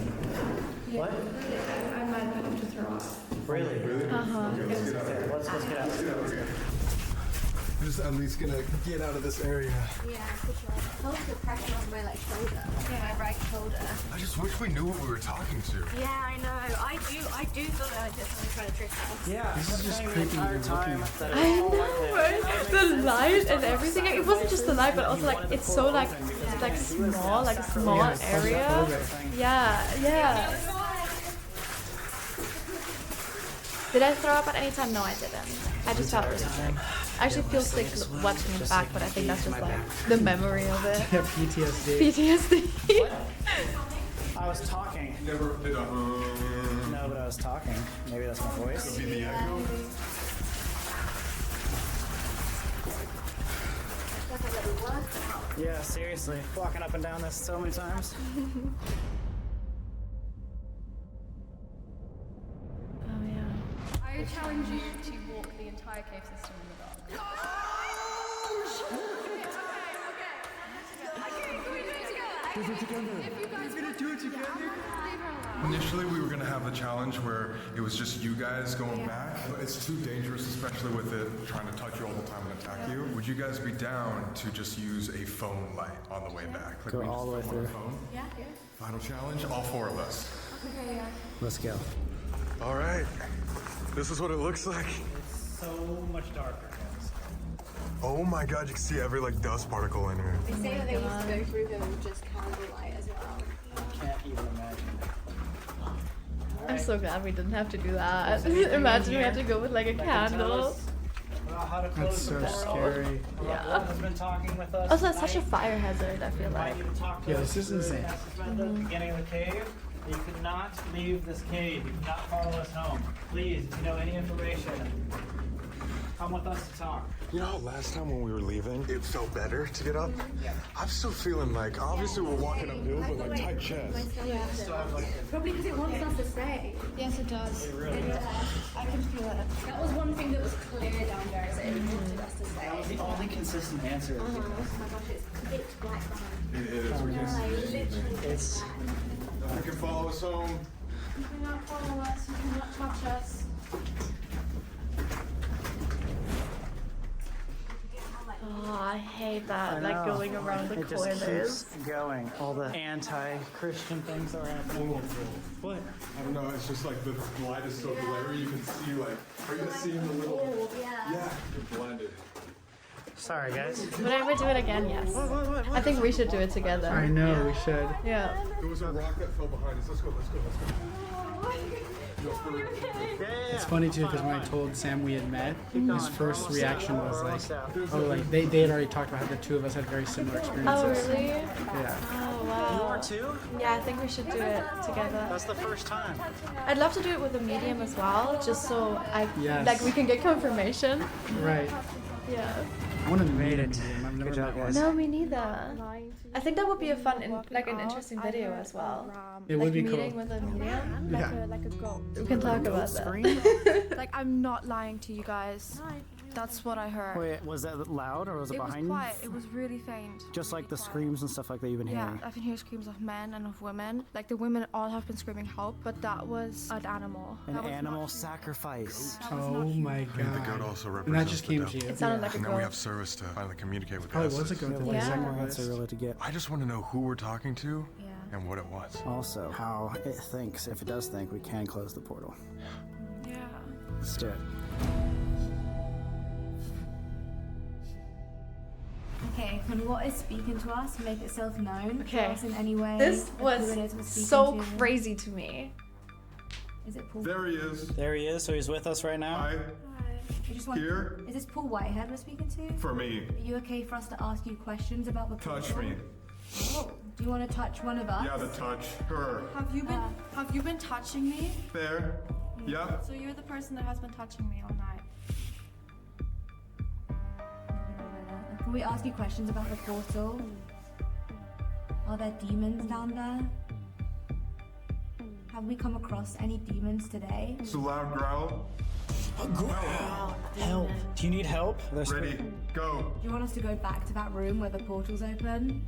Yeah, What? I might have to throw up. Really? Really? Uh-huh. Okay, let's get out. Okay, let's get out. We're just at least gonna get out of this area. Yeah, for sure. I felt the pressure on my like shoulder, my right shoulder. I just wish we knew what we were talking to. Yeah, I know. I do feel like this is trying to trick us. Yeah, This is just creepy. entire time that it I was all know, like right? this. The light and everything. It wasn't just the light, but also like it's so like small, like a small area. Yeah. Did I throw up at any time? No, I didn't. I just felt really sick. I actually feel sick watching it back, but I think that's just like the memory of it. Yeah, PTSD. PTSD. I was talking. Never did a. No, but I was talking. Maybe that's my voice. Could be the echo. Yeah, seriously. Walking up and down this so many times. Oh yeah. I challenge you to walk the entire cave system in the dark. Initially, we were gonna have the challenge where it was just you guys going back. It's too dangerous, especially with it trying to touch you all the time and attack you. Would you guys be down to just use a phone light on the way back? Like Go we all the way just film on through. a phone? Yeah. Final challenge, all 4 of us. Okay, yeah. Let's go. All right, this is what it looks like. So much darker. Oh my God, you can see every like dust particle in here. They say that they used to go through them with just candlelight as well. Can't even imagine. I'm so glad we didn't have to do that. Imagine we had to go with like a candle. How to That's close so the portal. scary. Yeah. Has been talking with us. Also, it's such a fire hazard, I feel like. Yeah, this is insane. At the beginning of the cave, you could not leave this cave. You could not follow us home. Please, if you know any information, come with us to talk. You know, last time when we were leaving, it felt better to get up. Yeah. I'm still feeling like, obviously we're walking uphill, but like tight chest. Yeah. Probably because it wants us to stay. Yes, it does. I can feel it. That was one thing that was clear down there, is that it wanted us to stay. That was the only consistent answer. Oh my gosh, it's pitch black behind. It is. It's. You can follow us home. You cannot follow us, you cannot touch us. Oh, I hate that, like going around the it just corners. keeps going. All the anti-Christian things that are happening. What? I don't know, it's just like the light is so glary, you can see like, are you guys seeing the little... Yeah, you're blinded. Sorry, guys. Would I ever do it again? Yes. I think we should do it together. I know, we should. Yeah. There was a rock that fell behind us. Let's go. It's funny too because when I told Sam we had met, his first reaction was like, "Oh, like they had already talked about how the two of us had very similar experiences." Oh, really? Yeah. Oh, wow. You are too? Yeah, I think we should do it together. That's the first time. I'd love to do it with a medium as well, just so Yes. like we can get confirmation. Right. Yeah. I want to meet it. I've never met one. No, me neither. I think that would be a fun, like an interesting video as well. It would be cool. Meeting with a medium. Yeah. Like a goat. We can talk about that. Like, I'm not lying to you guys. That's what I heard. Wait, was that loud or was it It was behind quiet. you? It was really faint. Just like the screams and stuff like that you've been Yeah, hearing. I can hear screams of men and of women. Like the women all have been screaming help, but that was an animal. An That was animal not- sacrifice. Oh my I think the goat god. also And represents that just the came devil. to you. It sounded like a And now we have goat. service to finally communicate with Probably us. was a goat that Yeah, was Yeah. more answer sacrificed. really to get. I just want to know who we're talking to Yeah. and what it was. Also, how it thinks. If it does think, we can close the portal. Yeah. Let's do it. Okay, can what is speaking to us make itself known to Okay. us in any way? This of was who it is we're speaking so to? crazy to me. Is it Paul? There he is. There he is. So he's with us right now. Hi. I just want, Here. Is this Paul Whitehead we're speaking to? For me. Are you okay for us to ask you questions about the Touch portal? me. Oh, do you want to touch one of us? Yeah, the touch. Her. Have you been touching me? There. Yeah. So you're the person that has been touching me all night. Can we ask you questions about the portal? Are there demons down there? Have we come across any demons today? It's a loud growl. Help. Do you need help? There's Ready. Go. Do you want us to go back to that room where the portal's open?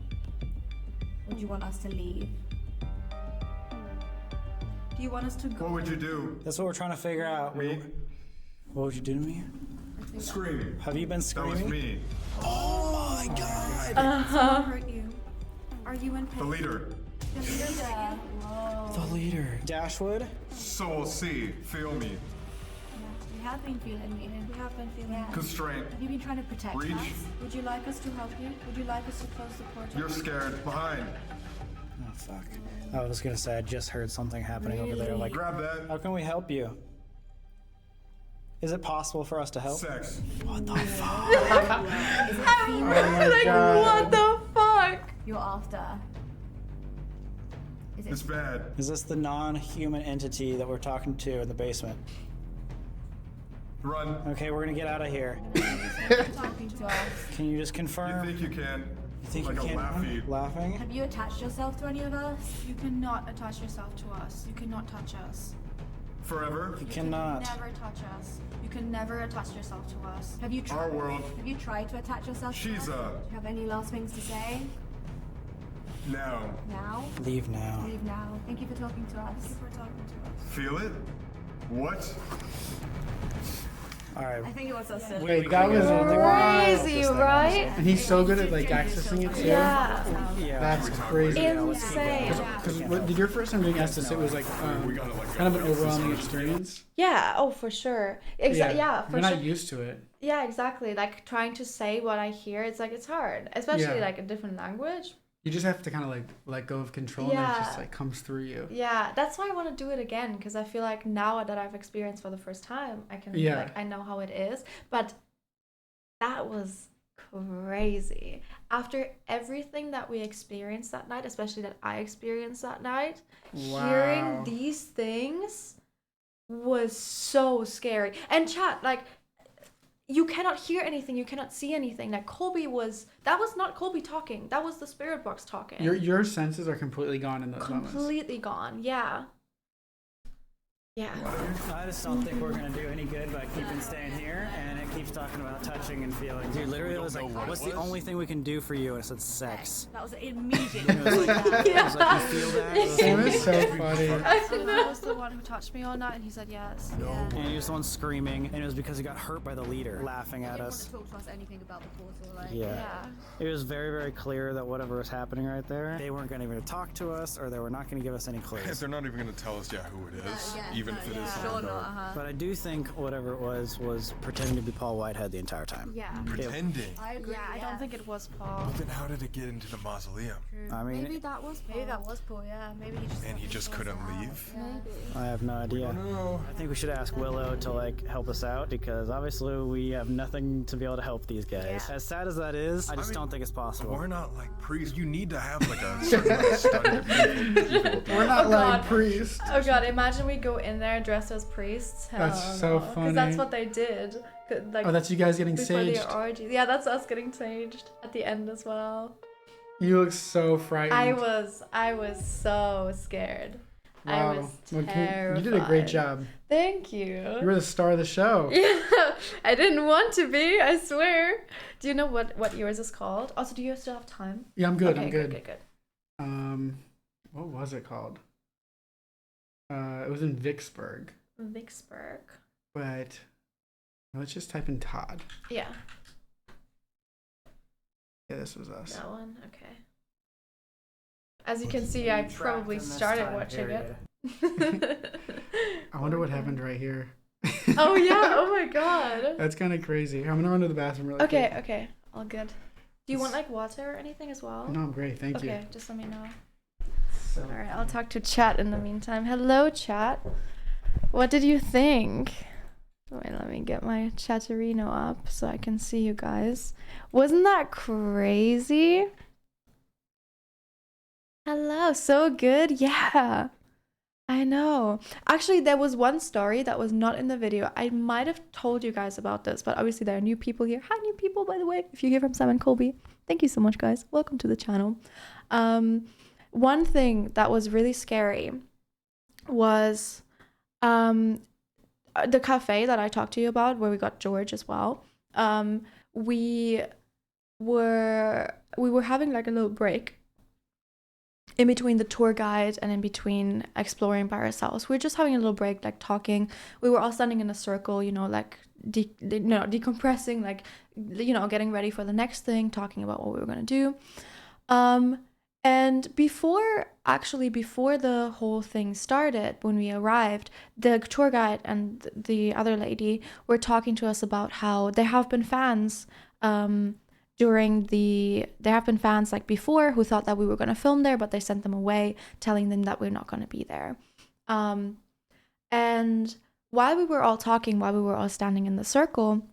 Or do you want us to leave? Do you want us to go? What would you do? That's what we're trying to figure out. Me? What would you do to me? Scream. Have you been That was screaming? me. Oh my god! Someone hurt you. Are you in pain? The leader. The leader. Whoa. The leader. Dashwood? So we'll see. Feel me. We have been feeling you. We have been feeling you. Constraint. Have you been trying to protect Reach. us? Would you like us to help you? Would you like us to close the portal? You're scared. Behind. Oh fuck. I was gonna say I just heard something happening over there. Like, Grab that. how can we help you? Is it possible for us to help? Sex. What the fuck? Is it female? Like, what the fuck? You're after. Is it It's bad. Is this the non-human entity that we're talking to in the basement? Run. Okay, we're gonna get out of here. talking to us? Can you just You confirm? think you can? You think like you a can? laugh feed. Laughing? Have you attached yourself to any of us? You cannot attach yourself to us. You cannot touch us. Forever. You cannot. Never touch us. You can never attach yourself to us. Have you tried? Our world. Have you tried to attach yourself to She's us? Do you have any last things to say? Now. Now? Leave now. Leave now. Thank you for talking to us. Thank you for talking to us. Feel it? What? All right. I think it was us. to- Wait, that was Crazy, right? And he's so good at like accessing it too. Yeah. Yeah. That's crazy. Insane. Because did your first time doing Estes, it was like kind of an overwhelming experience. Yeah, oh, for sure. Yeah, for You're sure. not used to it. Yeah, exactly. Like trying to say what I hear, it's like it's hard, especially Yeah. like a different language. You just have to kind of like let go of control and it Yeah. just like comes through you. Yeah, that's why I want to do it again because I feel like now that I've experienced for the first time, I can like I know how it is. But that was crazy. After everything that we experienced that night, especially that I experienced that night, hearing these things was so scary. And chat, like, you cannot hear anything, you cannot see anything. Like that was not Colby talking. That was the spirit box talking. Your senses are completely gone in those moments. Completely gone. Yeah. Yeah. I just don't think we're gonna do any good by keeping staying here, and it keeps talking about touching and feeling. Dude, literally, it was like, "What's the only thing we can do for you?" And I said, "Sex." That was immediate. And it was like, it was like, you feel that? It was so funny. I was the one who touched me all night, and he said yes. Yeah. And he was the one screaming, and it was because he got hurt by the leader, laughing at us. Talk to us anything about the portal, like. Yeah. It was very, very clear that whatever was happening right there, they weren't going to even talk to us, or they were not going to give us any clues. They're not even going to tell us who it is, even if it is Sure someone. not, But I do think whatever it was pretending to be Paul Whitehead the entire time. Yeah. Pretending. I agree. Yeah, I don't think it was Paul. Then how did it get into the mausoleum? I mean, Maybe that was Paul. Maybe that was Paul. Yeah. Maybe he just. And he just couldn't leave? I have no idea. I think we should ask Willow to like help us out because obviously we have nothing to be able to help these guys. As sad as that is, I just don't think it's possible. We're not like priests. You need to have like a certain amount of study to be We're not like priests. Oh god, imagine we go in there dressed as priests. That's so funny. Because that's what they did. Like, Oh, that's you guys getting before saged. the orgy. Yeah, that's us getting saged at the end as well. You look so frightened. I was so scared. Wow. I was Well, terrified. you did a great job. Thank you. You were the star of the show. Yeah, I didn't want to be, I swear. Do you know what yours is called? Also, do you still have time? Yeah, I'm good. Okay, I'm good. Good. What was it called? It was in Vicksburg. Vicksburg. But let's just type in Todd. Yeah. Yeah, this was us. That one? Okay. As you can see, I probably started watching it. I wonder what happened right here. Oh yeah, oh my god. That's kind of crazy. I'm gonna run to the bathroom really quick. Okay, all good. Do you want like water or anything as well? No, I'm great, thank you. Okay, just let me know. Alright, I'll talk to chat in the meantime. Hello chat. What did you think? Wait, let me get my chatterino up so I can see you guys. Wasn't that crazy? Hello, so good. Yeah. I know. Actually, there was one story that was not in the video. I might have told you guys about this, but obviously there are new people here. Hi, new people, by the way. If you're here from Sam and Colby, thank you so much, guys. Welcome to the channel. One thing that was really scary was the cafe that I talked to you about, where we got George as well. We were having like a little break, in between the tour guide and in between exploring by ourselves. We were just having a little break, like talking. We were all standing in a circle, you know, like decompressing, like, you know, getting ready for the next thing, talking about what we were going to do. And before the whole thing started, when we arrived, the tour guide and the other lady were talking to us about how there have been fans like before who thought that we were going to film there, but they sent them away telling them that we're not going to be there. And while we were all talking, while we were all standing in the circle,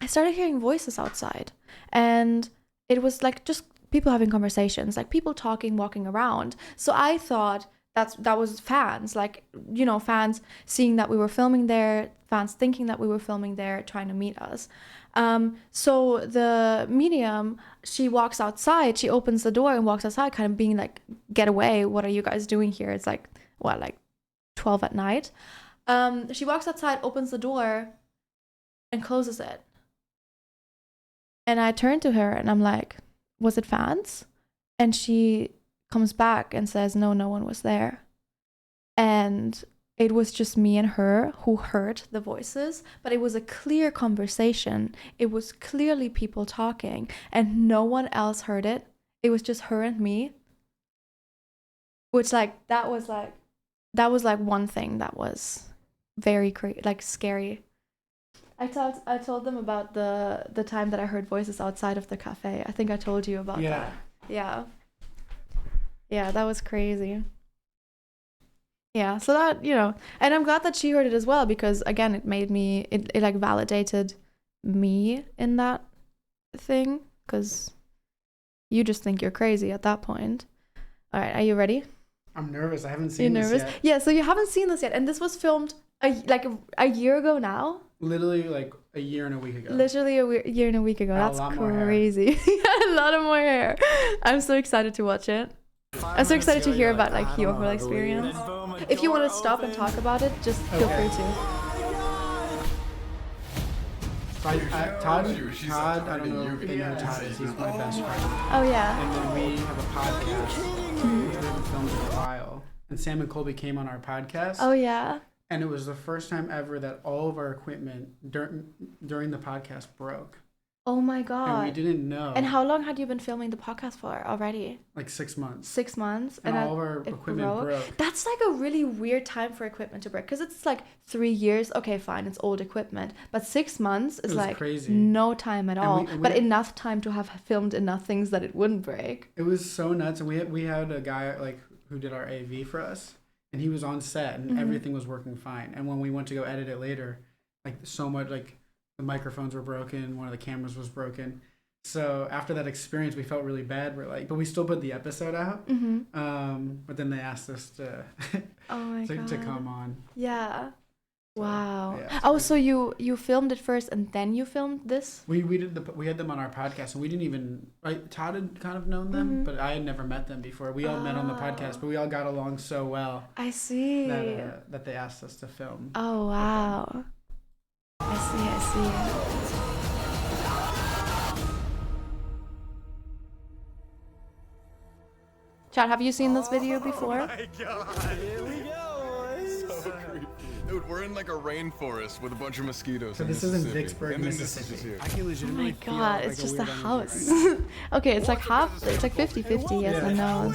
I started hearing voices outside, and it was like just people having conversations, like people talking, walking around. So I thought that was fans, like, you know, fans seeing that we were filming there, fans thinking that we were filming there, trying to meet us. So the medium, she walks outside, she opens the door and walks outside, kind of being like, get away, what are you guys doing here? It's like, what, like 12 at night? She walks outside, opens the door and closes it. And I turn to her and I'm like, was it fans? And she comes back and says, no one was there. And it was just me and her who heard the voices, but it was a clear conversation. It was clearly people talking, and no one else heard it. It was just her and me. Which, like, that was like one thing that was very scary. I told them about the time that I heard voices outside of the cafe. I think I told you about that. Yeah, that was crazy. Yeah, so that, you know, and I'm glad that she heard it as well, because again, it made me, it like validated me in that thing, because you just think you're crazy at that point. All right, are you ready? I'm nervous. I haven't seen this yet. Yeah, so you haven't seen this yet, and this was filmed a year ago now. Literally like a year and a week ago. Literally a year and a week ago. That's crazy. A lot of more hair. I'm so excited to watch it. I'm so excited to hear about like your whole experience. If you want to stop and talk about it, just feel free to. Todd, I don't know if you know Todd is. He's my best friend. Oh yeah. And then we have a podcast. We haven't filmed in a while. And Sam and Colby came on our podcast. Oh yeah. And it was the first time ever that all of our equipment during the podcast broke. Oh my god. And we didn't know. And how long had you been filming the podcast for already? Like 6 months. 6 months. And all of our equipment broke. That's like a really weird time for equipment to break, because it's like 3 years. Okay, fine, it's old equipment. But 6 months is like crazy. No time at all. But enough time to have filmed enough things that it wouldn't break. It was so nuts. And we had a guy like who did our AV for us. And he was on set and everything was working fine. And when we went to go edit it later, like so much, like the microphones were broken, one of the cameras was broken. So after that experience, we felt really bad. We're like, but we still put the episode out. But then they asked us to to come on. Yeah. Wow. Yeah, so you filmed it first and then you filmed this? We had them on our podcast, and we didn't even, like, Todd had kind of known them, but I had never met them before. We all met on the podcast, but we all got along so well. I see. That they asked us to film. Oh wow. I see. Chad, have you seen this video before? Oh my god. Here we go. So creepy. Dude, we're in like a rainforest with a bunch of mosquitoes. So this is in Vicksburg, Mississippi. I can legitimately feel like it's just a house. Okay, it's like half. It's like 50-50 yes and no's.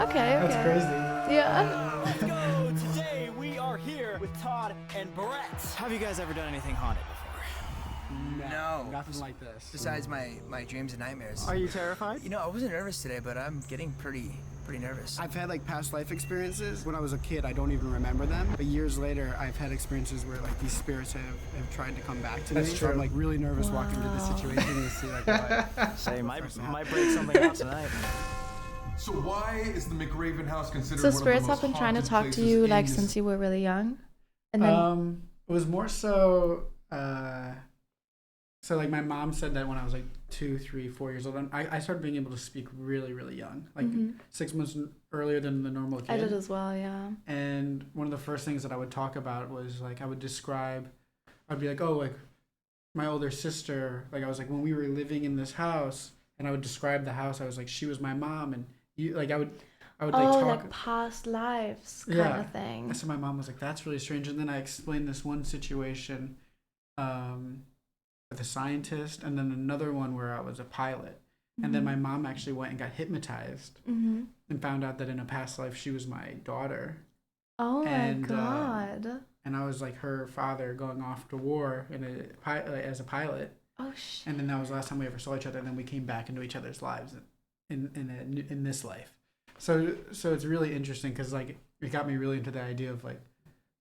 Okay. That's crazy. Yeah. Let's go. Today we are here with Todd and Brett. Have you guys ever done anything haunted before? No. Nothing like this. Besides my dreams and nightmares. Are you terrified? You know, I wasn't nervous today, but I'm getting pretty nervous. I've had like past life experiences. When I was a kid, I don't even remember them. But years later, I've had experiences where like these spirits have tried to come back to me. That's true. So I'm like really nervous walking into this situation to see like what. Say, might break something out tonight. So why is the McRaven house considered So one of the spirits most have been trying to haunted talk to places you in like this- since you were really young? And then It was more so so like my mom said that when I was like 2, 3, 4 years old, and I started being able to speak really, really young, like 6 months earlier than the normal kid. I did as well, yeah. And one of the first things that I would talk about was like I'd be like, oh, like my older sister, like I was like when we were living in this house, and I would describe the house. I was like, she was my mom, and you like I would. I would talk like past lives kind of thing. So my mom was like, that's really strange. And then I explained this one situation with a scientist, and then another one where I was a pilot. And then my mom actually went and got hypnotized and found out that in a past life she was my daughter. Oh my God. And I was like her father going off to war as a pilot. Oh shit. And then that was the last time we ever saw each other. And then we came back into each other's lives in this life. So it's really interesting because like it got me really into the idea of like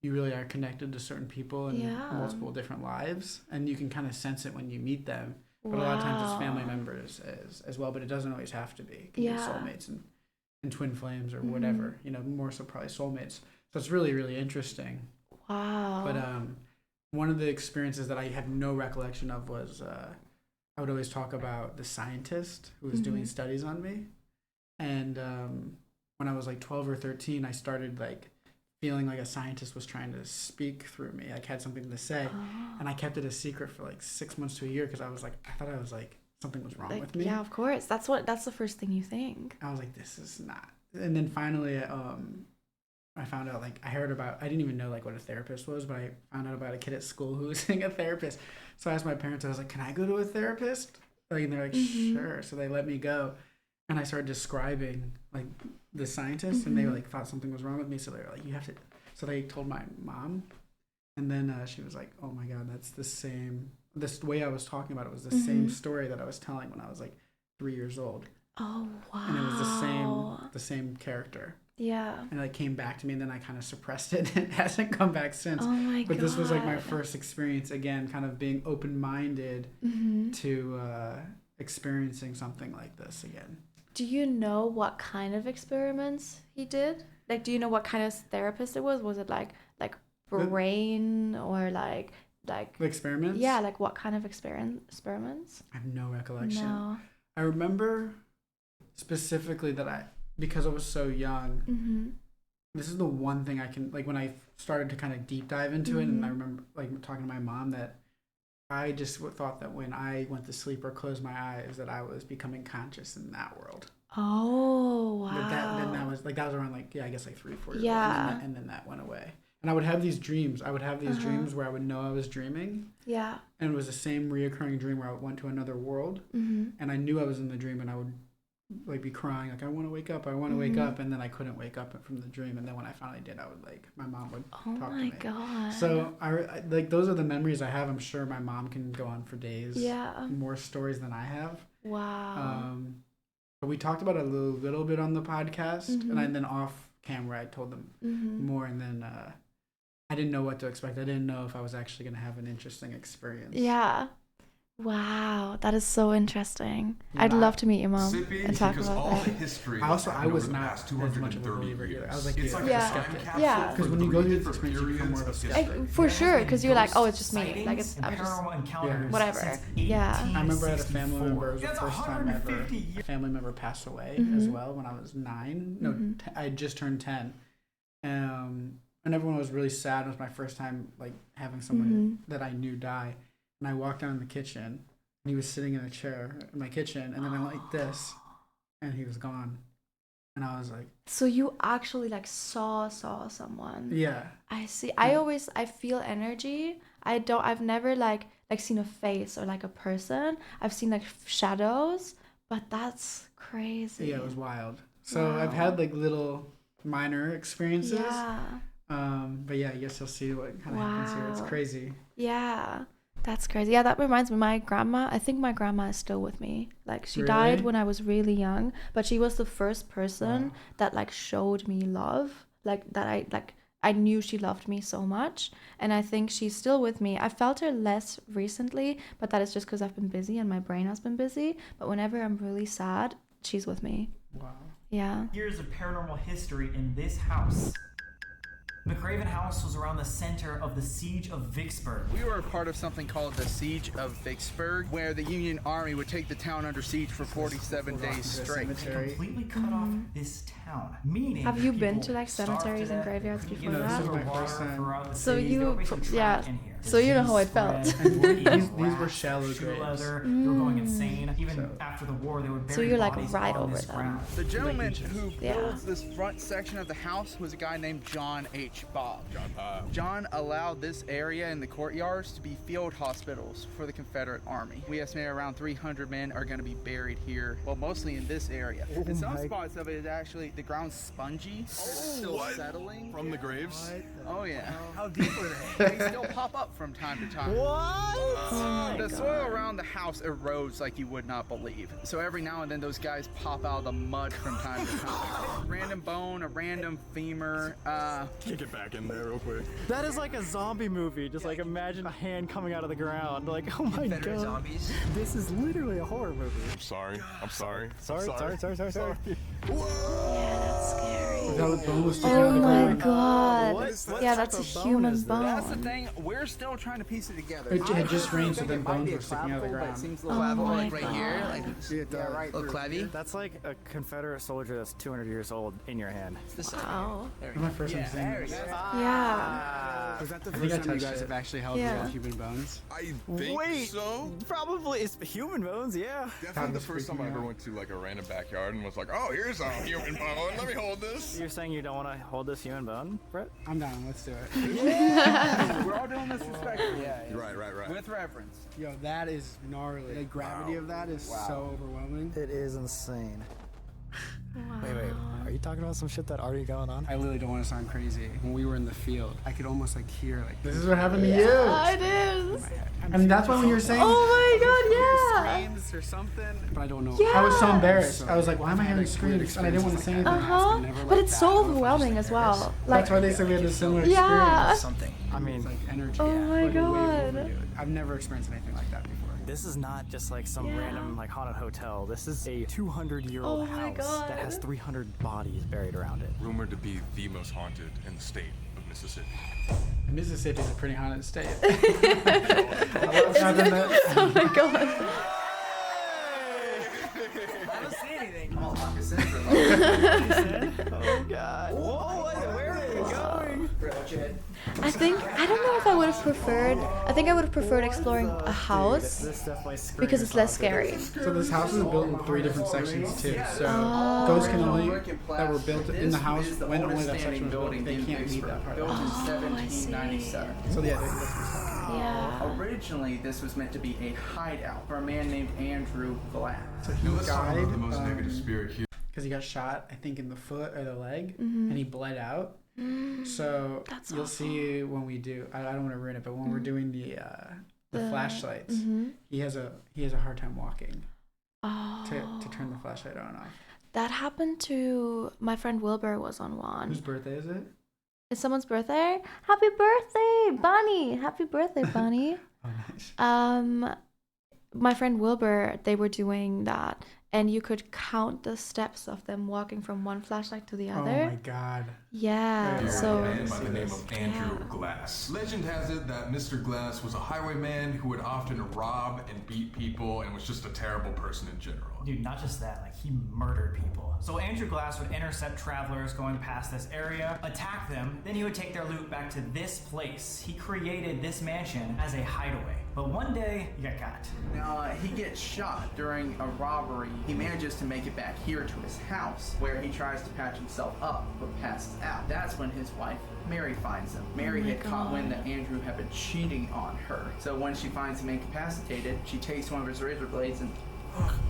you really are connected to certain people in multiple different lives, and you can kind of sense it when you meet them. But a lot of times it's family members as well, but it doesn't always have to be. It can be soulmates and twin flames or whatever, more so probably soulmates. So it's really, really interesting. Wow. But one of the experiences that I had no recollection of was I would always talk about the scientist who was doing studies on me. And when I was like 12 or 13, I started like feeling like a scientist was trying to speak through me. Like had something to say, and I kept it a secret for like 6 months to a year because I thought I was like something was wrong with me. Yeah, of course. That's the first thing you think. I was like, this is not. And then finally, I found out I didn't even know like what a therapist was, but I found out about a kid at school who was seeing a therapist. So I asked my parents, I was like, can I go to a therapist? And they're like, sure. So they let me go. And I started describing like the scientist, and they like thought something was wrong with me. So they were like, you have to. So they told my mom, and then she was like, oh my God, that's the same. This way I was talking about it was the same story that I was telling when I was like 3 years old. Oh wow. And it was the same character. Yeah. And it came back to me, and then I kind of suppressed it. It hasn't come back since. Oh my God. But this was like my first experience again, kind of being open-minded to experiencing something like this again. Do you know what kind of experiments he did? Like, do you know what kind of therapist it was? Was it like brain or like the experiments? Yeah, like what kind of experiments? I have no recollection. No. I remember specifically that because I was so young, this is the one thing I can, like when I started to kind of deep dive into it, and I remember like talking to my mom that I just thought that when I went to sleep or closed my eyes that I was becoming conscious in that world. Oh, wow. Then that was around like, I guess like 3 or 4 years old. And then that went away. And I would have these dreams. Dreams where I would know I was dreaming. Yeah. And it was the same reoccurring dream where I went to another world. And I knew I was in the dream, and I would like be crying like I want to wake up, and then I couldn't wake up from the dream, and then when I finally did, I would like my mom would talk to me. Oh my God. So I like those are the memories I have. I'm sure my mom can go on for days. Yeah. More stories than I have. Wow. But we talked about it a little bit on the podcast, and then off camera I told them more, and then I didn't know what to expect. I didn't know if I was actually going to have an interesting experience. Yeah. Wow, that is so interesting. I'd love to meet your mom and talk about that. I was not as much of a believer either. I was like, a skeptic. Yeah. Because when you go through this experience, you become more of a skeptic. For sure, because you're like, oh, it's just me. Like, I'm just whatever. Yeah. I remember I had a family member. It was the first time ever a family member passed away as well when I was 9. No, I had just turned 10. And everyone was really sad. It was my first time like having someone that I knew die. And I walked down in the kitchen, and he was sitting in a chair in my kitchen, and then I went like this, and he was gone. And I was like... So you actually like saw someone? Yeah. I see. I feel energy. I've never like seen a face or like a person. I've seen like shadows, but that's crazy. Yeah, it was wild. So I've had like little minor experiences. Yeah. But yeah, I guess you'll see what kind of happens here. It's crazy. Yeah. That's crazy. Yeah, that reminds me. My grandma, I think my grandma is still with me. Like, she died when I was really young, but she was the first person that like showed me love. Like, that I knew she loved me so much, and I think she's still with me. I felt her less recently, but that is just because I've been busy and my brain has been busy. But whenever I'm really sad, she's with me. Wow. Yeah. Years of paranormal history in this house. McRaven House was around the center of the siege of Vicksburg. We were a part of something called the Siege of Vicksburg, where the Union Army would take the town under siege for 47 days straight. Completely cut off this town, meaning. Have you been to like cemeteries and graveyards before that? This is my first time. So you, yeah. So you know how it felt. These were shallow graves. They were going insane. Even after the war, they would bury So you're like bodies right on over this them. ground. The gentleman who builds this front section of the house was a guy named John H. Bob. John allowed this area in the courtyards to be field hospitals for the Confederate Army. We estimate around 300 men are going to be buried here, well, mostly in this area. In some spots of it is actually the ground's spongy, still settling. From the graves? Oh yeah. How deep were They still pop up from time to time. What? The soil around the house erodes like you would not believe. So every now and then those guys pop out of the mud from time to time. Random bone, a random femur. Kick it back in there real quick. That is like a zombie movie. Just like imagine a hand coming out of the ground. Like, oh my god. Zombies. This is literally a horror movie. I'm sorry. I'm sorry. Sorry. Yeah, that's scary. That bone was sticking Oh out of the my ground. god. What Yeah, type that's a of bone human is bone. that? That's the thing. We're still trying to piece it together. It had just rained, so I think then it might bones be a were sticking out of the clavicle, but it ground. seems a Oh little Clavicle, my like right here. God. Like, yeah, right. little clavy. That's like a Confederate soldier that's 200 years old in your hand. Wow. This is my first time seeing this. Yeah. Was that the I think first I time you touched guys it. have actually held Yeah. real human bones? I think Wait, so. probably it's human bones. Yeah. Definitely the first time I ever went to like a random backyard and was like, oh, here's a human bone. Let me hold this. You're saying you don't want to hold this human bone, Brett? I'm down. Let's do it. We're all doing this respectfully. Right. With reverence. Yo, that is gnarly. The gravity of that is so overwhelming. It is insane. Wait. Are you talking about some shit that already going on? I literally don't want to sound crazy. When we were in the field, I could almost like hear like This is what happened to you. It is. And that's why when you're saying, Oh my god, yeah. screams or something, but I don't know. Yeah. I was so embarrassed. I was like, why am I hearing screams? And I didn't want to say anything. But it's so overwhelming as well. Like, That's why they said we had a similar yeah. experience. Something. I mean, It's like energy. Oh my Like, way god. overdo it. I've never experienced anything like that before. this is not just like some random like haunted hotel. This is a 200-year-old Oh my house God. that has 300 bodies buried around it. Rumored to be the most haunted in the state of Mississippi. Mississippi is a pretty haunted state. Oh my god. I don't see anything. I'm all opposite. Oh god. Whoa, where are you going? I don't know if I would have preferred. I think I would have preferred exploring a house This definitely screams because it's less scary. So this house is built in 3 different sections too. So those can only that were built in the house when only that section was built. They can't leave that part. Built in I see. 1797. So yeah. Yeah. Originally, this was meant to be a hideout for a man named Andrew Glass. So he died The most negative spirit here. because he got shot, I think, in the foot or the leg, and he bled out. So That's you'll awful. see when we do. I don't want to ruin it, but when we're doing the flashlights, he has a hard time walking to turn the flashlight on and off. That happened to my friend Wilbur was on one. Whose birthday is it? It's someone's birthday. Happy birthday, Bunny! Happy birthday, Bunny. Oh, nice. My friend Wilbur, they were doing that, and you could count the steps of them walking from one flashlight to the other. Oh my god. Yeah. By So. the name of Andrew Glass. Legend has it that Mr. Glass was a highwayman who would often rob and beat people and was just a terrible person in general. Dude, not just that, like he murdered people. So Andrew Glass would intercept travelers going past this area, attack them, then he would take their loot back to this place. He created this mansion as a hideaway. But one day, he got caught. Now, he gets shot during a robbery. He manages to make it back here to his house, where he tries to patch himself up, but passes out. That's when his wife, Mary, finds him. Mary had caught wind that Andrew had been cheating on her. So when she finds him incapacitated, she takes one of his razor blades and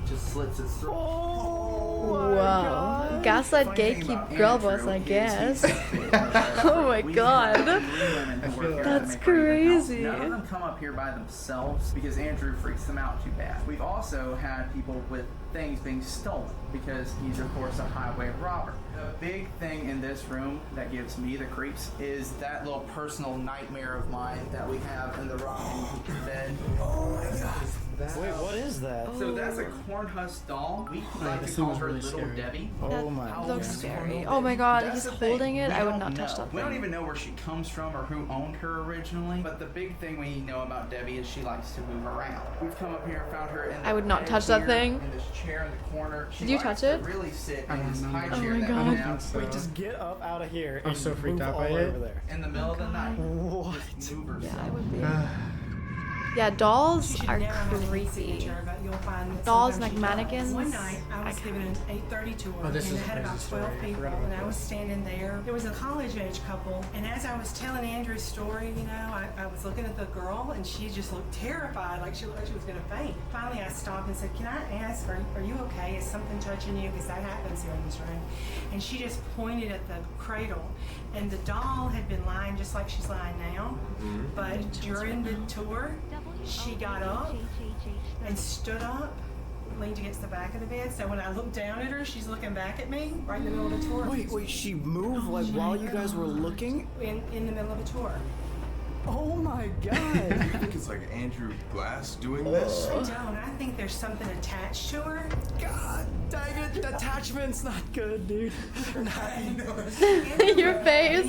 just slits his throat. Wow. Gaslight gatekeep girl boss, I guess. Oh my god. That's crazy. None of them come up here by themselves because Andrew freaks them out too bad. We've also had people with things being stolen because he's of course a highway robber. The big thing in this room that gives me the creeps is that little personal nightmare of mine that we have in the rocking bed. Oh my god. Wait, what is that? So that's a corn husk doll. We like to call her Little Debbie. Oh my god. Looks scary. Oh my god, he's holding it. I would not touch that We don't thing. even know where she comes from or who owned her originally. But the big thing we know about Debbie is she likes to move around. We've come up here and found her in the I would not bed touch that here, thing. in this chair in the corner. She Did you likes touch to it? really sit I in don't this know. high Oh chair my that God. we I have. don't think so. Wait, just get up out of here. I'm and so freaked move out all by it. over there. In the middle of the night. What? Just move herself. Yeah, I would be. Yeah, dolls are creepy. Dolls like mannequins. One night, I was given an 8:30 tour, Oh, this and is I had a about crazy 12 story. I people, forgot about and I was this. standing there. There was a college-age couple, and as I was telling Andrew's story, you know, I was looking at the girl, and she just looked terrified, like she looked like she was going to faint. Finally, I stopped and said, "Can I ask, are you okay? Is something touching you? Because that happens here in this room." And she just pointed at the cradle, and the doll had been lying just like she's lying now, but during the tour, she got up and stood up, leaned against the back of the bed. So when I looked down at her, she's looking back at me right in the middle of the tour. Wait, she moved like while you guys were looking? In the middle of a tour. Oh my god. I think it's like Andrew Glass doing this. I don't. I think there's something attached to her. God dang it, the attachment's not good, dude. Your face.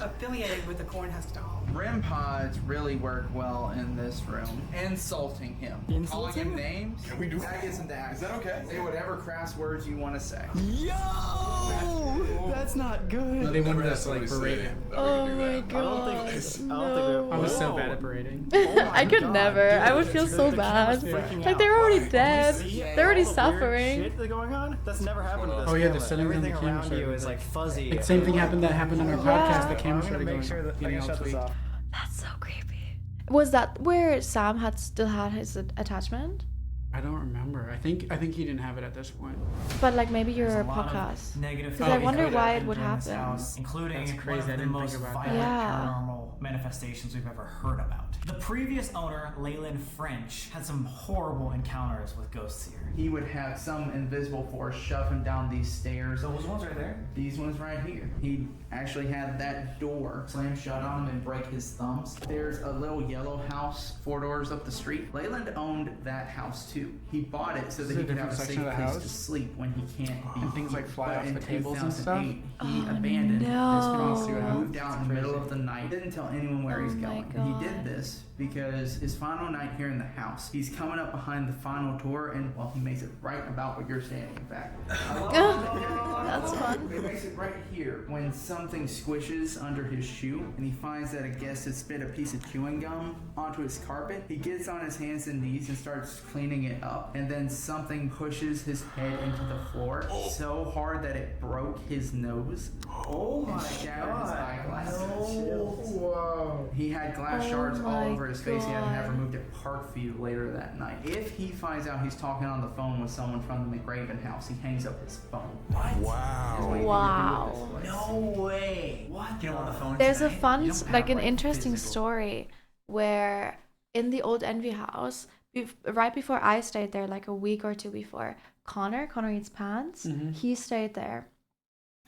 Affiliated with the Cornhusk doll. REM pods really work well in this room. Insulting him. Calling him names. Can we do that? Gets into action. Is that okay? Say whatever crass words you want to say. Yo! That's not good. No, they wanted us to like berate him. Oh my god. I was so bad at berating. I could never. I would feel so bad. Like they're already dead. They're already suffering. Shit that's going on? That's never happened to this Oh yeah, camera. the settings on the Everything camera around you is like fuzzy. Like, same thing happened on our podcast. The camera I'm gonna started make going. sure that I getting can all shut this tweaked. off. That's so creepy. Was that where Sam still had his attachment? I don't remember. I think he didn't have it at this point. But like maybe your There's a lot of podcast. negative Because I things wonder that why happened it would during this happen. house, including That's one crazy. of I the didn't most think about violent that. paranormal manifestations we've ever heard about. The previous owner, Leyland French, had some horrible encounters with ghosts here. He would have some invisible force shove him down these stairs. Those ones right there? These ones right here. He actually had that door slam shut on him and break his thumbs. There's a little yellow house 4 doors up the street. Leyland owned that house too. He bought it so that Is he it a could have a different safe section of the place house? to sleep when he can't be. And things like fly But off in the tables and stuff? 2008, he abandoned no. this property, moved out in the middle Crazy. of the night, didn't tell anyone where he's Oh my going. And he God. did this because his final night here in the house, he's coming up behind the final tour, and well, he makes it right about where you're standing, in fact. That's fun. He makes it right here when something squishes under his shoe, and he finds that a guest had spit a piece of chewing gum onto his carpet. He gets on his hands and knees and starts cleaning it up, and then something pushes his head into the floor so hard that it broke his nose. Oh and my shattered his god. eyeglasses. Whoa. He had glass Oh shards all my over his face. He had to have God. removed at Parkview later that night. If he finds out he's talking on the phone with someone from the McRaven house, he hangs up his phone. Wow. Wow. No way. What? Get him on the phone There's a tonight. fun, You don't like have, an interesting physical- story where in the old Envy house, right before I stayed there, like a week or two before, Connor Eats Pants, he stayed there.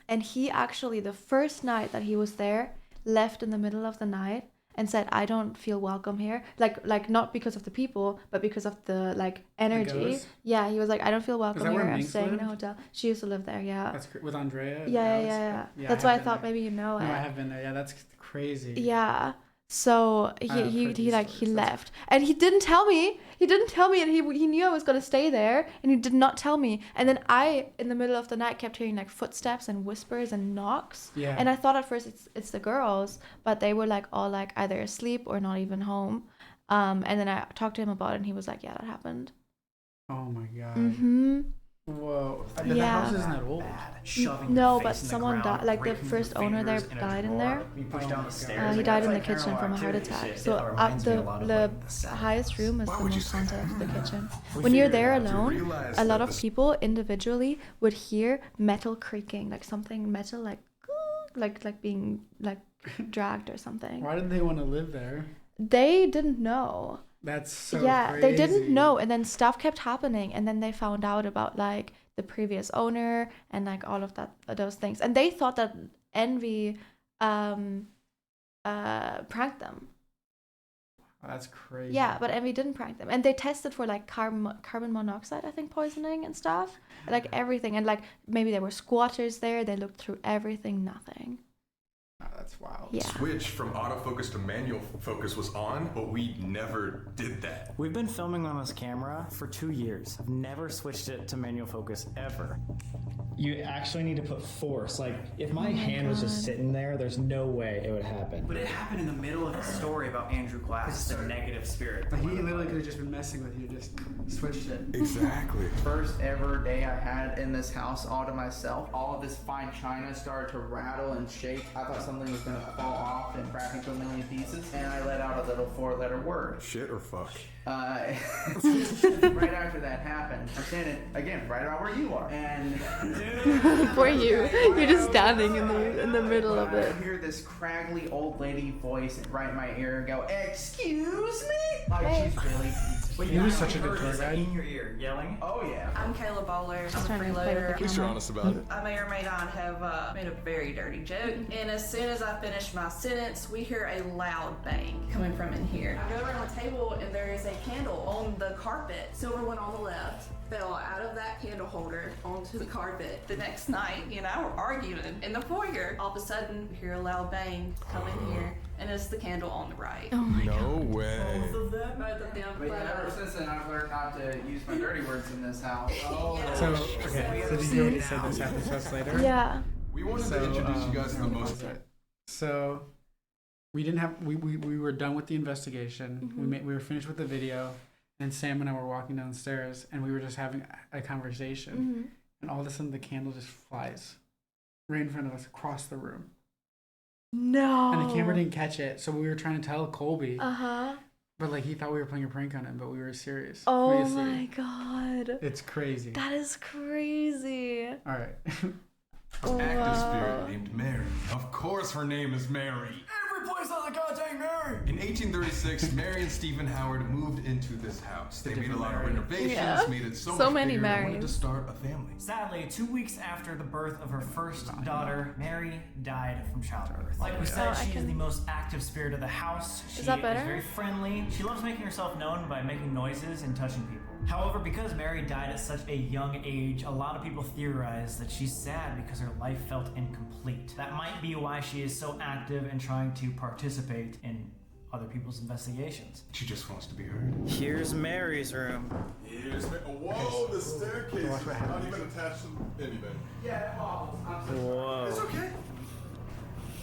And he actually, the first night that he was there, left in the middle of the night and said, "I don't feel welcome here." Like not because of the people, but because of the like energy. ghost? Yeah, he was like, "I don't feel welcome that where here. I'm Minx staying in a lived? hotel." She used to live there. Yeah. That's with Andrea. and Yeah. Alex? That's why I have been thought there. maybe you know No, it. I have been there. Yeah, that's crazy. Yeah. So I've he heard these he stories. left, and he didn't tell me. He didn't tell me, and he knew I was gonna stay there, and he did not tell me. And then I, in the middle of the night, kept hearing like footsteps and whispers and knocks. Yeah. And I thought at first it's the girls, but they were like all like either asleep or not even home. And then I talked to him about it, and he was like, "Yeah, that happened." Oh my god. Mm-hmm. Whoa. The Yeah. house isn't that old. Shoving No, your but face in the someone ground, died. Like the breaking first your owner there fingers in a died in drawer. there. You push down the stairs. He like, died it's in the like kitchen from a paranormal heart activity attack. shit. So It up reminds me a lot of, the like, the highest room is Why the would you most say haunted, that? the kitchen. We When you're figured there out to alone, realize a lot that of this- people individually would hear metal creaking, like something metal, like being like dragged or something. Why did they want to live there? They didn't know. That's so yeah, they didn't crazy. know, and then stuff kept happening, and then they found out about like the previous owner and like all of those things, and they thought that Envy pranked them. Oh, that's crazy. Yeah, but Envy didn't prank them, and they tested for like carbon monoxide, I think, poisoning and stuff, like everything, and like maybe there were squatters there. They looked through everything, nothing. Oh, that's wild. Yeah. Switch from autofocus to manual focus was on, but we never did that. We've been filming on this camera for 2 years. I've never switched it to manual focus ever. You actually need to put force. Like, if my hand was just sitting there, there's no way it would happen. But it happened in the middle of the story about Andrew Glass, the negative spirit. But he literally could have just been messing with you, just switched it. Exactly. First ever day I had in this house all to myself, all of this fine china started to rattle and shake. I thought something was gonna fall off and crack into a million pieces, and I let out a little 4-letter word. Shit or fuck? Right after that happened, I'm standing again right about where you are, and For you, you're just standing in the middle of it. I hear this craggly old lady voice right in my ear go, "Excuse me?" Like she's really. Wait, he was such a good tour guide. In your ear, yelling. Oh yeah. I'm Kayla Bowler. I'm a trying to play with freeloader. the At least you're honest about it. I may or may not have made a very dirty joke. And as soon as I finish my sentence, we hear a loud bang coming from in here. I go around the table and there is a candle on the carpet. Silver one on the left fell out of that candle holder onto the carpet. The next night, we're arguing in the foyer. All of a sudden, we hear a loud bang come in here, and it's the candle on the right. Oh my god. No way. Both of them. But ever since then, I've learned not to use my dirty words in this house. So, okay, so did you already say this happened to us later? Yeah. We wanted to introduce you guys to the most. So, we didn't have, we were done with the investigation. Mm-hmm. We were finished with the video, and Sam and I were walking downstairs, and we were just having a conversation, Mm-hmm. and all of a sudden the candle just flies right in front of us across the room. No. And the camera didn't catch it, so we were trying to tell Colby. Uh-huh. But like he thought we were playing a prank on him, but we were serious. Oh Obviously. my god. It's crazy. That is crazy. All right. Active spirit named Mary. Of course her name is Mary. Every place has a goddamn Mary. In 1836, Mary and Stephen Howard moved into this house. They made a lot of renovations, Yeah. made it so So much many bigger, and wanted to Marys. start a family. Sadly, 2 weeks after the birth of her first daughter, Mary died from childbirth. Like we said, she is the most active spirit of the house. She that better? is very friendly. She loves making herself known by making noises and touching people. However, because Mary died at such a young age, a lot of people theorize that she's sad because her life felt incomplete. That might be why she is so active and trying to participate in other people's investigations. She just wants to be heard. Here's Mary's room. Whoa, the staircase is not even attached to anything. Yeah, it wobbles. Whoa. It's okay.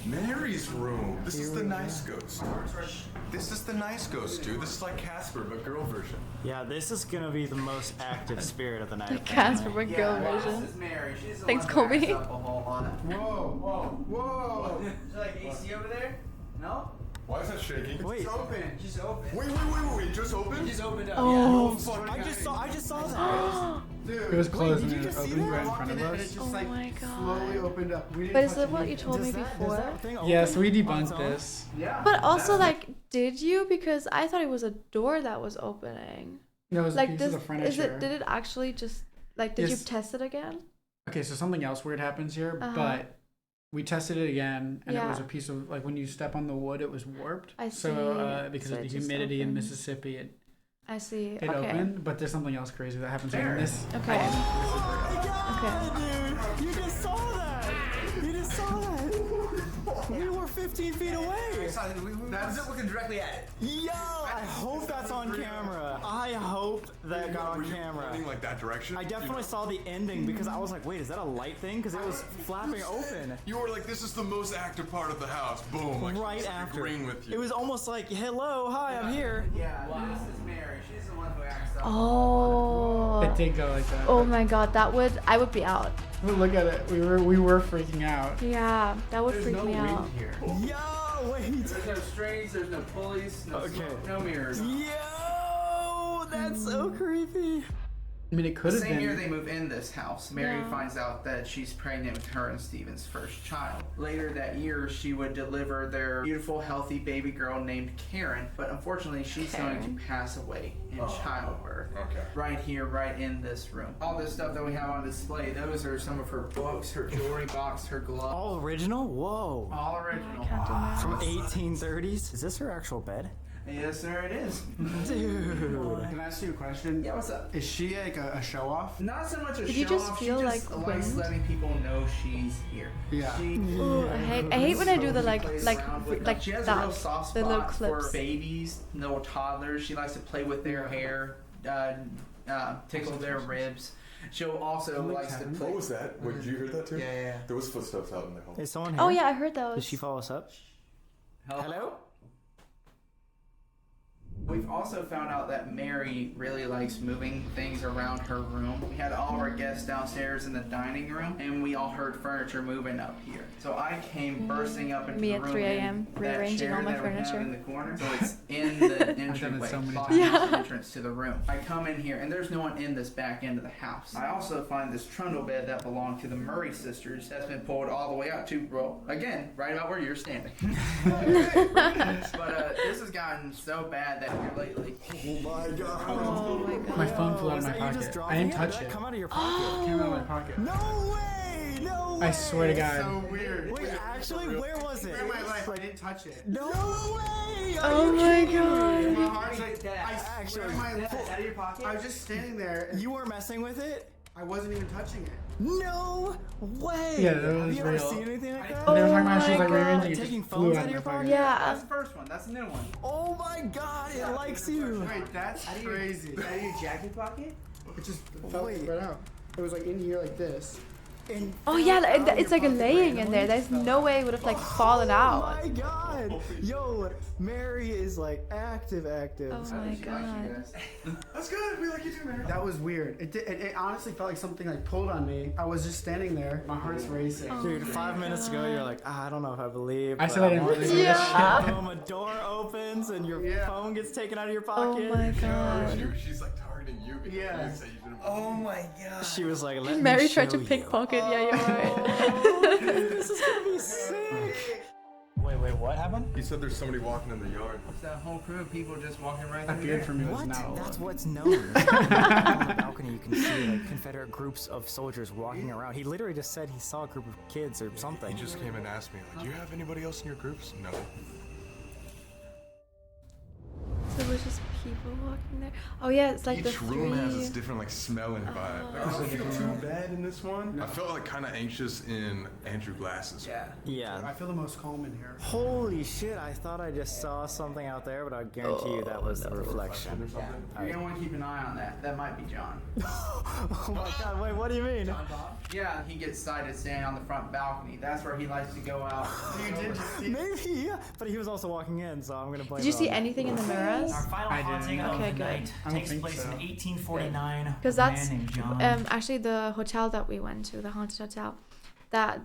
Mary's room. This is the nice ghost. This is the nice ghost, dude. This is like Casper, but girl version. Yeah, this is gonna be the most active spirit of the night. The Casper but girl version. This is Mary. She's the Thanks, one who Colby. acts up a whole lot. Whoa. Is there like AC over there? No? Why is that shaking? Wait. It's open. Just open. Wait. Just open? Just opened up. Oh. Yeah. I just saw that. It was closed did and you it just see opened that? right in front of And it us. just Oh like my god. slowly opened up. We didn't But is touch that what anything. you told me before? Yeah, so we debunked this. Yeah. But also, like, did you? Because I thought it was a door that was opening. No, it was a Like, piece this, of the furniture. is it? Did it actually just like? Did Yes. you test it again? Okay, so something else weird happens here, Uh-huh. but we tested it again, and it was Yeah. a piece of, like, when you step on the wood, it was warped. I So, see. because So of it the just humidity in opened. Mississippi, I see. it Okay. opened, but there's something else crazy that happens here in this. Okay. Okay. Dude, you just saw that. You just saw that. We were 15 feet away. That's it looking directly at it. Yo, I hope that's on camera. I hope that got on camera. Pointing like that direction? I definitely saw the ending because I was like, wait, is that a light thing? Because it was flapping open. You were like, this is the most active part of the house. Boom. Like, Right she's after. agreeing with you. It was almost like, hello, hi, I'm here. Yeah, this is Mary. She's the one who acts up. Oh. It did go like that. Oh my god, I would be out. But look at it. We were freaking out. Yeah, that would There's freak no me wind out. here. Yo, wait. There's no strings, there's no pulleys, no smoke, no mirrors. Yo, that's so creepy. I mean, it could The have same been. year they move in this house, Mary Yeah. finds out that she's pregnant with her and Steven's first child. Later that year, she would deliver their beautiful, healthy baby girl named Karen, but unfortunately, she's going to pass away in childbirth. Okay. Right here, right in this room. All this stuff that we have on display, those are some of her books, her jewelry box, her gloves. All original? Whoa. All original. From 1830s? Is this her actual bed? Yes, sir, it is. Dude. Can I ask you a question? Yeah, what's up? Is she like a show off? Not so much a Did you show just off, feel she just like likes wind? letting people know she's here. Yeah. Ooh, I hate when I do the like She has a that, real soft the little spot clips. for babies, little toddlers. She likes to play with their hair, tickle their ribs. She'll also likes to play. What was that? Did you hear that too? Yeah. There was footsteps out in the hall. Is someone here? Oh yeah, I heard those. Did she follow us up? Hello? We've also found out that Mary really likes moving things around her room. We had all of our guests downstairs in the dining room, and we all heard furniture moving up here. So I came bursting up into Me the at room 3 in a.m. that rearranging chair all my that we have furniture. in the corner. So it's in the entryway, so many blocking times. the entrance to the room. I come in here, and there's no one in this back end of the house. I also find this trundle bed that belonged to the Murray sisters that's been pulled all the way out to, well, again, right about where you're standing. But this has gotten so bad that here lately. Oh my god. Oh my god. My phone flew out of Was my that you just pocket. dropped I didn't it? touch Did that it. come out of your pocket? It came out of my pocket. No way! No way! I swear to God. So weird. Wait, actually, where was it? In my life, I didn't touch it. No way! Are Oh you my kidding me? god. My heart's like, I Actually, swear my life. Out of your pocket? I was just standing there. And You were messing with it? I wasn't even touching it. No way! Yeah, that Have was you ever real. seen anything like that? They were talking about Oh she was my like God. rearranging it, Taking just flew phones out out of of my your pocket. pocket? Yeah. That's the first one. That's the new one. Oh my god, it likes you! Wait, that's crazy. Out of your jacket pocket? It just fell Wait. right out. It was like in here like this. And Oh yeah, it's like a laying in there. There's no way it would have like fallen Oh out. my god! Yo, Mary is like active. Oh my god. That's good. We like you too, man. That was weird. It honestly felt like something like pulled on me. I was just standing there. My heart's racing. Dude, 5 minutes ago, you're like, I don't know if I believe. I but said I didn't want believe to." it. Yeah. Boom, a door opens and your phone gets taken out of your Oh pocket. my god. She's like targeting you because Yeah. you say you didn't. Oh my god. She was like, let Mary me tried to show you. pickpocket. Yeah, you're right. This is gonna be sick. Wait, what happened? He said there's somebody walking in the yard. It's that whole crew of people just walking right That through beard there. for me was What? not That's one. what's known. On the balcony, you can see like Confederate groups of soldiers walking around. He literally just said he saw a group of kids or something. He just came and asked me, like, do you have anybody else in your groups? No. So there's just people walking there. Oh yeah, it's like Each the three. room has this different like smelling vibe. Like, I don't feel too bad in this one. I felt like kind of anxious in Andrew Glass's. Yeah. I feel the most calm in here. Holy shit, I thought I just saw something out there, but I guarantee you that was the reflection. You're gonna want to keep an eye on that. That might be John. Oh my god, wait, what do you mean? Yeah, he gets sighted standing on the front balcony. That's where he likes to go out. Maybe, yeah. But he was also walking in, so I'm gonna blame Did you it see on anything in the mirrors? Our final I haunting didn't. of Okay, the good. night I don't takes think place so. in 1849. Because with a that's man named John. actually the hotel that we went to, the haunted hotel. That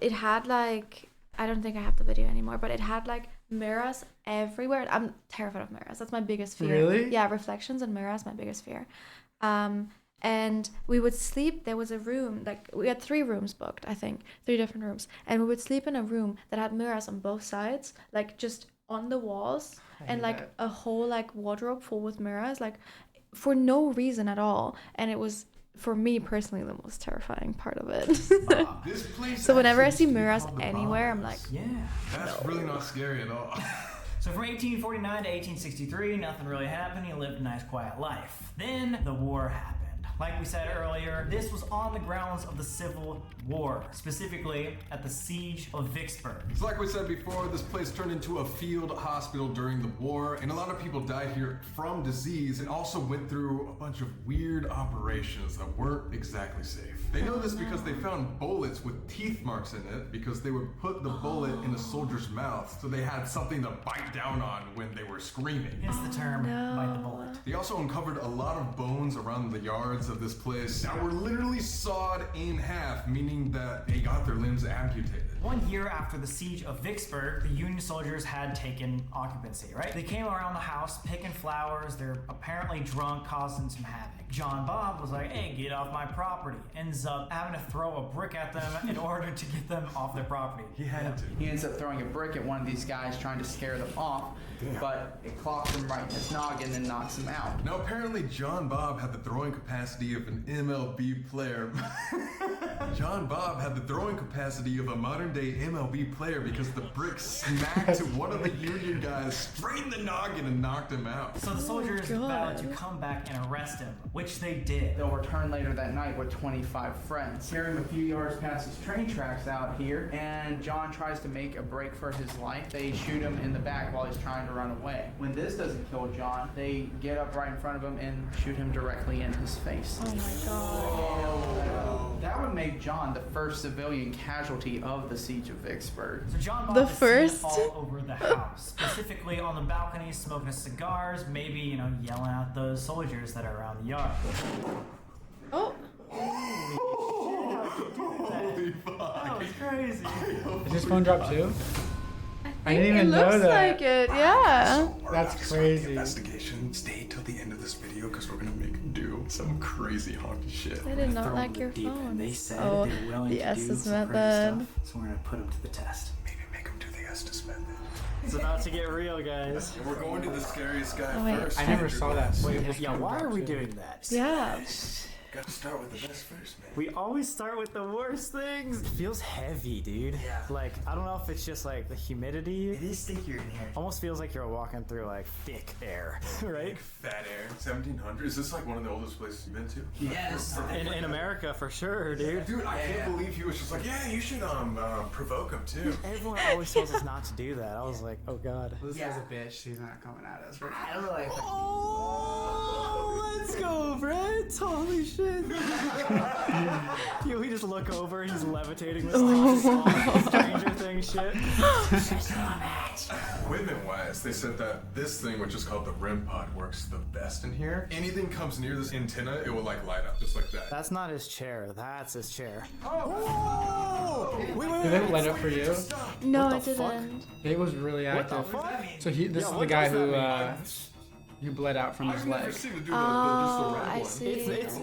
it had like, I don't think I have the video anymore, but it had like mirrors everywhere. I'm terrified of mirrors. That's my biggest fear. Really? Yeah, reflections and mirrors, my biggest fear. And we would sleep. There was a room, like we had 3 rooms booked, I think, 3 different rooms, and we would sleep in a room that had mirrors on both sides, like just on the walls, and like a whole like wardrobe full with mirrors, like for no reason at all. And it was, for me personally, the most terrifying part of it. This place So whenever I actually see used to be mirrors called the anywhere, I'm Vods. like, Yeah. That's really not scary at all. So from 1849 to 1863, nothing really happened. He lived a nice, quiet life. Then the war happened. Like we said earlier, this was on the grounds of the Civil War, specifically at the Siege of Vicksburg. It's like we said before, this place turned into a field hospital during the war, and a lot of people died here from disease and also went through a bunch of weird operations that weren't exactly safe. They know this because they found bullets with teeth marks in it, because they would put the bullet in a soldier's mouth so they had something to bite down on when they were screaming. Hence the term bite the bullet. They also uncovered a lot of bones around the yards guards of this place that were literally sawed in half, meaning that they got their limbs amputated. 1 year after the siege of Vicksburg, the Union soldiers had taken occupancy, right? They came around the house picking flowers. They're apparently drunk, causing some havoc. John Bob was like, hey, get off my property. Ends up having to throw a brick at them in order to get them off their property. He had to. He ends up throwing a brick at one of these guys trying to scare them off, but it clocks him right in his noggin and knocks him out. Now apparently John Bob had the throwing capacity of an MLB player. John Bob had the throwing capacity of a modern day MLB player because the brick smacked one of the Union guys straight in the noggin and knocked him out. So the soldiers vowed to come back and arrest him, which they did. They'll return later that night with 25 friends. Carry him a few yards past his train tracks out here, and John tries to make a break for his life. They shoot him in the back while he's trying to run away. When this doesn't kill John, they get up right in front of him and shoot him directly in his face. Oh my god. That would make John the first civilian casualty of the siege of Vicksburg. So John Bob The is first? seen all over the house, specifically on the balcony, smoking his cigars, maybe, you know, yelling at those soldiers that are around the yard. Oh. Holy fuck. That was crazy. Is his phone drop too? I think didn't even it know looks that. like it, yeah. That's crazy. Investigation. Stay till the end of this video because we're gonna make him do some crazy haunted shit. They did not like your phone. They said Oh, they were willing the to do Estes some crazy method. stuff, so we're gonna put them to the test. Maybe make him do the Estes method. It's about to get real, guys. And we're going to the scariest guy Oh, wait. first. I never saw that. Wait, yeah, why are we doing that? Yeah. Gotta start with the best first, man. We always start with the worst things. It feels heavy, dude. Yeah. Like, I don't know if it's just like the humidity. It is stickier in here. Almost feels like you're walking through like thick air, right? Fat air. 1700. Is this like one of the oldest places you've been to? Yeah, this is the In America, for sure, dude. Dude, I can't believe he was just like, yeah, you should provoke him too. Everyone always tells us not to do that. I was like, oh god. This guy's a bitch. He's not coming at us. I don't know, like, Oh, let's go, Brett! Holy shit! We just look over, he's levitating with Stranger Things shit. Women-wise, they said that this thing, which is called the REM pod, works the best in here. Anything comes near this antenna, it will like light up, just like that. That's not his chair, that's his chair. Oh! Wait, Did it light up for you? No, What it the fuck? didn't. It was really What the active. fuck? So this Yeah, is the what guy who you bled out from his I've never leg. seen it do Oh, just the red I one. see.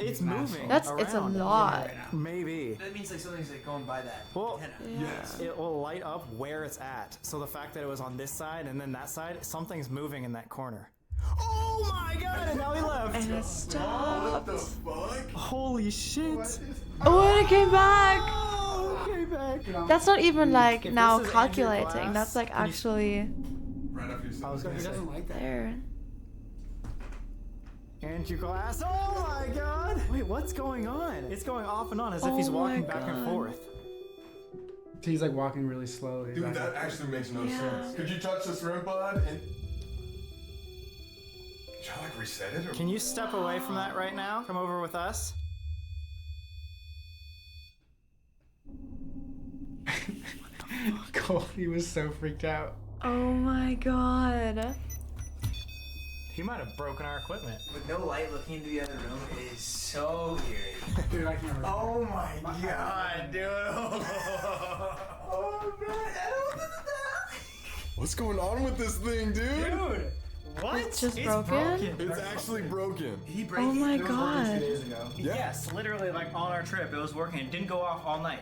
It's moving. It's a around. lot. Maybe. that means like something's like going by that. Well, Yes. it will light up where it's at. So the fact that it was on this side and then that side, something's moving in that corner. Oh my god! And now he left. And it What stopped. the fuck? Holy shit! Oh, and it came back. Oh, okay, back. That's not even like If now this is Andrew calculating. Glass, That's like can you- actually Right after you said I was gonna Who say. doesn't like that? there. Andrew Glass. Oh my god! Wait, what's going on? It's going off and on as if he's Oh my walking back and God. forth. He's like walking really slowly. Dude, back that and forth. actually makes no Yeah. sense. Could you touch this REM pod and... Should I like reset it or... Can you step away from that right now? Come over with us. Colby was so freaked out. Oh my god. He might have broken our equipment. With no light looking into the other room is so eerie. Dude, I can't remember. Oh my god, dude. Oh man. What's going on with this thing, dude? Dude! What? It's just broken? It's actually broken. Did he break Oh it? my It was working God. 2 days ago. Yeah. Yes, literally, like on our trip, it was working. It didn't go off all night.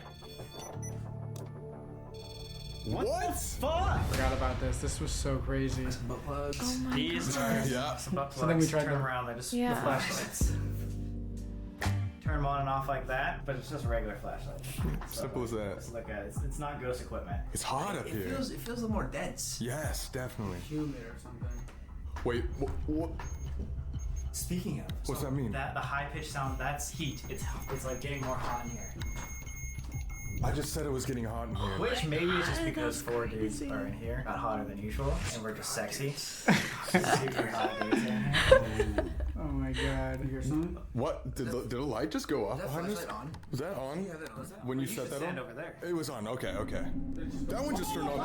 What? What? Fuck! Forgot about this. This was so crazy. Some butt plugs. Oh my These god. are Yeah. some butt Something we plugs. tried Turn to- them around. They're just Yeah. the flashlights. Turn them on and off like that, but it's just a regular flashlight. Simple as that. It's like it's not ghost equipment. It's hot up It here. feels a little more dense. Yes, definitely. Humid or something. Wait, what? Speaking of, What's so that mean? That the high pitched sound, that's heat. It's like getting more hot in here. I just said it was getting hot in here. Which maybe it's just because that's 4 dudes crazy. are in here, got hotter than usual, and we're just sexy. Super hot dudes in here. Oh my god. You hear something? What? Did the light just go off Is that behind us? flashlight on? Was that on? Yeah, that on. When you You set should that stand on? over there. It was on. Okay, okay. That one just turned on. No,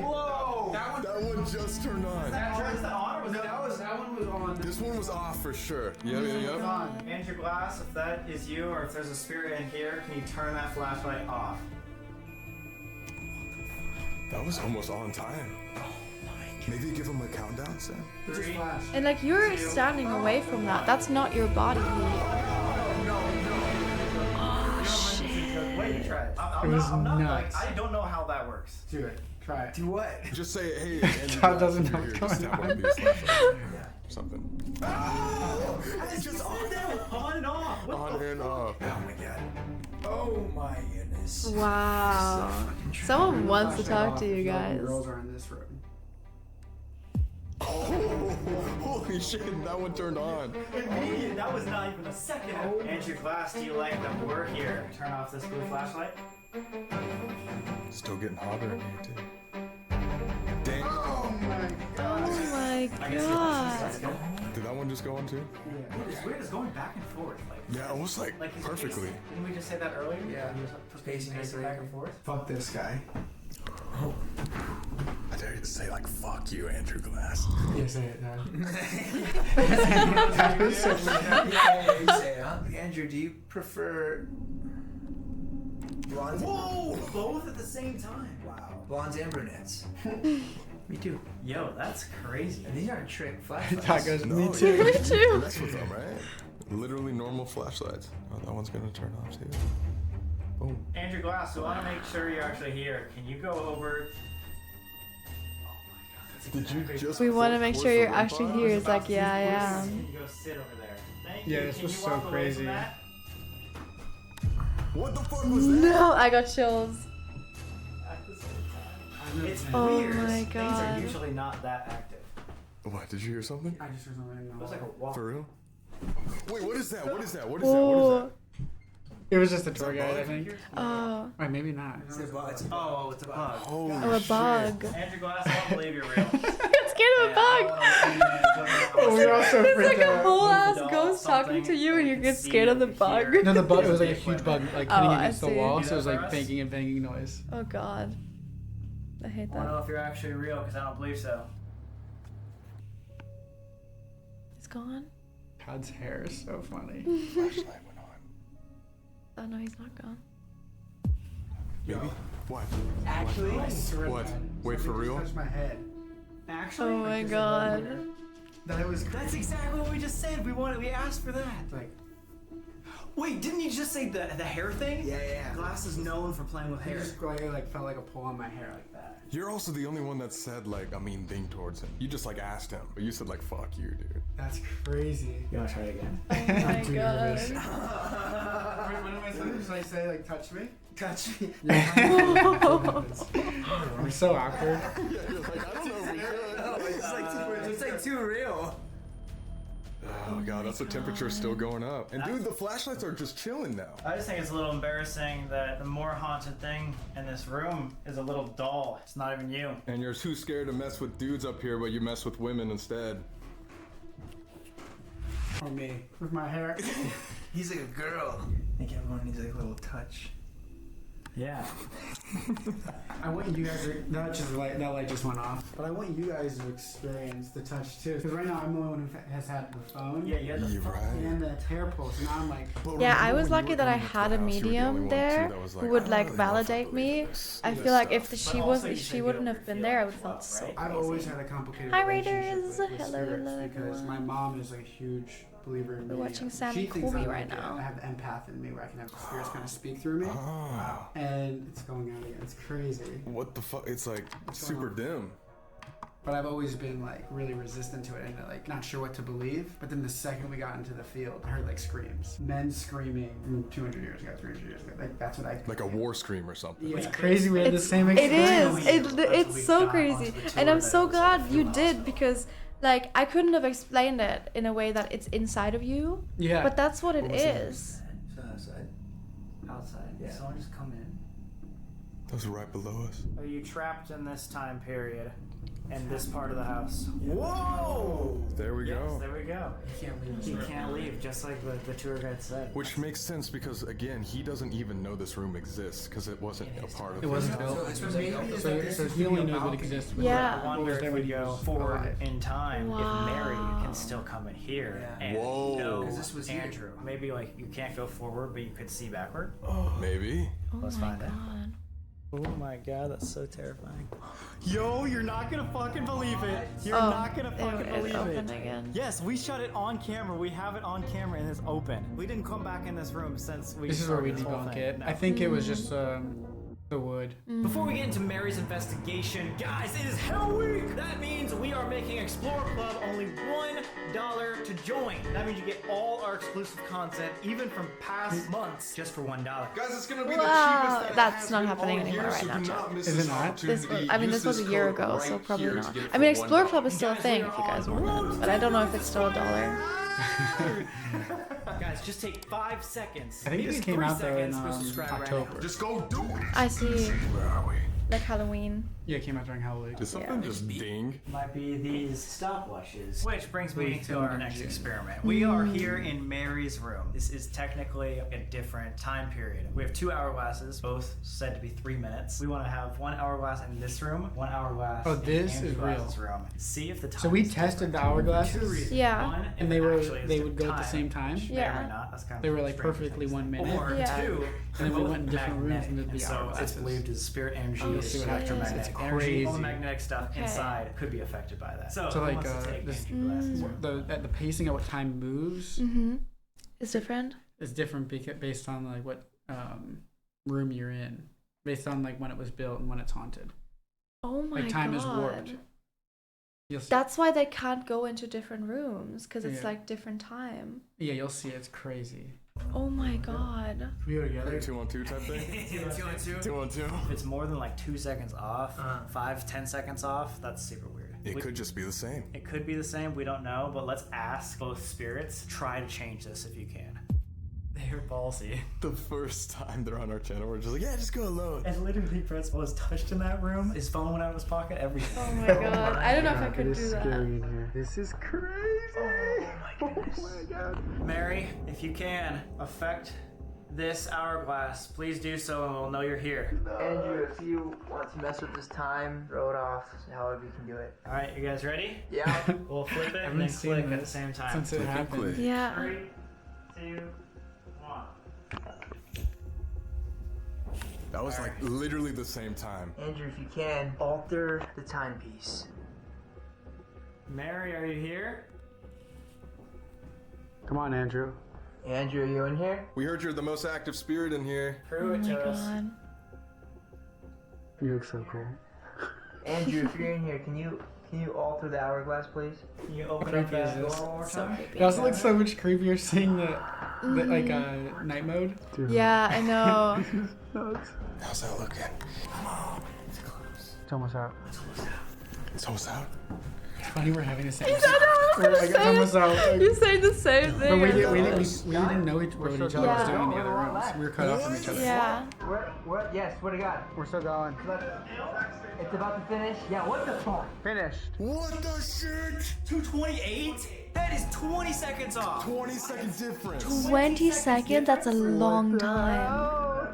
Whoa! That one just turned on. Is that on or was that one was was on. This one was off for sure. Yep. Andrew Glass, if that is you or if there's a spirit in here, can you turn that flashlight off? That was almost on time. Maybe give him a countdown, Sam. And like you're standing away from that. That's not your body. Oh shit. Wait, try it. It was I'm not nuts. like, I don't know how that works. Do it. Try it. Do what? Just say, hey, Todd doesn't know what's just going have one of on. these flashlights. Something. It's just on and off. On and off. Oh my god. Oh my goodness. Wow. Someone wants to talk to you guys. Girls are in this room. Oh, holy shit, that one turned on. Immediate. That was not even a second. Andrew Glass, do you like that we're here? Turn off this blue flashlight. Still getting hotter in here, too. Dang. Oh my That's god. good. Did that one just go on, too? It's weird. It's going back and forth. Yeah, almost like he's perfectly. pacing. Didn't we just say that earlier? Yeah. Pacing back and forth. Fuck this guy. Oh. I dare you to say, like, fuck you, Andrew Glass. Yeah, say it now. Yeah, you say it, huh? Andrew, do you prefer blondes? Whoa! Both at the same time. Wow. Blondes and brunettes. Me too. Yo, that's crazy. And these aren't trick flashlights. Todd goes, No, me yeah, too. Me too. That's with them, right? Literally normal flashlights. Oh, that one's gonna turn off, too. Boom. Andrew Glass, we want to make sure you're actually here. Can you go over? Did you just We want to make force sure the you're rim actually button? here. It's like, yeah, I am. Can you go sit over there? Thank you. Yeah, this Can was you so walk away crazy. from that? What the fuck was that? No, I got chills. At the same time. It's Oh weird. my Things are God. usually not that active. What, did you hear something? I just heard something. It was like a walk. For real? Wait, what is that? What is that? What is that? What is Oh. that? It was just a tour guide, I think. Oh. Or maybe not. It's a bug. It's a bug. Holy Oh, a bug. Andrew Glass, I don't believe you're real. I got scared of a bug. Oh, we were also It's freaked like a out. whole ass Doll, ghost talking something to you and you can get see, scared of the you bug. hear. No, the bug, it was like a huge bug, like hitting Oh, I against the see. wall, Do so it was that for like us? banging and banging noise. Oh god. I hate I don't know that. if you're actually real because I don't believe so. It's gone? Todd's hair is so funny. Flashlight went on. Oh no, he's not gone. Maybe? What? Actually, I swear to What? God, Wait, for somebody real? just touched my head. Actually? Oh my Just god. here. That was That's exactly what we just said. We asked for that. like. Wait, didn't you just say the hair thing? Yeah. Glass is known for playing with It hair. just like felt like a pull on my hair like that. You're also the only one that said, like, a mean thing towards him. You just, like, asked him, but you said, like, fuck you, dude. That's crazy. You want to try it again? Oh my too god. nervous. What am I supposed to say? Like, touch me? touch me. I'm so awkward. Yeah, you're like, I don't know if we could. It's like too real. Oh god, that's the temperature still going up. And dude, the flashlights are just chilling now. I just think it's a little embarrassing that the more haunted thing in this room is a little doll. It's not even you. And you're too scared to mess with dudes up here, but you mess with women instead. Or me, with my hair. He's like a girl. I think everyone needs like a little touch. Yeah. I want you guys to, that light just went off, but I want you guys to experience the touch too. Because right now I'm the only one who has had the phone. Yeah, you had the phone. And the hair pulse. And now I'm like, Yeah, I was lucky that I had a medium there who would like validate me. I feel like if she wouldn't have been there, I would have felt so crazy. I've always had a complicated Hi, relationship Raiders. with Hello, spirits hello, because my mom is like a huge believer in We're medium. watching Sam She and thinks Colby I'm right like, now. I have empath in me where I can have spirits kind of speak through me. Oh. And it's going out again. It's crazy. What the fuck? It's like super dim. But I've always been like really resistant to it and like not sure what to believe. But then the second we got into the field, I heard like screams. Men screaming 200 years ago, 300 years ago. Like that's what I Like a war scream or something. Yeah. It's crazy we had the same It experience. is. It's so crazy, and I'm so glad you did because. Like, I couldn't have explained it in a way that it's inside of you. Yeah. But that's what it is. Outside. Outside. Yeah. Someone just come in. That was right below us. Are you trapped in this time period? in this part of the house. Whoa! There we Yes, go. there we go. He can't leave. He can't leave, just like the tour guide said. Which makes sense because again, he doesn't even know this room exists because it wasn't a part of. It wasn't built. So he only knows it exists. Yeah. I wonder if we go forward in time, Wow. if Mary can still come in here and Whoa. know 'Cause this was here. Andrew. Maybe like you can't go forward, but you could see backward. Maybe. Let's my find out. God. Oh my god, that's so terrifying. Yo, you're not gonna fucking believe it. You're Oh, not gonna fucking it believe opened it. again. Yes, we shut it on camera. We have it on camera and it's open. We didn't come back in this room since we This is where we started this whole debunk thing. it. No. I think it was just the wood. Before we get into Mary's investigation, guys, it is Hell Week! That means we are making Explorer Club only $1 to join. That means you get all our exclusive content, even from past months, just for $1. Guys, it's gonna be Wow, the cheapest that that's it has not been happening all anymore year, right so now, do Chad. not miss Is this it not? opportunity. This was a Use year code ago, right so probably here to not. get it I mean, for Explorer $1. Club is still a thing if you guys want it, but I don't know if it's still $1. Guys, just take 5 seconds. I think maybe this came 3 out though in seconds. Go subscribe right now. October. Just go do it. I see. Where are we? Like Halloween. Yeah, it came out during Halloween. Did something just ding? Might be these stopwatches. Which brings me to our next experiment. We are here in Mary's room. This is technically a different time period. We have 2 hourglasses, both said to be 3 minutes. We want to have 1 hourglass in this room, 1 hourglass Oh, in this Andrew is Glass's real. room. See if the time So we is tested the different. For 2 hourglasses. reasons. Yeah. One, And if they it were actually is they would go at the time, same time. which may Yeah. or may not. That's kind of They were like Stranger perfectly Things. 1 minute. Or Yeah. 2, And then we both went in different rooms magnetic, and did the so it's hourglasses. believed as spirit energy Oh, is shit. electromagnetic It's energy. All crazy. the magnetic stuff Okay. inside could be affected by that. So, So who like wants to take this, Andrew Glass's room? the pacing of what time moves Mm-hmm. It's different. is different based on like what room you're in, based on like when it was built and when it's haunted. Oh my Like time God. is warped. You'll see, That's why they can't go into different rooms, because it's Yeah. like different time. yeah, you'll see. It's crazy. Oh my God. Can we go together? 2-on-2 type thing. 2-on-2. 2-on-2. If it's more than like 2 seconds off, 5-10 seconds off, that's super weird. It could just be the same. It could be the same, we don't know, but let's ask both spirits. Try to change this if you can. They're ballsy. The first time they're on our channel, we're just like, yeah, just go alone. And literally, Prince was touched in that room. His phone went out of his pocket, everything. Oh my God. I don't know if I could do that. in here. This is crazy. Oh my god. Mary, if you can, affect this hourglass. Please do so and we'll know you're here. Andrew, if you want to mess with this time, throw it off however you can do it. Alright, you guys ready? Yeah. We'll flip it I and then haven't seen click at the this same time. since it happened. Yeah. 3, 2, 1. That was like literally the same time. Andrew, if you can, alter the timepiece. Mary, are you here? Come on, Andrew. Andrew, are you in here? We heard you're the most active spirit in here. Prove Oh it my to us. God. You look so cool. Andrew, if you're in here, can you alter the hourglass, please? Can you open Creepy up that is door this? one more So time? creepy. It also looks so much creepier seeing the like night mode. Yeah, I know. How's that looking? Come on. It's close. It's almost out. It's almost out. It's funny we're having the same. I know, We're like, it's almost out. You're saying the same But thing. we I didn't know. what each other what each other was doing in the other rooms. We were cut off from each other. Yeah. What? Yes, what do you got? We're still going. It's about to finish? Yeah, what the fuck? Finished. What the shit? 228? That is 20 seconds off. 20 second difference. 20 seconds? That's a long time.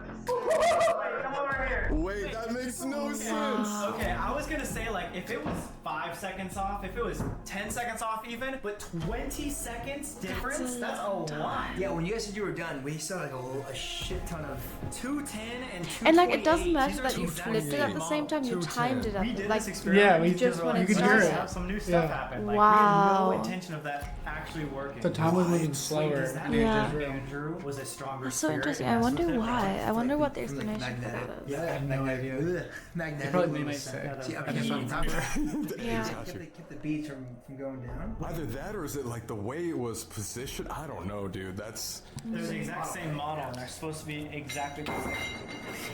Wait, that makes no sense. Okay, I was gonna say like if it was 5 seconds off, if it was 10 seconds off even, but 20 seconds difference? That's a lot. Yeah, when you guys said you were done, we saw like a shit ton of 210 and 228. And like, it doesn't matter These are that you two flipped it at the same time, you timed it We up. did Like, this experiment. Yeah, we just when you it could hear started. it. Have some new stuff Yeah. happen. Like, Wow. we had no intention of that actually working. So time was moving Wait, slower does that in mean Yeah. Andrew's room. Andrew was a stronger That's so spirit interesting. and I messed wonder with it? why. I wonder what the from, like, explanation for that magnetic. is. I have no idea. They Magnetic. probably might say. See, I okay, just so don't top remember. Yeah. kept the beats from going down. Either that or is it like the way it was positioned? I don't know, dude. That's. They're the exact same model and they're supposed to be exactly the same.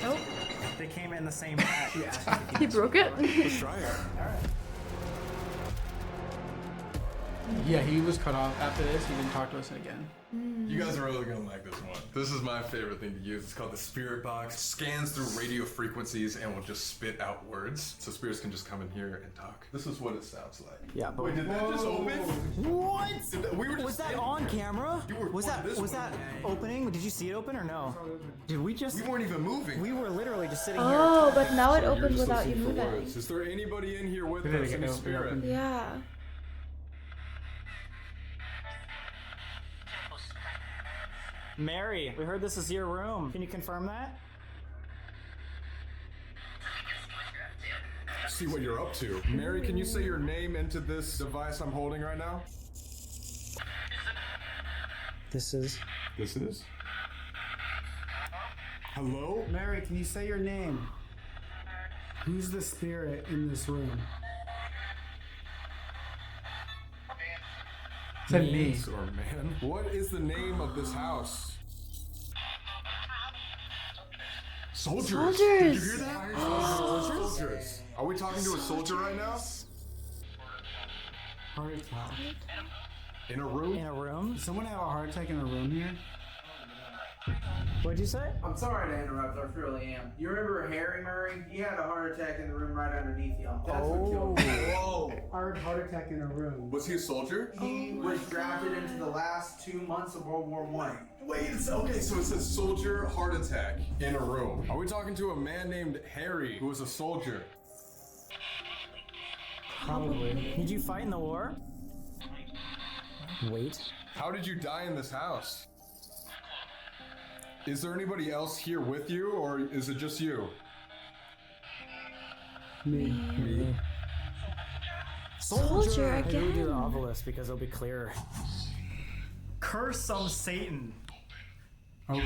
Nope. They came in the same batch. He broke it. Let's try it. Yeah, he was cut off after this. He didn't talk to us again. You guys are really gonna like this one. This is my favorite thing to use. It's called the Spirit Box. Scans through radio frequencies and will just spit out words. So spirits can just come in here and talk. This is what it sounds like. Yeah, but wait, did that just open? What? We were just was that on camera? Was that opening? Did you see it open or no? Did we just? We weren't even moving. We were literally just sitting here. Oh, but now it So you're opened just without you listening for moving. words. Is there anybody in here with Did it us? get Any open? spirit? Yeah. Mary, we heard this is your room. Can you confirm that? See what you're up to. Mary, can you say your name into this device I'm holding right now? This is. Hello? Mary, can you say your name? Who's the spirit in this room? Said me. Or man. What is the name of this house? Soldiers. Soldiers. Did you hear that? Soldiers. Are we talking to a soldier right now? Heart attack. In a room? In a room? Does someone have a heart attack in a room here? What'd you say? I'm sorry to interrupt, I really am. You remember Harry Murray? He had a heart attack in the room right underneath y'all. That's what killed him. Whoa. Heart attack in a room. Was he a soldier? He was drafted into the last 2 months of World War I. Wait, okay, so it says soldier heart attack in a room. Are we talking to a man named Harry who was a soldier? Probably. Did you fight in the war? Wait. How did you die in this house? Is there anybody else here with you, or is it just you? Me. Soldier Maybe we do again. the obelisk because it'll be clearer. Curse some Satan. Oh.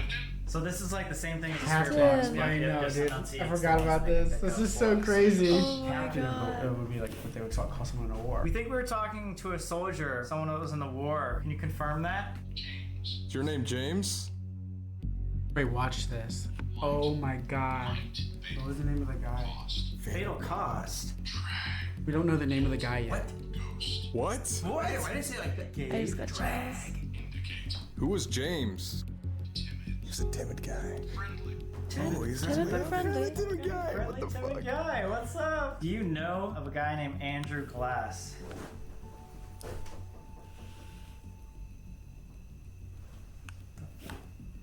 So this is like the same thing as the Captain. spirit box. but I it know, just dude. enunciates I forgot the about things this. that This come is so forth. crazy. Oh my Captain, god. it would be like what they would call someone in a war. We think we were talking to a soldier, someone that was in the war. Can you confirm that? Is your name James? Wait, watch this. Oh my god. What was the name of the guy? Fatal Cost. We don't know the name of the guy yet. What? Why did I say like that? I just got chills. Who was James? He's a timid guy. Oh, he's Timid but friendly. timid guy. What the fuck? Guy, what's up? Do you know of a guy named Andrew Glass?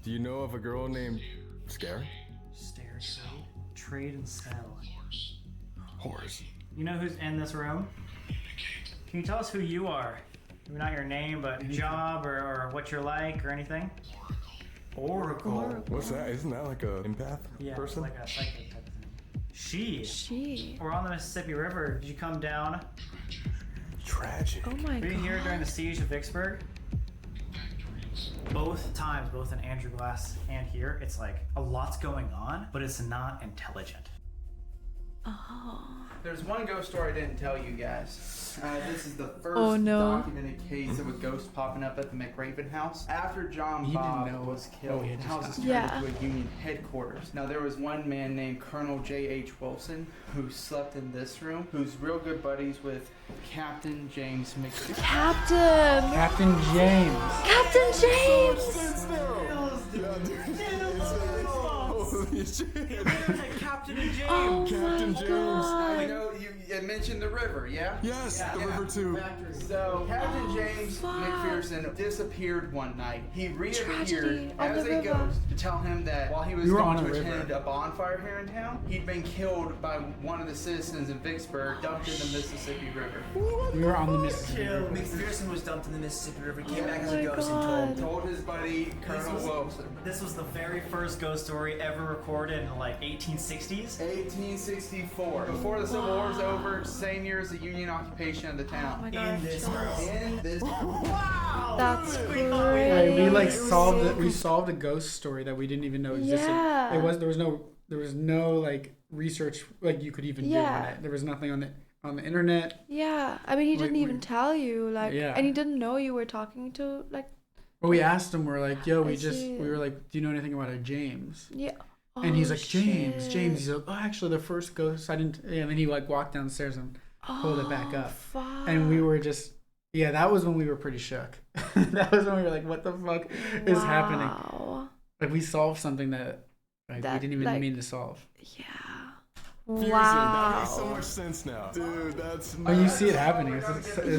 Do you know of a girl named Scary? Stare, trade and sell. Horse. You know who's in this room? Can you tell us who you are? Maybe not your name, but job or what you're like or anything? Oracle. What's that? Isn't that like a empath person? Like a psychic type of thing. She. We're on the Mississippi River. Did you come down? Tragic. Oh my Were you god. here during the siege of Vicksburg? Both times, both in Andrew Glass and here, it's like a lot's going on, but it's not intelligent. Oh. There's one ghost story I didn't tell you guys. This is the first Oh, no. documented case of a ghost popping up at the McRaven house. After John He Bob didn't know. was killed, Oh, he had the just house was got- turned into a Union headquarters. Now there was one man named Colonel J.H. Wilson who slept in this room, who's real good buddies with Captain James McPherson. Captain! Captain James. Captain James! Holy shit. Captain James. Oh Captain my James. god. You know, you mentioned the river, yeah? Yes, Yeah. the river too. So, Captain James fuck. McPherson disappeared one night. He reappeared Tragedy on as the a river. ghost to tell him that while he was We were going on to a river. attend a bonfire here in town, he'd been killed by one of the citizens in Vicksburg, dumped in the Mississippi River. We were on the Mississippi River. McPherson was dumped in the Mississippi River, came Oh back as a my ghost God. and Told his buddy Colonel Wilson. This was the very first ghost story ever recorded in like 1860s. 1864. Before the Civil War was over, same year as the Union occupation of the Oh town. my god. In this room. In this Wow! That's We thought Right, we like crazy. solved it. We solved a ghost story that we didn't even know existed. Yeah. There was no like research like you could even do on Yeah. it. There was nothing on the internet. Yeah. I mean, he didn't Like, even tell you, like, Yeah. and he didn't know you were talking to, like, But we asked him. We're like, yo, I see. we were like, do you know anything about a James? yeah. And he's Oh, like, James. shit. He's like, oh, actually, the first ghost I didn't. And then he like walked downstairs and pulled it back Oh, up. fuck. And we were just, Yeah, that was when we were pretty shook. That was when we were like, what the fuck is happening? Like, we solved something that we didn't even mean to solve. Yeah. Seriously, that makes so much sense now. Dude, that's Oh, you see it happening. It's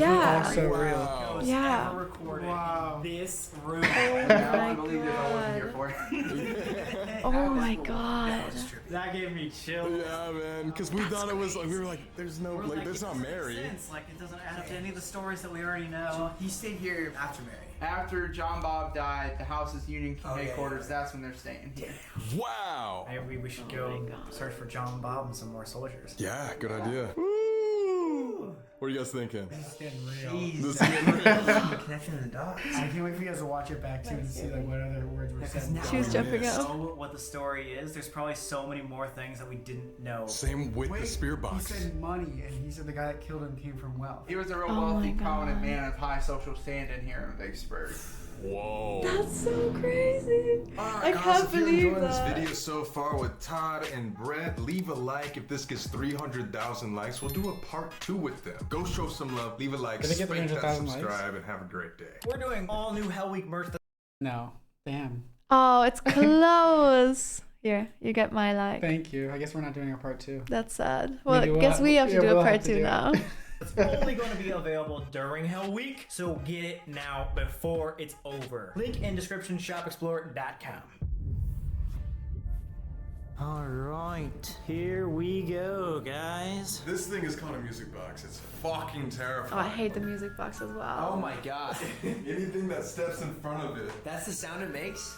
all so real. Yeah. Ever recorded in this room. I believe if I wasn't here for it. Oh my god. That gave me chills. Yeah, man. Because we thought it was like, we were like, there's no, like, there's not Mary. Like, it doesn't add up to any of the stories that we already know. He stayed here after Mary. After John Bob died, the house's union headquarters, that's when they're staying here. Wow. Maybe we should go search for John Bob and some more soldiers. Yeah, good idea. Woo! What are you guys thinking? This is getting real. This is getting real. Connecting the dots. I can't wait for you guys to watch it back too and see like what other words were said. She was jumping Know up. what the story is. There's probably so many more things that we didn't know. Same with the spear box. He said money, and he said the guy that killed him came from wealth. He was a real wealthy, prominent man of high social standing here in Vicksburg. Whoa. That's so crazy. I Guys, can't if you're believe enjoying that. this video so far with Todd and Brett, leave a like. If this gets 300,000 likes, we'll do a part 2 with them. Go show some love, leave a like, Did it get spank that 300,000 likes? subscribe, and have a great day. We're doing all new Hell Week merch. No. Damn. Oh, it's close. Here, you get my like. Thank you. I guess we're not doing a part 2. That's sad. Well, Maybe I guess we have to do a we'll part have to 2 do it. now. It's only going to be available during Hell Week, so get it now before it's over. Link in description, shopexplorer.com. All right, here we go, guys. This thing is called a music box. It's fucking Oh, terrifying. I hate the music box as well. Oh my god. Anything that steps in front of it, That's the sound it makes?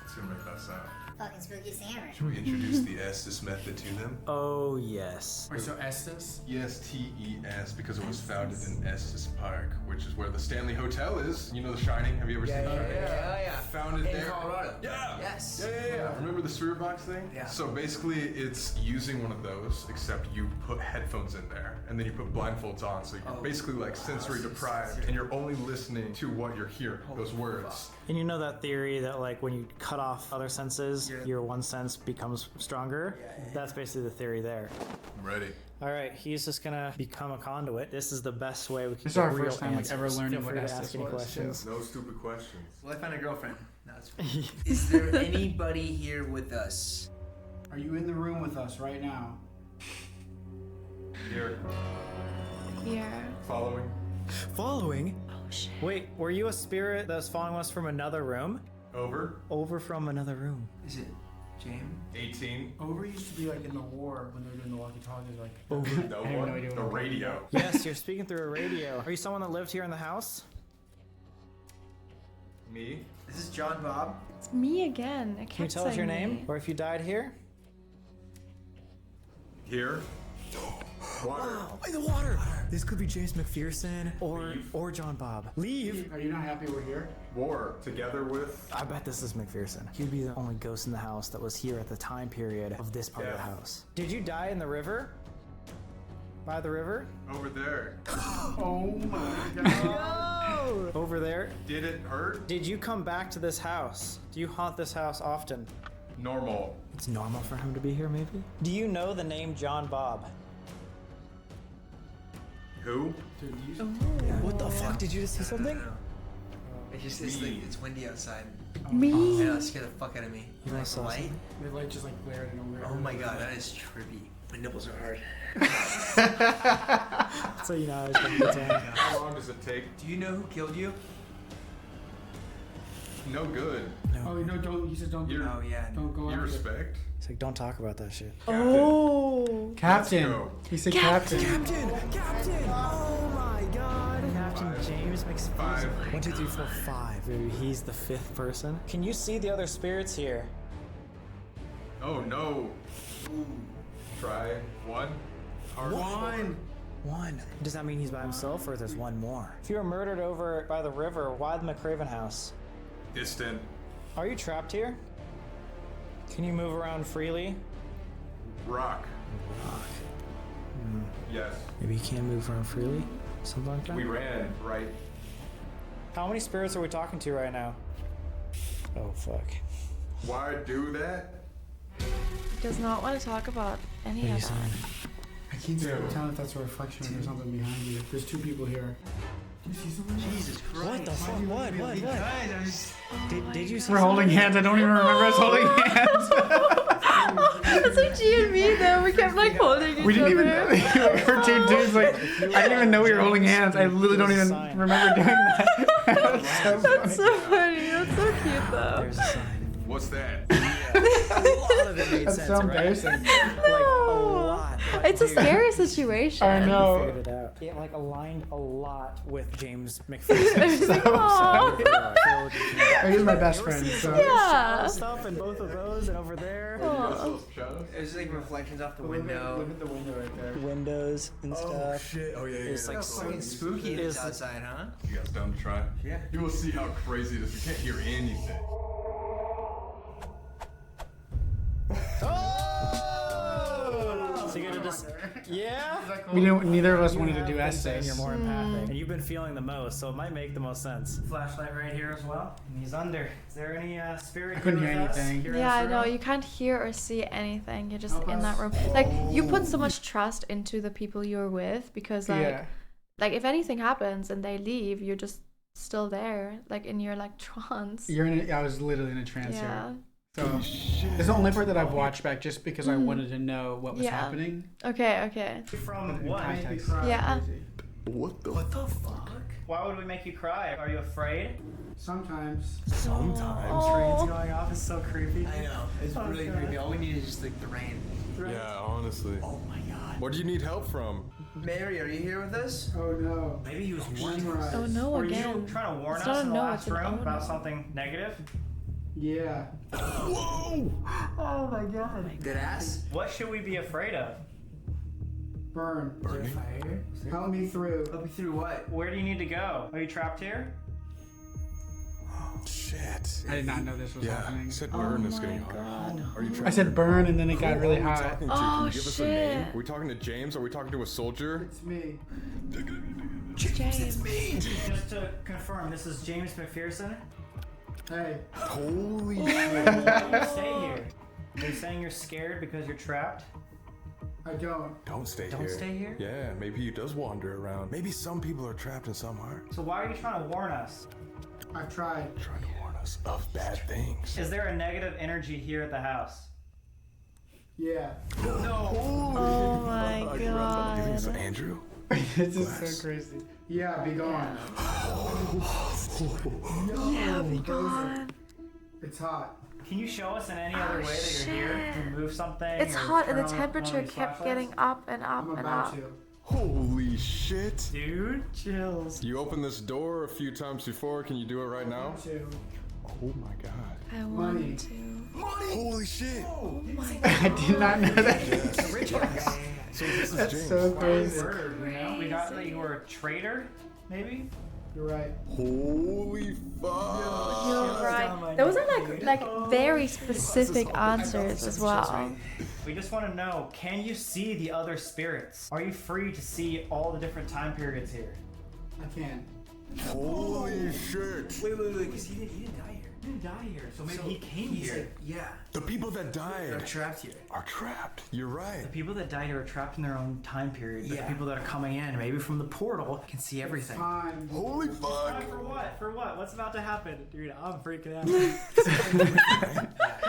it's gonna make that sound. Fucking spooky Sam. Should we introduce the Estes method to them? Oh, yes. Wait, so Estes? ESTES, because it was founded in Estes Park, which is where the Stanley Hotel is. You know The Shining? Have you ever seen The Shining? Yeah. Founded In there. Colorado. Yeah. Yes. Yeah. Remember the spirit box thing? Yeah. So basically, it's using one of those, except you put headphones in there, and then you put blindfolds on, so you're basically like sensory deprived, and you're only listening to what you're hearing, those words. And you know that theory that like when you cut off other senses, your one sense becomes stronger? That's basically the theory there. I'm ready. All right, he's just gonna become a conduit. This is the best way we can This is get our real first time like answers. ever learning Feel what free to Estes ask any was. questions. No stupid questions. Well, I found a girlfriend. No, it's fine. Is there anybody here with us? Are you in the room with us right now? Here. Here. Following. Following? Oh shit. Wait, were you a spirit that was following us from another room? Over. Over from another room. Is it James? 18. Over used to be like in the war when they were doing the walkie-talkies, like Over. No I have no one. idea what The I'm talking radio. Yes, you're speaking through a radio. Are you someone that lived here in the house? Me. Is this John Bob? It's me again. I Can you kept tell us your saying name? me. Or if you died here? Here. Water. Wait, the water! This could be James McPherson or John Bob. Leave! Are you not happy we're here? War. Together with. I bet this is McPherson. He'd be the only ghost in the house that was here at the time period of this part of the house. Did you die in the river? By the river? Over there. Oh my god. Over there? Did it hurt? Did you come back to this house? Do you haunt this house often? Normal. It's normal for him to be here, maybe? Do you know the name John Bob? Who? What the fuck? Did you just see something? It's just it's windy outside. Me? I know, it scared the fuck out of me. You Like saw light? The light just like glared and over. Oh my god, that is trippy. My nipples are hard. So you know I was gonna get down. How long does it take? Do you know who killed you? No good. Oh no! Don't. He says don't. Oh yeah. Don't go You after it. respect? It's like, don't talk about that shit. Oh. Captain. Let's go. He said captain. Captain! Oh my god! Captain James McPherson. 5. 1, 2, 3, 4, 5. Maybe he's the 5th person. Can you see the other spirits here? Oh no. Try 1. Hard One. Does that mean he's by himself or there's one more? If you were murdered over by the river, why the McRaven house? Distant. Are you trapped here? Can you move around freely? Rock. Yes. Maybe you can't move around freely? Something like that? We ran right. How many spirits are we talking to right now? Oh, fuck. Why do that? Does not want to talk about any What are you of that. saying? I Keep tell if that's a reflection or there's something behind you. There's two people here. Do you see someone? Jesus Christ. What the fuck? What? Guys, Did you see We're holding hands. I don't even remember us holding hands. It's like G and me though. We kept like holding each other. We didn't even know. We're two dudes. Like, I didn't even know we were holding hands. I literally don't even remember doing that. That's so funny. That's so cute though. There's a sign. What's that? A lot of it made That's sense, so right? embarrassing. Like a lot. But It's a dude, scary situation. I know. you figured it out. It like aligned a lot with James McPherson. He's my best friend. So. Yeah. Stuff and both of those and over there. There's like reflections off the window. Look at the window right there. Windows and stuff. Oh shit! Oh yeah, yeah. It's like Fucking spooky it's outside, huh? You guys down to try? Yeah. You will see how crazy it is. You can't hear anything. So you gotta just, yeah. We didn't. Neither of us wanted to do Saying essays. you're more empathic, and you've been feeling the most, so it might make the most sense. Flashlight right here as well. And he's under. Is there any spirit? I couldn't here hear with us anything. here in Yeah, I this know. room? You can't hear or see anything. You're just in that room. Like you put so much trust into the people you're with because like if anything happens and they leave, you're just still there, like in your like trance. You're in. I was literally in a trance Yeah. here. So it's the only part that I've watched back just because I wanted to know what was happening. Okay. From what? Yeah. What the? What the fuck? Why would we make you cry? Are you afraid? Sometimes. Sometimes. Trains going off is so creepy. I know. It's really creepy. All we need is just like the rain. Yeah, honestly. Oh my god. What do you need help from? Mary, are you here with us? Oh no. Maybe he was warning us. Oh no Were again. you trying to warn It's us not in a the no, last it's an room oh about no. something negative? Yeah. Whoa! Oh my god. Dead ass? What should we be afraid of? Burn. Burning? Fire? Help me through. Help me through what? Where do you need to go? Are you trapped here? Oh shit! I did not know this was happening. You said burn is getting hot. Are you I said burn and then it got really Who are we hot. talking to? Oh, Can you give us a name? shit. Are we talking to James? Are we talking to a soldier? It's me. James. Just to confirm, this is James McPherson. Hey. Holy Why shit! do you stay here? Are you saying you're scared because you're trapped? I don't. Don't stay here. Don't stay here? Yeah, maybe he does wander around. Maybe some people are trapped in some heart. So why are you trying to warn us? I've tried. Trying to warn us of bad things. Is there a negative energy here at the house? Yeah. Oh my You think it's god. Andrew? This is so crazy. Yeah, be gone. Yeah, be gone. It's hot. Can you show us in any other way that you're here? shit. Remove something? It's or hot and turn the on temperature one of these kept flashlights? getting up and up I'm and about up. to. Holy shit! Dude, chills. You opened this door a few times before. Can you do it right now? To. Oh my god. I Money. want to. Holy shit! I did not know that. So this is That's James. so crazy. Word, you know? We got that you were a traitor, maybe? You're right. Holy fuck! You're right. Those are like very specific answers as well. We just want to know, can you see the other spirits? Are you free to see all the different time periods here? I can. Holy shit! Wait, because he didn't die here. He didn't die here, so maybe he came He here. said, yeah. The people that died They're trapped here. are trapped. You're right. The people that died here are trapped in their own time period. But Yeah. the people that are coming in, maybe from the portal, can see everything. Fine. Holy fuck! For what? For what? What's about to happen? Dude, I'm freaking out. So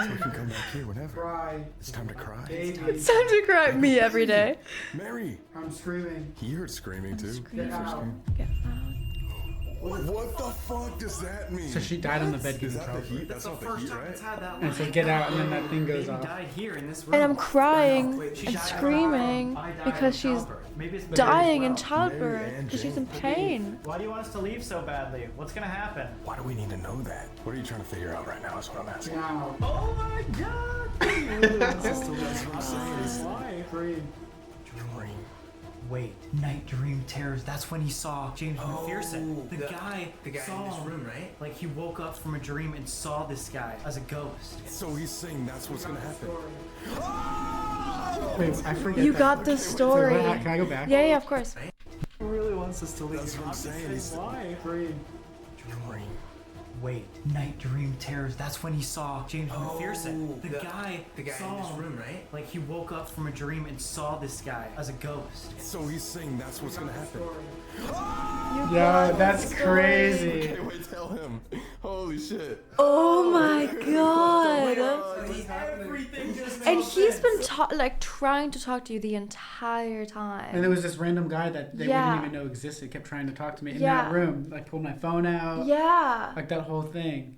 we can come back here whenever. Cry. It's time to cry. Baby. It's time to cry me every day. Mary! I'm screaming. He heard screaming too. Get out. Get out. What the fuck does that mean? So she died on the bed Is getting that the trouble. heat? That's not the heat, right? had that And so get out and then that thing goes Baby off. died here in this room. And I'm crying She and died screaming I died because in she's childbirth. Maybe it's dying in as well. childbirth because she's in pain. Why do you want us to leave so badly? What's gonna happen? Why do we need to know that? What are you trying to figure out right now is what I'm asking. Now. Oh my god! That's what I'm saying. Why? Breathe. Dream. Wait, night dream terrors. That's when he saw James McPherson. The guy saw in this him. room, right? Like he woke up from a dream and saw this guy as a ghost. So he's saying that's what's gonna happen. Wait, I forget. You that. got the story. Can I go back? Yeah, yeah, of course. He really wants us to leave. That's what I'm saying. Why? Breathe. Dream. wait. Night dream terrors. That's when he saw James McPherson. The guy in this room, right? Like he woke up from a dream and saw this guy as a ghost. So he's saying that's what's gonna happen. Yeah, that's crazy. Okay, wait, tell him. Holy shit. Oh my god. Everything just And he's been trying to talk to you the entire time. And there was this random guy that they Yeah. wouldn't even know existed, kept trying to talk to me in Yeah. that room. Like pulled my phone out. Yeah. Like that whole thing.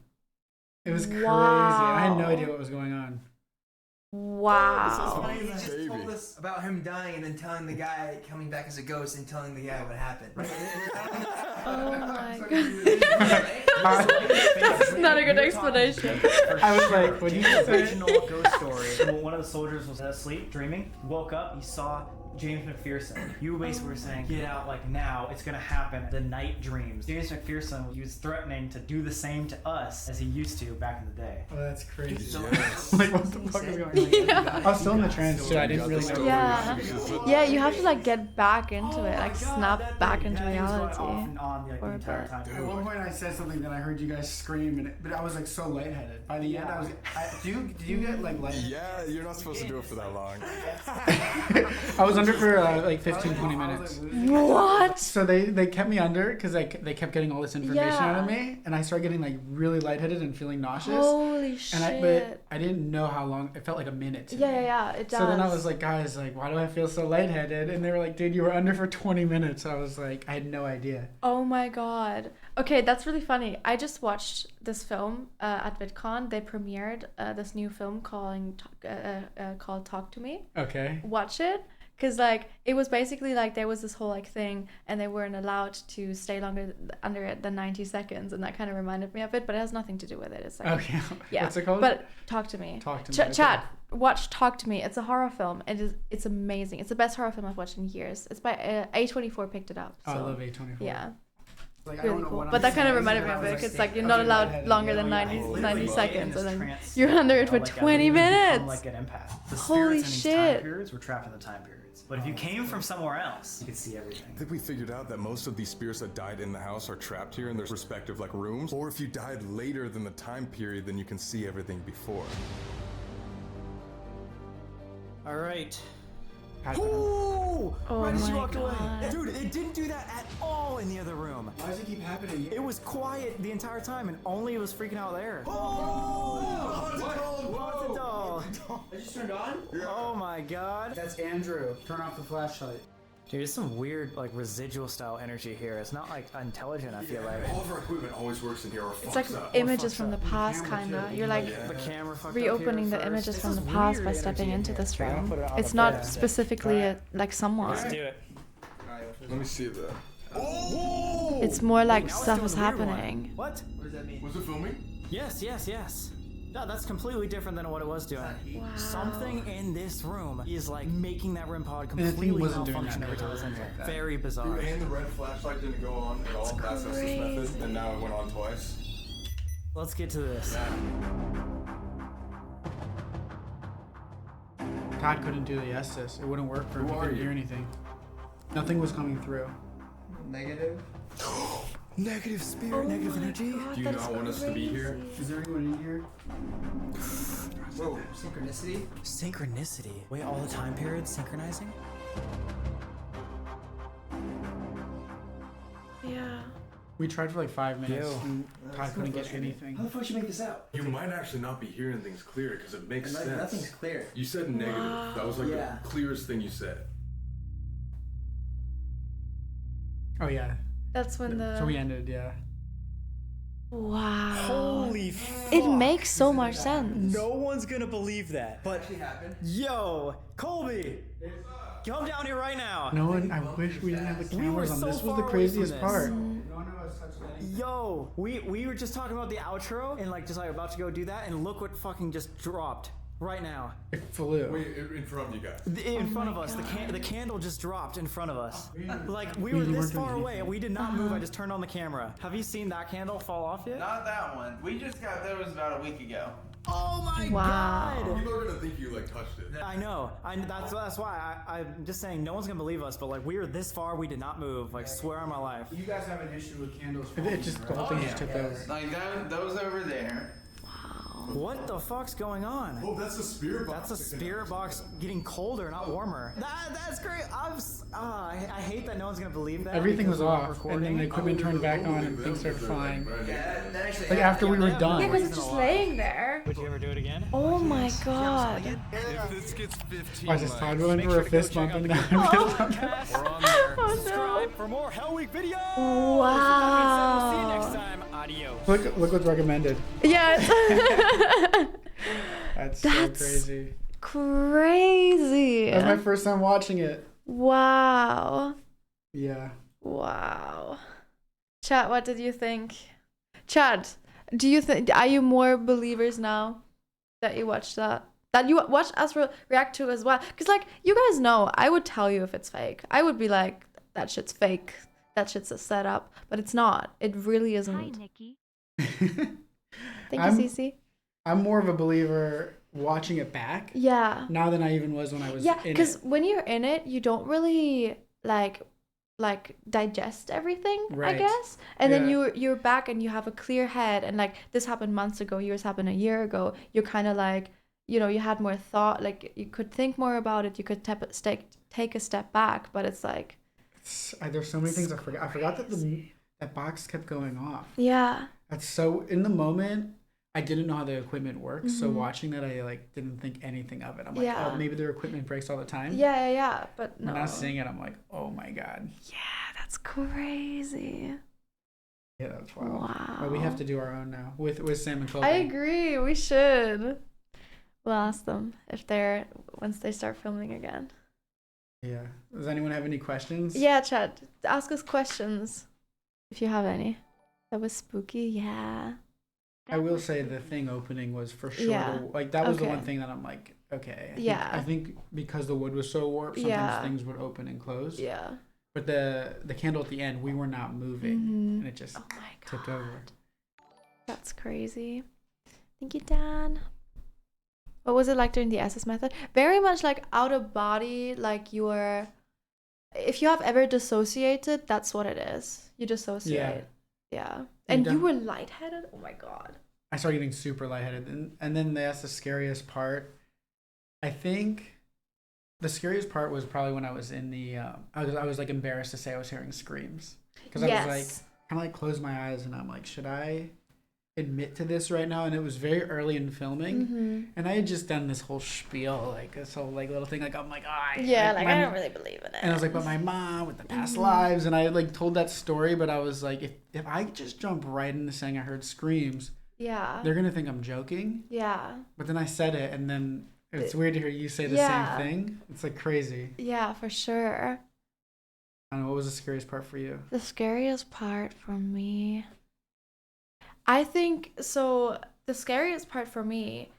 It was crazy. Wow. I had no idea what was going on. Wow. He just told us about him dying and then telling the guy coming back as a ghost and telling the guy what happened. Oh my god. That's not a good explanation. I was like, what do you say? Original ghost story. One of the soldiers was asleep, dreaming, woke up, he saw James McPherson. You basically were saying, get out like now, it's gonna happen. The night dreams. James McPherson, he was threatening to do the same to us as he used to back in the day. Oh, that's crazy. Yes. Like, what the fuck is going on? Yeah. I was still in the trance too. I didn't really know. Yeah. Yeah, you have to like get back into it, like snap back into reality. For a bit. At one point, I said something that I heard you guys scream, but I was like so lightheaded. By the end, did you get like lightheaded? Yeah, you're not supposed to do it for that long. I was under for like 15-20 minutes. What? So they kept me under because they kept getting all this information Yeah. out of me, and I started getting like really lightheaded and feeling nauseous. Holy shit. But I didn't know how long. It felt like a minute. To me. Yeah, it does. So then I was like, guys, like, why do I feel so lightheaded? And they were like, dude, you were under for 20 minutes. I was like, I had no idea. Oh my god. Okay, that's really funny. I just watched this film at VidCon. They premiered this new film called Talk to Me. Okay. Watch it. Because like it was basically like there was this whole like thing and they weren't allowed to stay longer under it than 90 seconds, and that kind of reminded me of it, but it has nothing to do with it. It's like, Okay. yeah. What's it called? But Talk to Me. Talk to Me. Okay. Chat. Watch Talk to Me. It's a horror film. It's amazing. It's the best horror film I've watched in years. It's by A24 picked it up. So, Oh, I love A24. Yeah. Like, I Really don't know cool. what But I'm that kind of saying, reminded me but I of was it like, because like you're I not was allowed lightheaded. longer than Yeah, 90 seconds, and then trance you're under it for like 20 From minutes. like an empath. The Holy spirits in these time shit. periods were trapped in the time periods. But if you came from somewhere else, you could see everything. I think we figured out that most of these spirits that died in the house are trapped here in their respective like rooms. Or if you died later than the time period, then you can see everything before. All right. Oh Right as you my walked away. God. Dude, it didn't do that at all in the other room. Why does it keep happening? It was quiet the entire time and only it was freaking out there. Haunted doll. I just turned on? Oh my god. That's Andrew. Turn off the flashlight. Dude, there's some weird like residual style energy here. It's not like intelligent, I feel like. All of our equipment always works in here or It's like images from the past, kind of. You're like The camera fucked up reopening here the first. images This from is the past by weird stepping energy into in this here. room. Put it on It's the not bed. specifically like someone. Let's do it. Let me see that. It's more like Now it's stuff doing is the weird one. happening. What? What does that mean? Was it filming? Yes. No, that's completely different than what it was doing. Wow. Something in this room is like making that REM pod the thing completely wasn't doing malfunction that every time it's in before. here. Very bizarre. And the red flashlight didn't go on at all. That's this method. And now it went on twice. Let's get to this. Todd couldn't do the Estes. It wouldn't work for him. Who He are couldn't you? hear anything. Nothing was coming through. Negative? Negative spirit, negative energy. Do you not want us to be here? Is there anyone in here? Whoa, synchronicity? Synchronicity. Wait, all the time periods synchronizing? Yeah. We tried for like 5 minutes Yo. and Todd couldn't get anything. How the fuck did you make this out? You might actually not be hearing things clear because it makes sense. Nothing's clear. You said negative. That was like Yeah. the clearest thing you said. Oh yeah. That's when the. So we ended, yeah. Wow. Holy fuck. It makes so much sense. No one's gonna believe that. But Actually happened. yo, Colby, come down here right now. No one. I wish we didn't have the We were cameras on. so This was far the away craziest from part. this. Yo, we were just talking about the outro and like just like about to go do that, and look what fucking just dropped right now. It flew. Wait, in front of you guys. In front of us, the candle just dropped in front of us. Like we We were weren't this doing far away, anything. we did not move. I just turned on the camera. Have you seen that candle fall off yet? Not that one. We just got those about a week ago. Oh my Wow. god! People are gonna think you like touched it. I know. That's why I'm just saying no one's gonna believe us. But like we were this far, we did not move. Like swear on my life. You guys have an issue with candles. It just the whole thing just tipped over. Like those over there. What the fuck's going on? Oh, that's the spirit box. That's a spirit box getting colder, not warmer. That's great. I hate that no one's gonna believe that. Everything was because we're off, recording. and then the equipment turned back on, and things started flying. Yeah, that actually Like after we were done. Yeah, because it's just laying there. Would you ever do it again? Oh my god. If this gets 15 Watch this time going for a fist bump and now. We're on there. Oh, Subscribe for more Hell Week videos. Wow. See you next time. Adios. Look what's recommended. Yes. That's so crazy. Crazy. That was my first time watching it. Wow. Yeah. Wow. Chat, what did you think? Chat, do you think, are you more believers now that you watched that? That you watched us react to as well? Because like, you guys know, I would tell you if it's fake. I would be like, that shit's fake. That shit's a setup. But it's not. It really isn't. Hi, Nikki. Thank you, Cece. I'm more of a believer watching it back. Yeah. Now than I even was when I was Yeah, in it. because when you're in it, you don't really like digest everything, Right. I guess. And then Yeah. you're back and you have a clear head, and like this happened months ago, yours happened a year ago. You're kind of like, you know, you had more thought, like you could think more about it. You could take a step back, but it's like There's so many things I forgot. I forgot that that box kept going off. yeah. That's so in the moment. I didn't know how the equipment works, so Mhm. watching that, I like didn't think anything of it. I'm like, Yeah. oh, maybe their equipment breaks all the time. Yeah. But no. When I was seeing it, I'm like, oh my god. Yeah, that's crazy. Yeah, that's wild. Wow. But we have to do our own now with Sam and Colby. I agree. We should. We'll ask them if they're once they start filming again. Yeah. Does anyone have any questions? Yeah, chat. Ask us questions if you have any. That was spooky. Yeah. I will say the thing opening was for sure. Yeah. Like that was the Okay. one thing that I'm like, okay. Yeah. I think because the wood was so warped, sometimes Yeah. things would open and close. Yeah. But the candle at the end, we were not moving, Mhm. and it just tipped over. That's crazy. Thank you, Dan. What was it like during the Estes method? Very much like out of body, like you were. If you have ever dissociated, that's what it is. You dissociate. Yeah. And you were lightheaded? Oh my god. I started getting super lightheaded, and then that's the scariest part. I think the scariest part was probably when I was in the. I was like embarrassed to say I was hearing screams because I was like kind of like closed my eyes and I'm like, should I admit to this right now? And it was very early in filming, Mhm. and I had just done this whole spiel, like this whole like little thing, like I'm like, I I don't really believe in it. and I was like, but my mom with the past Mhm. lives, and I like told that story, but I was like, if I just jump right into saying I heard screams, Yeah. they're gonna think I'm joking. Yeah. But then I said it, and then it's weird to hear you say the Yeah. same thing. It's like crazy. Yeah, for sure. I don't know, what was the scariest part for you? The scariest part for me, I think, so the scariest part for me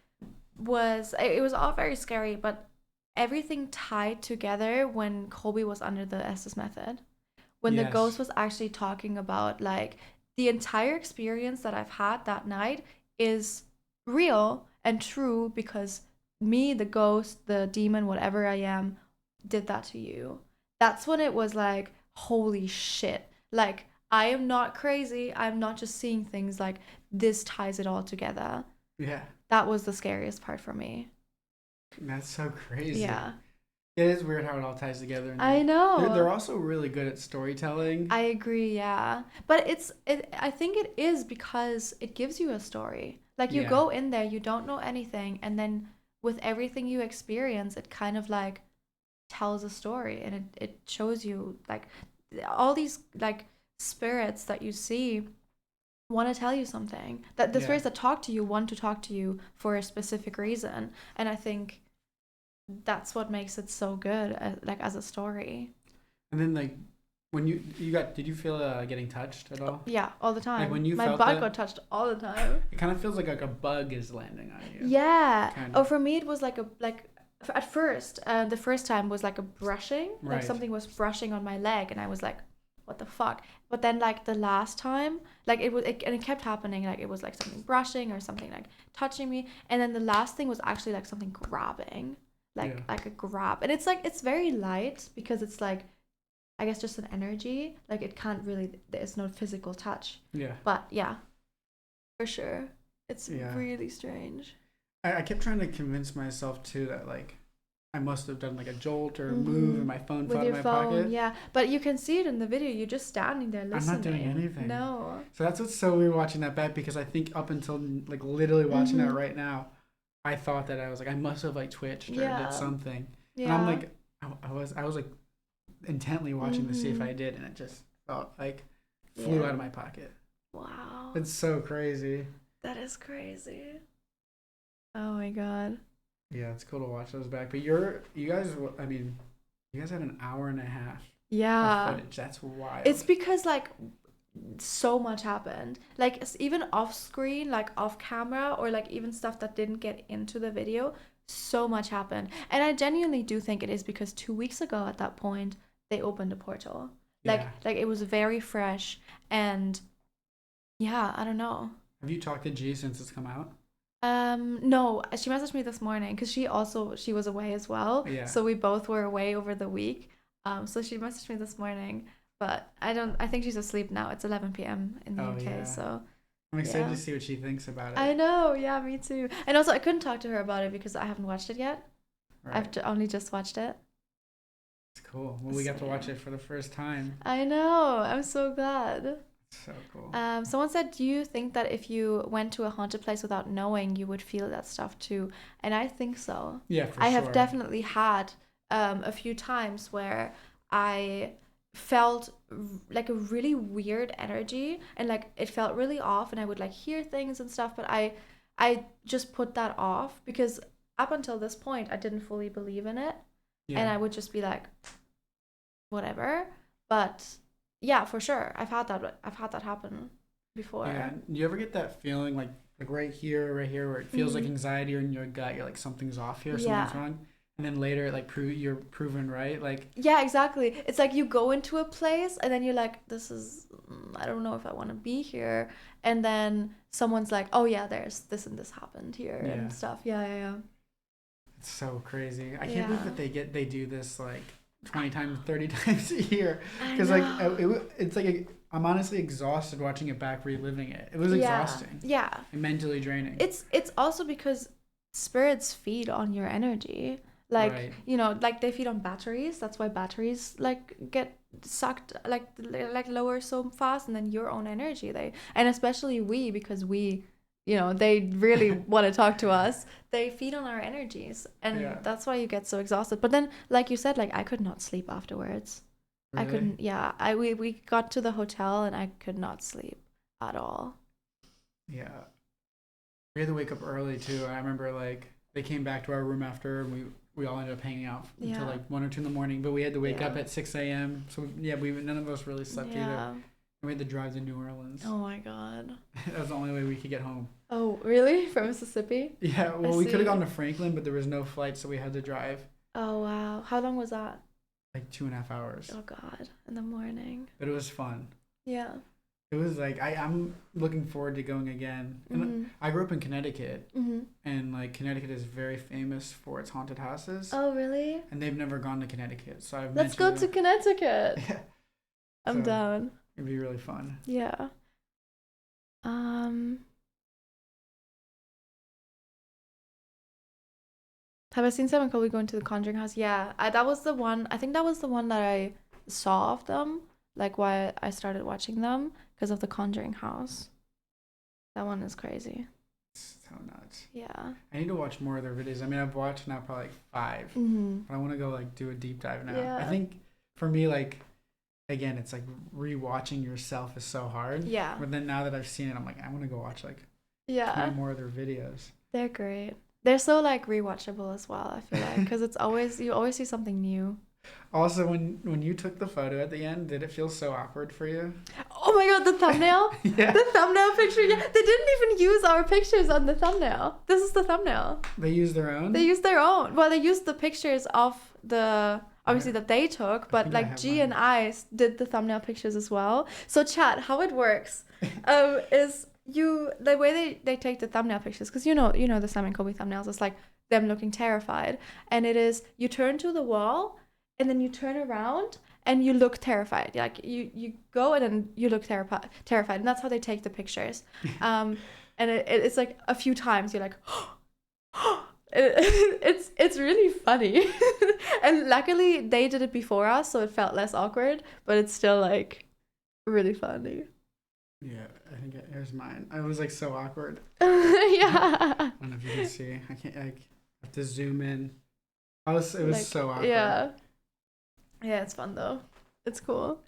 was, it was all very scary, but everything tied together when Colby was under the Estes method. When the Yes. ghost was actually talking about, like, the entire experience that I've had that night is real and true because me, the ghost, the demon, whatever I am, did that to you. That's when it was like, holy shit. Like, I am not crazy. I'm not just seeing things, like, this ties it all together. Yeah. That was the scariest part for me. That's so crazy. Yeah. It is weird how it all ties together. And I know. They're also really good at storytelling. I agree, yeah. But I think it is because it gives you a story. Like, you Yeah. go in there, you don't know anything, and then with everything you experience, it kind of like tells a story, and it shows you like all these like spirits that you see want to tell you something. That the spirits that talk to you want to talk to you for a specific reason, and I think that's what makes it so good, like as a story. And then like when you did you feel getting touched at all? Yeah, all the time. Like when you my felt butt that, got touched all the time. it kind of feels like a bug is landing on you. Yeah. Kind Oh, of. for me it was like at first, the first time was like a brushing, like Right. something was brushing on my leg, and I was like, what the fuck? But then like the last time, like and it kept happening. Like it was like something brushing or something like touching me, and then the last thing was actually like something grabbing, like a grab. And it's like it's very light because it's like, I guess just an energy. Like it can't really. There's no physical touch. Yeah. But yeah, for sure, it's really strange. I kept trying to convince myself too that like I must have done like a jolt or a move and my phone fell out of my pocket. Yeah, but you can see it in the video. You're just standing there listening. I'm not doing anything. No. So that's what's so weird watching that back, because I think up until like literally watching that right now, I thought that I was like, I must have like twitched or did something. Yeah. And I'm like, I was like intently watching to see if I did, and it just felt like flew out of my pocket. Wow. It's so crazy. That is crazy. Oh my god. Yeah, it's cool to watch those back. But you guys had an hour and a half. Yeah. Of footage. That's wild. It's because like so much happened. Like even off screen, like off camera, or like even stuff that didn't get into the video. So much happened. And I genuinely do think it is because 2 weeks ago at that point, they opened a portal. Like it was very fresh, and yeah, I don't know. Have you talked to G since it's come out? No, she messaged me this morning because she was away as well. Yeah. So we both were away over the week. So she messaged me this morning, but I think she's asleep now. It's 11 p.m. in the UK, so I'm excited to see what she thinks about it. I know, yeah, me too. And also I couldn't talk to her about it because I haven't watched it yet. Right. I've only just watched it. It's cool. Well, we got to watch it for the first time. I know. I'm so glad. So cool. Someone said, do you think that if you went to a haunted place without knowing, you would feel that stuff too? And I think so. Yeah, for I sure. have definitely had a few times where I felt like a really weird energy, and like it felt really off, and I would like hear things and stuff, but I just put that off because up until this point I didn't fully believe in it. And I would just be like, whatever. But yeah, for sure. I've had that happen before. Yeah. You ever get that feeling like right here, where it feels like anxiety, or in your gut, you're like, something's off here, something's wrong, and then later, like you're proven right, like. Yeah, exactly. It's like you go into a place and then you're like, this is, I don't know if I want to be here, and then someone's like, oh yeah, there's this and this happened here and stuff. Yeah. It's so crazy. I can't believe that they do this like 20 times, 30 times a year. Because like it's like I'm honestly exhausted watching it back, reliving it. It was exhausting. Yeah. And mentally draining. It's also because spirits feed on your energy. Like, you know, like they feed on batteries. That's why batteries like get sucked like lower so fast, and then your own energy and especially because we, you know, they really want to talk to us. They feed on our energies, and that's why you get so exhausted. But then, like you said, like I could not sleep afterwards. Really? I couldn't. Yeah, we got to the hotel and I could not sleep at all. Yeah, we had to wake up early too. I remember like they came back to our room after, and we all ended up hanging out until like 1 or 2 in the morning. But we had to wake up at 6 a.m. So yeah, none of us really slept either. We had to drive to New Orleans. Oh my god. That was the only way we could get home. Oh, really? From Mississippi? Yeah, well, we could have gone to Franklin, but there was no flight, so we had to drive. Oh, wow. How long was that? Like 2.5 hours. Oh, God. In the morning. But it was fun. Yeah. It was like, I'm looking forward to going again. And I grew up in Connecticut, and like Connecticut is very famous for its haunted houses. Oh, really? And they've never gone to Connecticut, so Let's go to Connecticut. Yeah. I'm down. It'd be really fun. Yeah. Have I seen Sam and Colby going to the Conjuring house? Yeah. That was the one. I think that was the one that I saw of them. Like why I started watching them, because of the Conjuring house. That one is crazy. So nuts. Yeah. I need to watch more of their videos. I mean, I've watched now probably like 5. But I want to go like do a deep dive now. Yeah. I think for me, like, again, it's like rewatching yourself is so hard. Yeah. But then now that I've seen it, I'm like, I want to go watch like 20 more of their videos. They're great. They're so like rewatchable as well, I feel like, because you always see something new. Also, when you took the photo at the end, did it feel so awkward for you? Oh my god, the thumbnail? Yeah. The thumbnail picture. Yeah. They didn't even use our pictures on the thumbnail. This is the thumbnail. They used their own? They used their own. Well, they used the pictures of obviously that they took, but like G and I did the thumbnail pictures as well. So chat, how it works is the way they take the thumbnail pictures, because you know the Sam and Colby thumbnails, it's like them looking terrified, and it is you turn to the wall and then you turn around and you look terrified, like you go and then you look terrified, and that's how they take the pictures. And it's like a few times you're like it's really funny. And luckily they did it before us, so it felt less awkward, but it's still like really funny. Yeah, I think here's mine. I was like so awkward. Yeah. I don't know if you can see. I can't. I have to zoom in. It was like, so awkward. Yeah. Yeah, it's fun though. It's cool.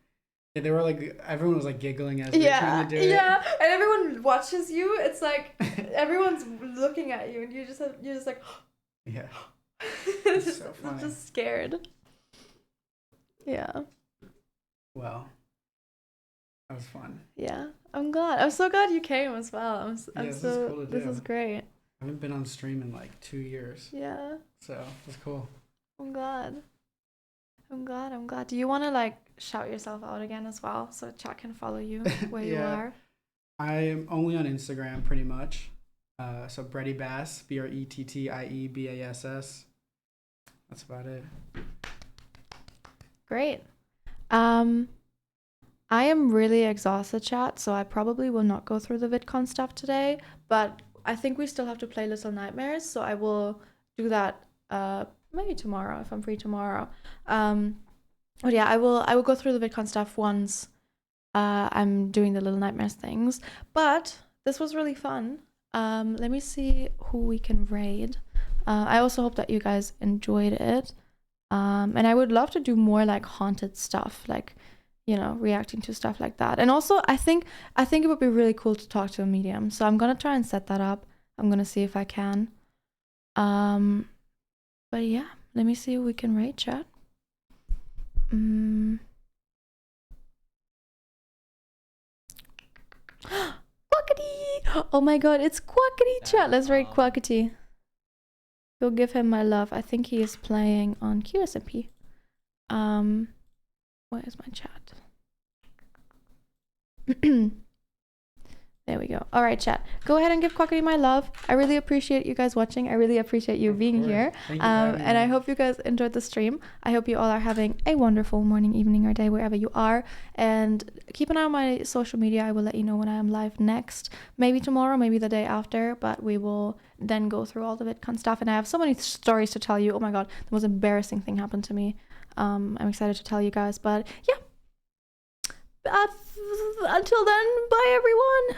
Yeah, they were like, everyone was like giggling as we were trying to do it. Yeah, and everyone watches you. It's like everyone's looking at you, and you're just like, yeah. It's so funny. Just scared. Yeah. Well, that was fun. Yeah, I'm glad. I'm so glad you came as well. This is cool to do. This is great. I haven't been on stream in like 2 years. Yeah. So it's cool. I'm glad. Do you want to like shout yourself out again as well, so chat can follow you where you are? I am only on Instagram pretty much. So Bretty Bass, BRETTIEBASS. That's about it. Great. I am really exhausted, chat, so I probably will not go through the VidCon stuff today, but I think we still have to play Little Nightmares, so I will do that maybe tomorrow if I'm free tomorrow. But yeah, I will go through the VidCon stuff once I'm doing the Little Nightmares things. But this was really fun. Let me see who we can raid. I also hope that you guys enjoyed it. And I would love to do more like haunted stuff, like, you know, reacting to stuff like that. And also I think it would be really cool to talk to a medium. So I'm gonna try and set that up. I'm gonna see if I can. But yeah, let me see if we can raid, chat. Quackity! Oh my god, it's Quackity, chat. Let's raid Quackity. Go give him my love. I think he is playing on QSMP. Where is my chat? There we go. All right, chat. Go ahead and give Quackity my love. I really appreciate you guys watching. I really appreciate you being here. Thank you for having and me. I hope you guys enjoyed the stream. I hope you all are having a wonderful morning, evening, or day wherever you are. And keep an eye on my social media. I will let you know when I am live next. Maybe tomorrow, maybe the day after. But we will then go through all the VidCon stuff. And I have so many stories to tell you. Oh my god, the most embarrassing thing happened to me. I'm excited to tell you guys. But yeah. Until then, bye everyone.